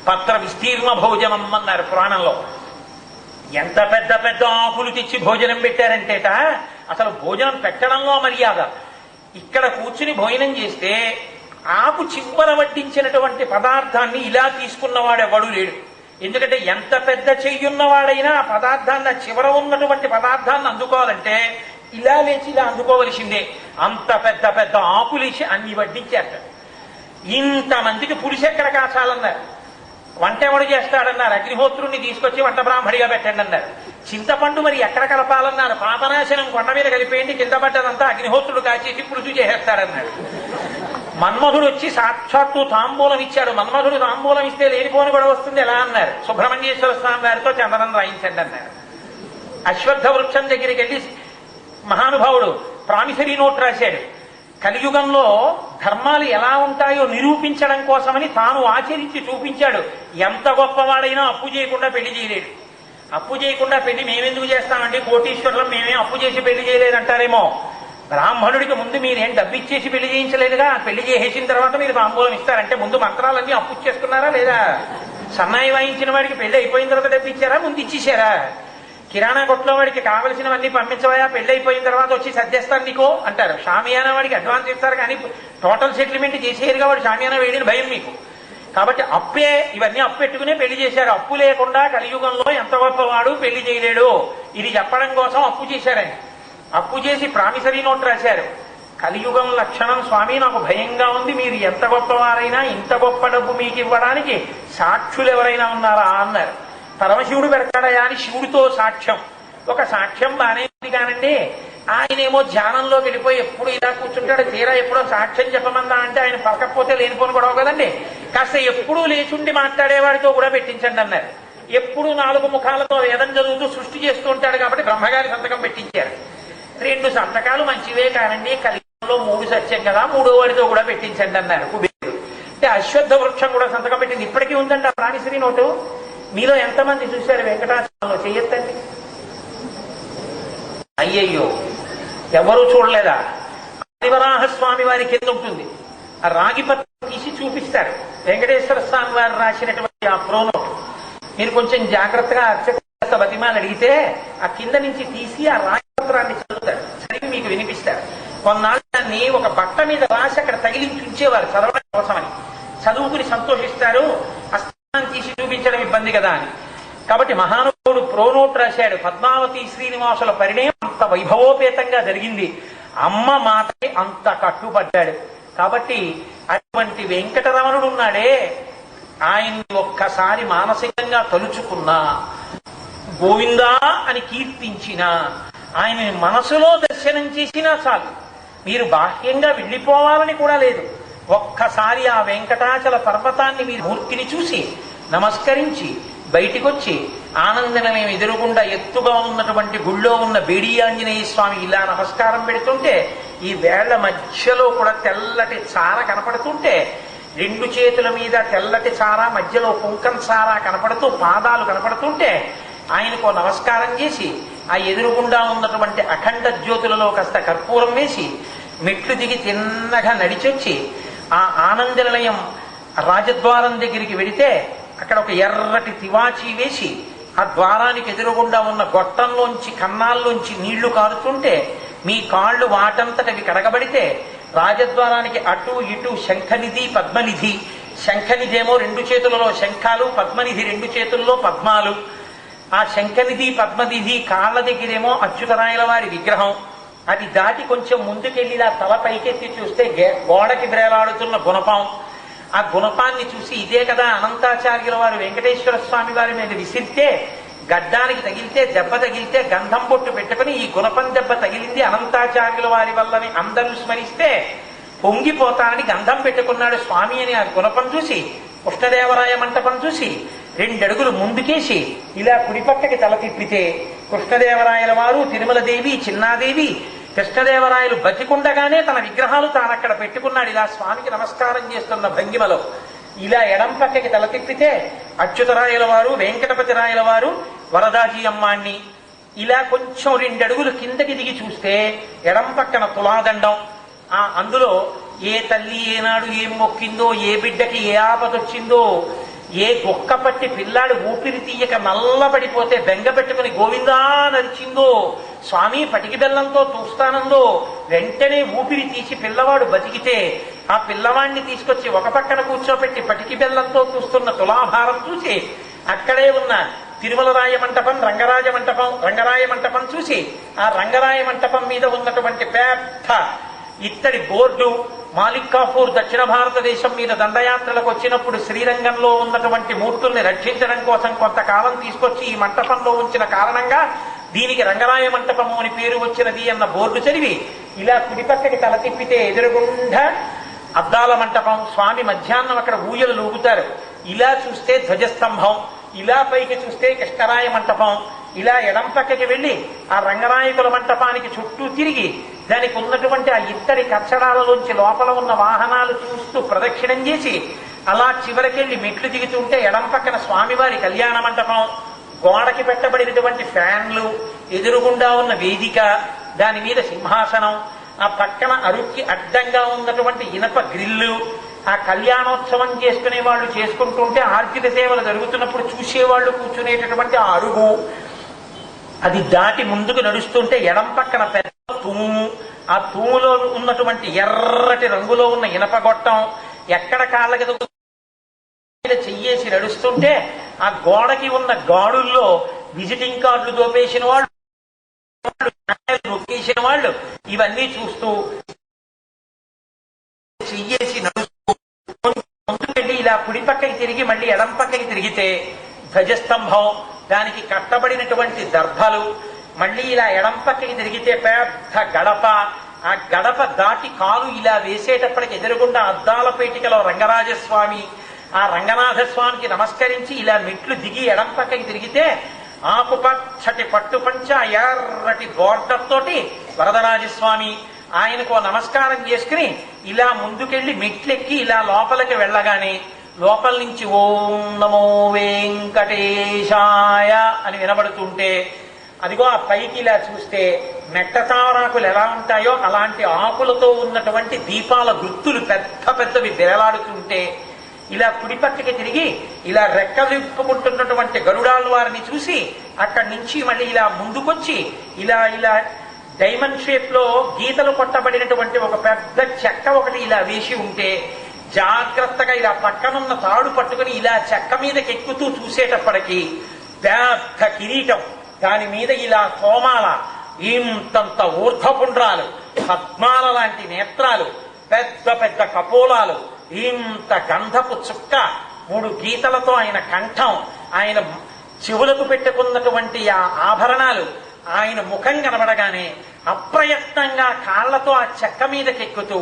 పత్ర విస్తీర్ణ భోజనం అన్నారు పురాణంలో. ఎంత పెద్ద పెద్ద ఆకులు తెచ్చి భోజనం పెట్టారంటేట అసలు భోజనం పెట్టడంలో మర్యాద. ఇక్కడ కూర్చుని భోజనం చేస్తే ఆకు చివ్వర వడ్డించినటువంటి పదార్థాన్ని ఇలా తీసుకున్నవాడెవడూ లేడు. ఎందుకంటే ఎంత పెద్ద చెయ్యున్నవాడైనా ఆ పదార్థాన్ని, చివర ఉన్నటువంటి పదార్థాన్ని అందుకోవాలంటే ఇలా లేచి ఇలా అందుకోవలసిందే. అంత పెద్ద పెద్ద ఆకులేసి అన్ని వడ్డించారట. ఇంతమందికి పులిసెక్కడ కాచాలన్నారు. వంట ఎవడు చేస్తాడన్నారు. అగ్నిహోత్రుణ్ణి తీసుకొచ్చి వంట బ్రాహ్మడిగా పెట్టండి అన్నారు. చింతపండు మరి ఎక్కడ కలపాలన్నారు. పాపనాశనం కొండ మీద కలిపేయండి, కింద పడ్డదంతా అగ్నిహోత్రుడు కాచేసి పులుసు చేసేస్తాడన్నాడు. మన్మధుడు వచ్చి సాక్షాత్తు తాంబూలం ఇచ్చాడు. మన్మధుడు తాంబూలం ఇస్తే లేనిపోని కూడా వస్తుంది ఎలా అన్నారు. సుబ్రహ్మణ్యేశ్వర స్వామి వారితో చందనం రాయించండి అన్నారు. అశ్వత్థ వృక్షం దగ్గరికి వెళ్ళి మహానుభావుడు ప్రామిసరీ నోట్ రాశాడు. కలియుగంలో ధర్మాలు ఎలా ఉంటాయో నిరూపించడం కోసమని తాను ఆచరించి చూపించాడు. ఎంత గొప్పవాడైనా అప్పు చేయకుండా పెళ్లి చేయలేడు. అప్పు చేయకుండా పెళ్లి మేమెందుకు చేస్తామండి, కోటీశ్వరులం, మేమేం అప్పు చేసి పెళ్లి చేయలేదంటారేమో. బ్రాహ్మణుడికి ముందు మీరేం డబ్బిచ్చేసి పెళ్లి చేయించలేదుగా. పెళ్లి చేసేసిన తర్వాత మీరు తాంబూలం ఇస్తారంటే ముందు మంత్రాలన్నీ అప్పు చేసుకున్నారా లేదా? సన్నాయి వాయించిన వాడికి పెళ్లి అయిపోయిన తర్వాత డబ్బిచ్చారా, ముందు ఇచ్చేసారా? కిరాణా కొట్లో వాడికి కావలసినవన్నీ పంపించవయా, పెళ్లి అయిపోయిన తర్వాత వచ్చి సర్దేస్తాను నీకో అంటారు. షామియానా వాడికి అడ్వాన్స్ ఇస్తారు కానీ టోటల్ సెటిల్మెంట్ చేసేరుగా వాడు షామియానా వేయడని భయం మీకు. కాబట్టి అప్పే ఇవన్నీ అప్పు పెట్టుకునే పెళ్లి చేశారు. అప్పు లేకుండా కలియుగంలో ఎంత గొప్పవాడు పెళ్లి చేయలేడు. ఇది చెప్పడం కోసం అప్పు చేశారని. అప్పు చేసి ప్రామిసరీ నోట్ రాశారు. కలియుగం లక్షణం స్వామి నాకు భయంగా ఉంది, మీరు ఎంత గొప్పవారైనా ఇంత గొప్ప డబ్బు మీకు ఇవ్వడానికి సాక్షులు ఎవరైనా ఉన్నారా అన్నారు. పరమశివుడు పెడతాడయా అని శివుడితో సాక్ష్యం. ఒక సాక్ష్యం బానే ఉంది కానండి, ఆయనేమో ధ్యానంలోకి వెళ్ళిపోయి ఎప్పుడు ఇలా కూర్చుంటాడు. తీరా ఎప్పుడో సాక్ష్యం చెప్పమందా అంటే ఆయన పలకపోతే లేనిపోను గొడవ కదండి. కాస్త ఎప్పుడూ లేచుండి మాట్లాడేవాడితో కూడా పెట్టించండి అన్నారు. ఎప్పుడు 4 ముఖాలతో వేదం చదువుతూ సృష్టి చేస్తూ ఉంటాడు కాబట్టి బ్రహ్మగారి సంతకం పెట్టించారు. 2 సంతకాలు మంచివే కానండి, కలియుగంలో 3 సత్యం కదా, 3వ వాడితో కూడా పెట్టించండి అన్నారు కుబేరుడు. అంటే అశ్వత్థ వృక్షం కూడా సంతకం పెట్టింది. ఇప్పటికీ ఉందండి ఆ ప్రామిసరీ నోటు. మీలో ఎంతమంది చూశారు వెంకటాచలంలో? చెయ్యొద్దండి. అయ్యయ్యో, ఎవరూ చూడలేదా? ఆదివరాహస్వామి వారి కింద ఉంటుంది. ఆ రాగి పత్రం తీసి చూపిస్తారు. వెంకటేశ్వర స్వామి వారు రాసినటువంటి ఆ ప్రోనోట్ మీరు కొంచెం జాగ్రత్తగా అర్చక బతిమాని అడిగితే ఆ కింద నుంచి తీసి ఆ రాగి పత్రాన్ని చదువుతారు. చదివి మీకు వినిపిస్తారు. కొన్నాళ్ళు దాన్ని ఒక బట్ట మీద రాసి అక్కడ తగిలించి ఉంచేవారు చదవడం కోసమని. చదువుకుని సంతోషిస్తారు. తీసి చూపించడం ఇబ్బంది కదా అని. కాబట్టి మహానుభావుడు ప్రోనోట్ రాశాడు. పద్మావతి శ్రీనివాసుల పరిణయం అంత వైభవోపేతంగా జరిగింది. అమ్మ మాటకి అంత కట్టుబడ్డాడు. కాబట్టి అటువంటి వెంకటరమణుడు ఉన్నాడే, ఆయన్ని ఒక్కసారి మానసికంగా తలుచుకున్నా, గోవిందా అని కీర్తించినా, ఆయన్ని మనసులో దర్శనం చేసినా చాలు. మీరు బాహ్యంగా వెళ్ళిపోవాలని కూడా లేదు. ఒక్కసారి ఆ వెంకటాచల పర్వతాన్ని మీరు మూర్తిని చూసి నమస్కరించి బయటికొచ్చి ఆనందనమేమి ఎదురుగుండా ఎత్తుగా ఉన్నటువంటి గుళ్ళో ఉన్న బేడి ఆంజనేయ స్వామి ఇలా నమస్కారం పెడుతుంటే ఈ వేళ్ల మధ్యలో కూడా తెల్లటి చార కనపడుతుంటే, 2 చేతుల మీద తెల్లటి చార, మధ్యలో కుంకం చార కనపడుతూ పాదాలు కనపడుతుంటే ఆయనకు నమస్కారం చేసి ఆ ఎదురుగుండా ఉన్నటువంటి అఖండ జ్యోతులలో కాస్త కర్పూరం వేసి మెట్లు దిగి తిన్నగా నడిచొచ్చి ఆ ఆనంద నిలయం రాజద్వారం దగ్గరికి వెడితే అక్కడ ఒక ఎర్రటి తివాచీ వేసి ఆ ద్వారానికి ఎదురుగుండా ఉన్న గొట్టంలోంచి కన్నాల్లోంచి నీళ్లు కారుతుంటే మీ కాళ్ళు వాటంతటవి కడగబడితే రాజద్వారానికి అటు ఇటు శంఖనిధి పద్మనిధి. శంఖనిధి ఏమో 2 చేతులలో శంఖాలు, పద్మనిధి 2 చేతుల్లో పద్మాలు. ఆ శంఖనిధి పద్మనిధి కాళ్ళ దగ్గరేమో అచ్యుతరాయల వారి విగ్రహం. అది దాటి కొంచెం ముందుకెళ్ళి ఇలా తల పైకెత్తి చూస్తే గోడకి బ్రేలాడుతున్న గుణపం. ఆ గుణపాన్ని చూసి ఇదే కదా అనంతాచార్యుల వారు వెంకటేశ్వర స్వామి వారి మీద విసిరితే గడ్డానికి తగిలితే దెబ్బ తగిలితే గంధం బొట్టు పెట్టుకుని ఈ గుణపం దెబ్బ తగిలింది అనంతాచార్యుల వారి వల్లని అందరూ స్మరిస్తే పొంగిపోతానని గంధం పెట్టుకున్నాడు స్వామి అని ఆ గుణపం చూసి కృష్ణదేవరాయ మంటపం చూసి 2 అడుగులు ముందుకేసి ఇలా కుడిపక్కకి తల తిప్పితే కృష్ణదేవరాయల వారు, తిరుమల దేవి, చిన్నాదేవి, కృష్ణదేవరాయలు బతికుండగానే తన విగ్రహాలు తానక్కడ పెట్టుకున్నాడు. ఇలా స్వామికి నమస్కారం చేస్తున్న భంగిమలో ఇలా ఎడం పక్కకి తల తిప్పితే అచ్యుతరాయల వారు, వెంకటపతి రాయల వారు, వరదాజీ అమ్మాణ్ణి, ఇలా కొంచెం 2 అడుగులు కిందకి దిగి చూస్తే ఎడం పక్కన తులాదండం, అందులో ఏ తల్లి ఏనాడు ఏం మొక్కిందో, ఏ బిడ్డకి ఏ ఆపదొచ్చిందో, ఏ గొక్క పట్టి పిల్లాడు ఊపిరి తీయక నల్లబడిపోతే బెంగ పెట్టుకుని గోవిందా నరిచిందో, స్వామి పటికి బెల్లంతో చూస్తానందో, వెంటనే ఊపిరి తీసి పిల్లవాడు బతికితే ఆ పిల్లవాడిని తీసుకొచ్చి ఒక పక్కన కూర్చోపెట్టి పటికి బెల్లంతో చూస్తున్న తులాభారం చూసి, అక్కడే ఉన్న తిరుమల రాయ మంటపం, రంగరాయ మంటపం చూసి, ఆ రంగరాయ మంటపం మీద ఉన్నటువంటి పెద్ద ఇత్తడి బోర్డు, మాలిక్ కాఫూర్ దక్షిణ భారతదేశం మీద దండయాత్రలకు వచ్చినప్పుడు శ్రీరంగంలో ఉన్నటువంటి మూర్తుల్ని రక్షించడం కోసం కొంతకాలం తీసుకొచ్చి ఈ మంటపంలో ఉంచిన కారణంగా దీనికి రంగరాయ మంటపము అని పేరు వచ్చినది అన్న బోర్డు చదివి ఇలా కుడిపక్కకి తల తిప్పితే ఎదురుగుండా అద్దాల మంటపం, స్వామి మధ్యాహ్నం అక్కడ ఊయలు లూగుతారు. ఇలా చూస్తే ధ్వజస్తంభం, ఇలా పైకి చూస్తే కృష్ణరాయ మంటపం, ఇలా ఎడం పక్కకి వెళ్ళి ఆ రంగనాయకుల మంటపానికి చుట్టూ తిరిగి దానికి ఉన్నటువంటి ఆ ఇత్తడి కచ్చడాలలోంచి లోపల ఉన్న వాహనాలు చూస్తూ ప్రదక్షిణం చేసి అలా చివరికెళ్ళి మెట్లు దిగుతుంటే ఎడం పక్కన స్వామివారి కళ్యాణ మంటపం, గోడకి పెట్టబడినటువంటి ఫ్యాన్లు, ఎదురుగుండా ఉన్న వేదిక, దాని మీద సింహాసనం, ఆ పక్కన అరుక్కి అడ్డంగా ఉన్నటువంటి ఇనప గ్రిల్లు, ఆ కళ్యాణోత్సవం చేసుకునే వాళ్ళు చేసుకుంటుంటే ఆర్జిత సేవలు జరుగుతున్నప్పుడు చూసేవాళ్ళు కూర్చునేటటువంటి ఆ అరుగు, అది దాటి ముందుకు నడుస్తుంటే ఎడం పక్కన పెద్ద తూము, ఆ తూములో ఉన్నటువంటి ఎర్రటి రంగులో ఉన్న ఇనపగొట్టం, ఎక్కడ కాళ్ళకి చెయ్యేసి నడుస్తుంటే ఆ గోడకి ఉన్న గాడుల్లో విజిటింగ్ కార్డులు దోపేసిన వాళ్ళు, నొక్కేసిన వాళ్ళు, ఇవన్నీ చూస్తూ చెయ్యేసి నడుస్తూ ముందుకు వెళ్ళి ఇలా కుడి పక్కకి తిరిగి మళ్ళీ ఎడం పక్కకి తిరిగితే ధ్వజస్తంభం, దానికి కట్టబడినటువంటి దర్భలు, మళ్ళీ ఇలా ఎడం పక్కకి తిరిగితే పెద్ద గడప, ఆ గడప దాటి కాలు ఇలా వేసేటప్పటికి ఎదురుగుండా అద్దాల పేటికలో రంగరాజస్వామి, ఆ రంగనాథస్వామికి నమస్కరించి ఇలా మెట్లు దిగి ఎడం పక్కకి తిరిగితే ఆకుపచ్చటి పట్టు పంచ ఎర్రటి బోర్డర్ తోటి వరదరాజస్వామి, ఆయనకు నమస్కారం చేసుకుని ఇలా ముందుకెళ్లి మెట్లెక్కి ఇలా లోపలికి వెళ్ళగానే లోపల నుంచి ఓం నమో వెంకటేశాయ అని వినబడుతుంటే, అదిగో ఆ పైకి ఇలా చూస్తే మెట్టతావరాకులు ఎలా ఉంటాయో అలాంటి ఆకులతో ఉన్నటువంటి దీపాల గుర్తులు పెద్ద పెద్దవి విరలాడుతుంటే, ఇలా కుడి పక్కకి తిరిగి ఇలా రెక్కలిప్పుకుంటున్నటువంటి గరుడాల వారిని చూసి అక్కడి నుంచి మళ్ళీ ఇలా ముందుకొచ్చి ఇలా ఇలా డైమండ్ షేప్ లో గీతలు కొట్టబడినటువంటి ఒక పెద్ద చెక్క ఒకటి ఇలా వేసి ఉంటే జాగ్రత్తగా ఇలా పక్కనున్న తాడు పట్టుకుని ఇలా చెక్క మీదకి ఎక్కుతూ చూసేటప్పటికి పెద్ద కిరీటం, దాని మీద ఇలా తోమాల, ఇంతంత ఊర్ధపుండ్రాలు, పద్మాల లాంటి నేత్రాలు, పెద్ద పెద్ద కపోలాలు, ఇంత గంధపు చుక్క, 3 గీతలతో ఆయన కంఠం, ఆయన చెవులకు పెట్టుకున్నటువంటి ఆ ఆభరణాలు, ఆయన ముఖం కనబడగానే అప్రయత్నంగా కాళ్లతో ఆ చెక్క మీదకెక్కుతూ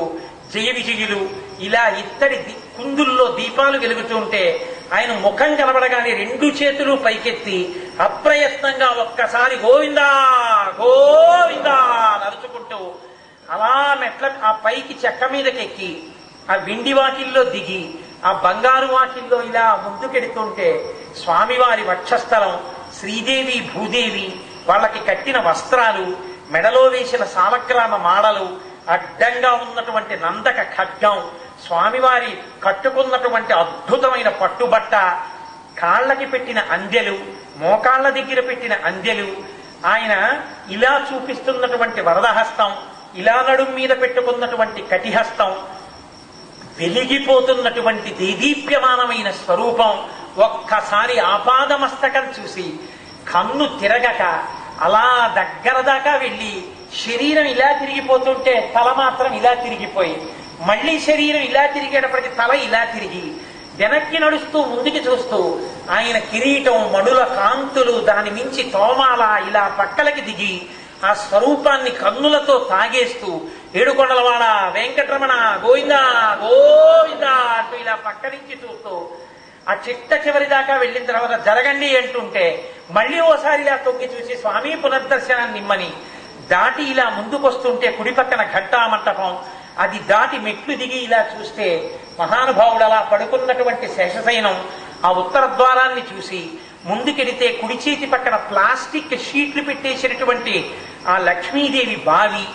జయ విజయులు ఇలా ఇత్తడి కుందుల్లో దీపాలు వెలుగుతుంటే ఆయన ముఖం కనబడగానే 2 చేతులు పైకెత్తి అప్రయత్నంగా ఒక్కసారి గోవిందా గోవిందా నడుచుకుంటూ అలా మెట్ల ఆ పైకి చెక్క మీదకెక్కి ఆ వెండి వాకిల్లో దిగి ఆ బంగారు వాకిల్లో ఇలా ముందుకెడుతుంటే స్వామివారి వక్షస్థలం, శ్రీదేవి భూదేవి వాళ్ళకి కట్టిన వస్త్రాలు, మెడలో వేసిన సాలగ్రామ మాడలు, అడ్డంగా ఉన్నటువంటి నందక ఖడ్గం, స్వామివారి కట్టుకున్నటువంటి అద్భుతమైన పట్టుబట్ట, కాళ్ళకి పెట్టిన అందెలు, మోకాళ్ళ దగ్గర పెట్టిన అందెలు, ఆయన ఇలా చూపిస్తున్నటువంటి వరదహస్తం, ఇలా నడుం మీద పెట్టుకున్నటువంటి కటిహస్తం, వెలిగిపోతున్నటువంటి దేదీప్యమానమైన స్వరూపం, ఒక్కసారి ఆపాదమస్తకం చూసి కన్ను తిరగక అలా దగ్గర దాకా వెళ్ళి శరీరం ఇలా తిరిగిపోతుంటే తల మాత్రం ఇలా తిరిగిపోయి, మళ్ళీ శరీరం ఇలా తిరిగేటప్పటికి తల ఇలా తిరిగి వెనక్కి నడుస్తూ ముందుకి చూస్తూ ఆయన కిరీటం, మణుల కాంతులు, దాని మించి తోమాల ఇలా పక్కలకి దిగి ఆ స్వరూపాన్ని కన్నులతో తాగేస్తూ ఏడుకొండలవాడ వెంకటరమణ గోవిందా గోవిందా అంటూ ఇలా పక్క నుంచి చూస్తూ ఆ చిట్ట చివరి దాకా వెళ్ళిన తర్వాత జరగండి అంటుంటే మళ్ళీ ఓసారి ఇలా తొక్కి చూసి స్వామి పునర్దర్శనాన్ని నిమ్మని దాటి ఇలా ముందుకొస్తుంటే కుడి పక్కన ఘంటా మంటపం, అది దాటి మెట్లు దిగి ఇలా చూస్తే మహానుభావుడు అలా పడుకున్నటువంటి శేషశయనం, ఆ ఉత్తర ద్వారాన్ని చూసి ముందుకెడితే కుడి చేతి పక్కన ప్లాస్టిక్ షీట్లు పెట్టేసినటువంటి ఆ లక్ష్మీదేవి బావి,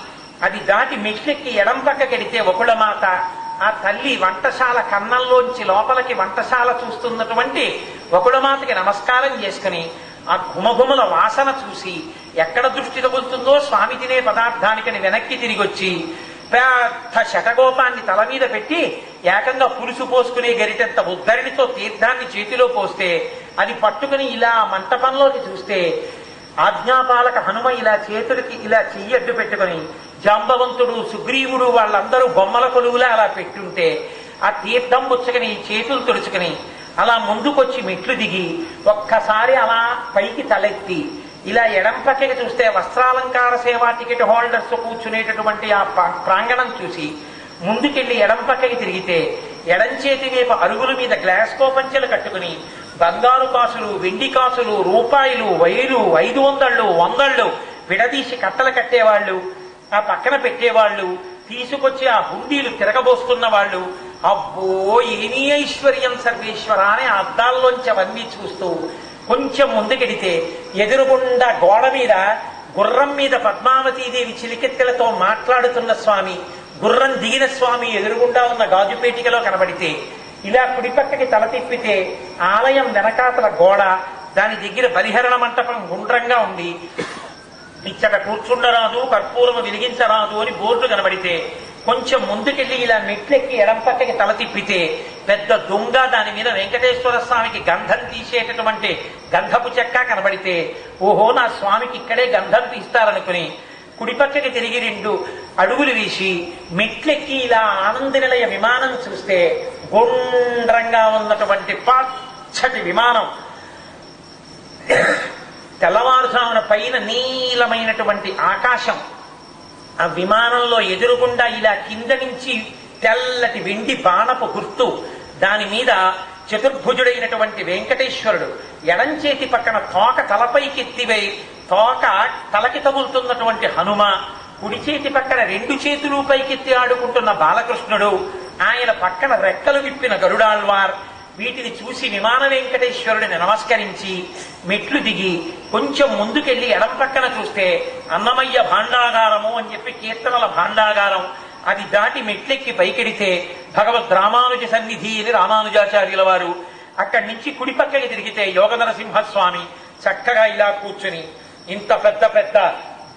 అది దాటి మెట్లెక్కి ఎడం పక్కకెడితే వకుళమాత, ఆ తల్లి వంటశాల కన్నంలోంచి లోపలికి వంటశాల చూస్తున్నటువంటి వకుళమాతకి నమస్కారం చేసుకుని ఆ ఘుమఘుమల వాసన చూసి ఎక్కడ దృష్టి తగులుతుందో స్వామి తినే పదార్థానికని వెనక్కి తిరిగి వచ్చి పెద్ద శటగోపాన్ని తల మీద పెట్టి ఏకంగా పులుసు పోసుకునే గరిటెంత ఉద్ధరిణితో తీర్థాన్ని చేతిలో పోస్తే అది పట్టుకుని ఇలా మంటపంలోకి చూస్తే ఆజ్ఞాపాలక హనుమ ఇలా చేతులకి ఇలా చెయ్యడ్డు పెట్టుకుని జాంబవంతుడు సుగ్రీవుడు వాళ్ళందరూ బొమ్మల కొలువులా అలా పెట్టుంటే ఆ తీర్థం పుచ్చుకుని చేతులు తుడుచుకుని అలా ముందుకొచ్చి మెట్లు దిగి ఒక్కసారి అలా పైకి తలెత్తి ఇలా ఎడం పక్కకి చూస్తే వస్త్రాలంకార సేవా టికెట్ హోల్డర్స్ కూర్చునేటటువంటి ఆ ప్రాంగణం చూసి ముందుకెళ్లి ఎడం పక్కకి తిరిగితే ఎడం చేతి వైపు అరుగుల మీద గ్లాస్కో పంచెలు కట్టుకుని బంగారు కాసులు, వెండి కాసులు, రూపాయలు, వైలు, 500, 100 విడదీసి కట్టలు కట్టేవాళ్ళు, ఆ పక్కన పెట్టేవాళ్ళు, తీసుకొచ్చి ఆ హుండీలు తిరగబోస్తున్న వాళ్ళు, అబ్బో ఏమీ ఐశ్వర్యం సర్వేశ్వర అని అద్దాల్లోంచి అవన్నీ చూస్తూ కొంచెం ముందుకెడితే ఎదురుగుండా గోడ మీద గుర్రం మీద పద్మావతీదేవి చిలికెత్తెలతో మాట్లాడుతున్న స్వామి, గుర్రం దిగిన స్వామి ఎదురుగుండా ఉన్న గాజుపేటికలో కనబడితే ఇలా కుడి పక్కకి తల తిప్పితే ఆలయం వెనకాతల గోడ, దాని దగ్గర బలిహరణ మంటపం గుండ్రంగా ఉండి ఇచ్చట కూర్చుండరాదు, కర్పూరము వెలిగించరాదు అని బోర్డు కనబడితే కొంచెం ముందుకెళ్ళి ఇలా మెట్లెక్కి ఎడం పక్కకి తల తిప్పితే పెద్ద దొంగ దాని మీద వెంకటేశ్వర స్వామికి గంధం తీసేటటువంటి గంధపు చెక్క కనబడితే ఓహో నా స్వామికి ఇక్కడే గంధం తీస్తారనుకుని కుడి పక్కకి తిరిగి 2 అడుగులు వేసి మెట్లెక్కి ఇలా ఆనంద నిలయ విమానం చూస్తే గుండ్రంగా ఉన్నటువంటి పచ్చటి విమానం, తెల్లవారుజామున పైన నీలమైనటువంటి ఆకాశం, ఆ విమానంలో ఎదురుగుండా ఇలా కింద నుంచి తెల్లటి వెండి బాణపు గుర్తు, దాని మీద చతుర్భుజుడైనటువంటి వెంకటేశ్వరుడు, ఎడం చేతి పక్కన తోక తలపైకి ఎత్తివై తోక తలకి తగులుతున్నటువంటి హనుమ, కుడి చేతి పక్కన 2 చేతులు పైకెత్తి ఆడుకుంటున్న బాలకృష్ణుడు, ఆయన పక్కన రెక్కలు విప్పిన గరుడాళ్వార్. వీటిని చూసి విమాన వెంకటేశ్వరుడిని నమస్కరించి మెట్లు దిగి కొంచెం ముందుకెళ్లి ఎడం పక్కన చూస్తే అన్నమయ్య భాండాగారము అని చెప్పి కీర్తనల భాండాగారం, అది దాటి మెట్లెక్కి పైకెడితే భగవద్ రామానుజ సన్నిధి అని రామానుజాచార్యుల వారు. అక్కడి నుంచి కుడి పక్కకి తిరిగితే యోగ నరసింహస్వామి చక్కగా ఇలా కూర్చుని ఇంత పెద్ద పెద్ద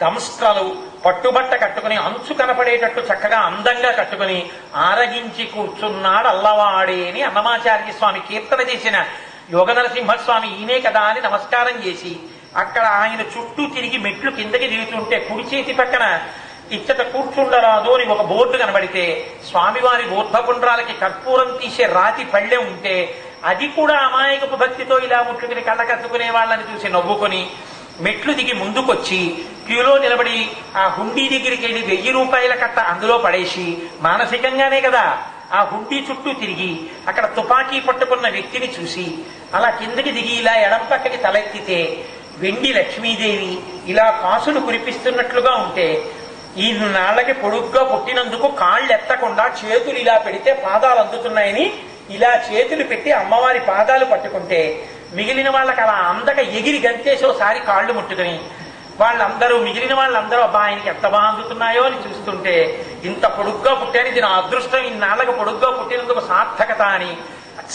దంస్ట్రలు పట్టుబట్ట కట్టుకుని అంచు కనపడేటట్టు చక్కగా అందంగా కట్టుకుని ఆరగించి కూర్చున్నాడు అల్లవాడే అని అన్నమాచార్య స్వామి కీర్తన చేసిన యోగ నరసింహస్వామి ఈయనే కదా అని నమస్కారం చేసి అక్కడ ఆయన చుట్టూ తిరిగి మెట్లు కిందకి దిగుతుంటే కుడి చేతి పక్కన ఇచ్చట కూర్చుండరాదు అని ఒక బోర్డు కనబడితే స్వామివారి ఊర్ధ్వపుండ్రాలకి కర్పూరం తీసే రాతి పళ్ళె ఉంటే అది కూడా అమాయకపు భక్తితో ఇలా ముట్టుకుని కళ్ళకద్దుకునే వాళ్ళని చూసి నవ్వుకొని మెట్లు దిగి ముందుకొచ్చి క్యూలో నిలబడి ఆ హుండీ దగ్గరికి వెళ్ళి 1000 రూపాయల కట్ట అందులో పడేసి మానసికంగానే కదా ఆ హుండీ చుట్టూ తిరిగి అక్కడ తుపాకీ పట్టుకున్న వ్యక్తిని చూసి అలా కిందకి దిగి ఇలా ఎడం పక్కకి తలెత్తితే వెండి లక్ష్మీదేవి ఇలా కాసులు కురిపిస్తున్నట్లుగా ఉంటే ఈ నాళ్ళకి పొడుగ్గా పుట్టినందుకు కాళ్ళు ఎత్తకుండా చేతులు ఇలా పెడితే పాదాలు అందుతున్నాయని ఇలా చేతులు పెట్టి అమ్మవారి పాదాలు పట్టుకుంటే మిగిలిన వాళ్ళకి అలా అందక ఎగిరి గంతేసి ఒకసారి కాళ్ళు ముట్టుకుని వాళ్ళందరూ మిగిలిన వాళ్ళందరూ అబ్బా ఆయనకి ఎంత బాగా అందుతున్నాయో అని చూస్తుంటే ఇంత పొడుగ్గా పుట్టాను, ఇది నా అదృష్టం, ఇన్నాళ్ళకి పొడుగ్గా పుట్టినందుకు సార్థకత అని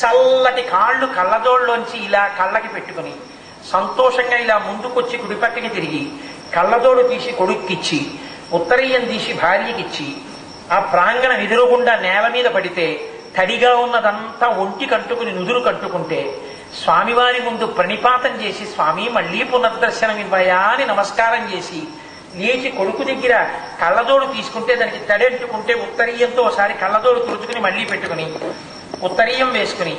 చల్లటి కాళ్ళు కళ్ళజోళ్ళలోంచి ఇలా కళ్ళకి పెట్టుకుని సంతోషంగా ఇలా ముందుకొచ్చి కుడిపక్కకి తిరిగి కళ్ళజోడు తీసి కొడుక్కిచ్చి ఉత్తరీయం తీసి భార్యకిచ్చి ఆ ప్రాంగణం ఎదురుగుండా నేల మీద పడితే తడిగా ఉన్నదంతా ఒంటి కట్టుకుని నుదురు కట్టుకుంటే స్వామివారి ముందు ప్రణిపాతం చేసి స్వామి మళ్లీ పునర్దర్శనం ఇవ్వయా అని నమస్కారం చేసి లేచి కొడుకు దగ్గర కళ్ళజోడు తీసుకుంటే దానికి తడెట్టుకుంటే ఉత్తరీయంతో ఒకసారి కళ్ళజోడు తుడుచుకుని మళ్లీ పెట్టుకుని ఉత్తరీయం వేసుకుని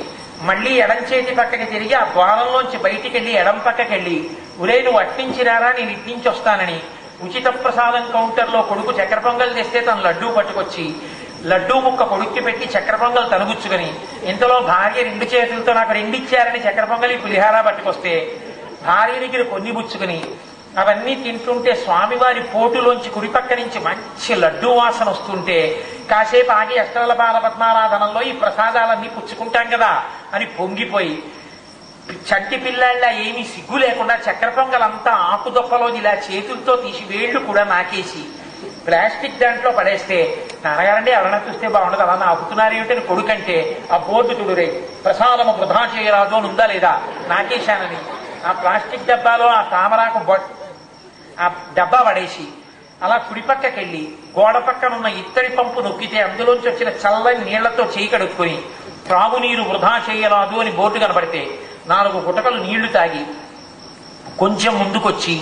మళ్లీ ఎడం చేతి పక్కకి తిరిగి ఆ ద్వారంలోంచి బయటికి వెళ్ళి ఎడం పక్కకి వెళ్ళి ఉరే నువ్వు అట్టించిరారా నేను ఇట్టించి వస్తానని ఉచిత ప్రసాదం కౌంటర్లో కొడుకు చక్కెర పొంగల్ తెస్తే తను లడ్డూ పట్టుకొచ్చి లడ్డూ ముక్క కొడుక్కి పెట్టి చక్కెర పొంగల్ తనుగుచ్చుకుని ఇంతలో భార్య 2 చేతులతో నాకు 2 ఇచ్చారని చక్కెర పొంగలి పులిహార పట్టుకొస్తే భార్య దగ్గర కొన్ని బుచ్చుకుని అవన్నీ తింటుంటే స్వామివారి పోటులోంచి కుడిపక్క నుంచి మంచి లడ్డూ వాసన వస్తుంటే కాసేపు ఆగి అష్టల బాల పద్మారాధనంలో ఈ ప్రసాదాలన్నీ పుచ్చుకుంటాం కదా అని పొంగిపోయి చంటి పిల్లాళ్ళ ఏమీ సిగ్గు లేకుండా చక్కెర పొంగలంతా ఆకుదొక్కలో ఇలా చేతులతో తీసి వేళ్లు కూడా నాకేసి ప్లాస్టిక్ దాంట్లో పడేస్తే, నాన్నగారండి ఎవరైనా చూస్తే బాగుండదు, అలా నాకుతున్నారు ఏమిటని కొడుకంటే ఆ బోర్డు తుడురే ప్రసాదము వృధా చేయరాదు అని ఉందా లేదా, నాకేశానని ఆ ప్లాస్టిక్ డబ్బాలో ఆ తామరాకు ఆ డబ్బా పడేసి అలా కుడిపక్కకెళ్ళి గోడ పక్కనున్న ఇత్తడి పంపు నొక్కితే అందులోంచి వచ్చిన చల్లని నీళ్లతో చేయి కడుక్కొని త్రాగునీరు వృధా చేయరాదు అని బోర్డు కనబడితే 4 గుటకలు నీళ్లు తాగి కొంచెం ముందుకొచ్చి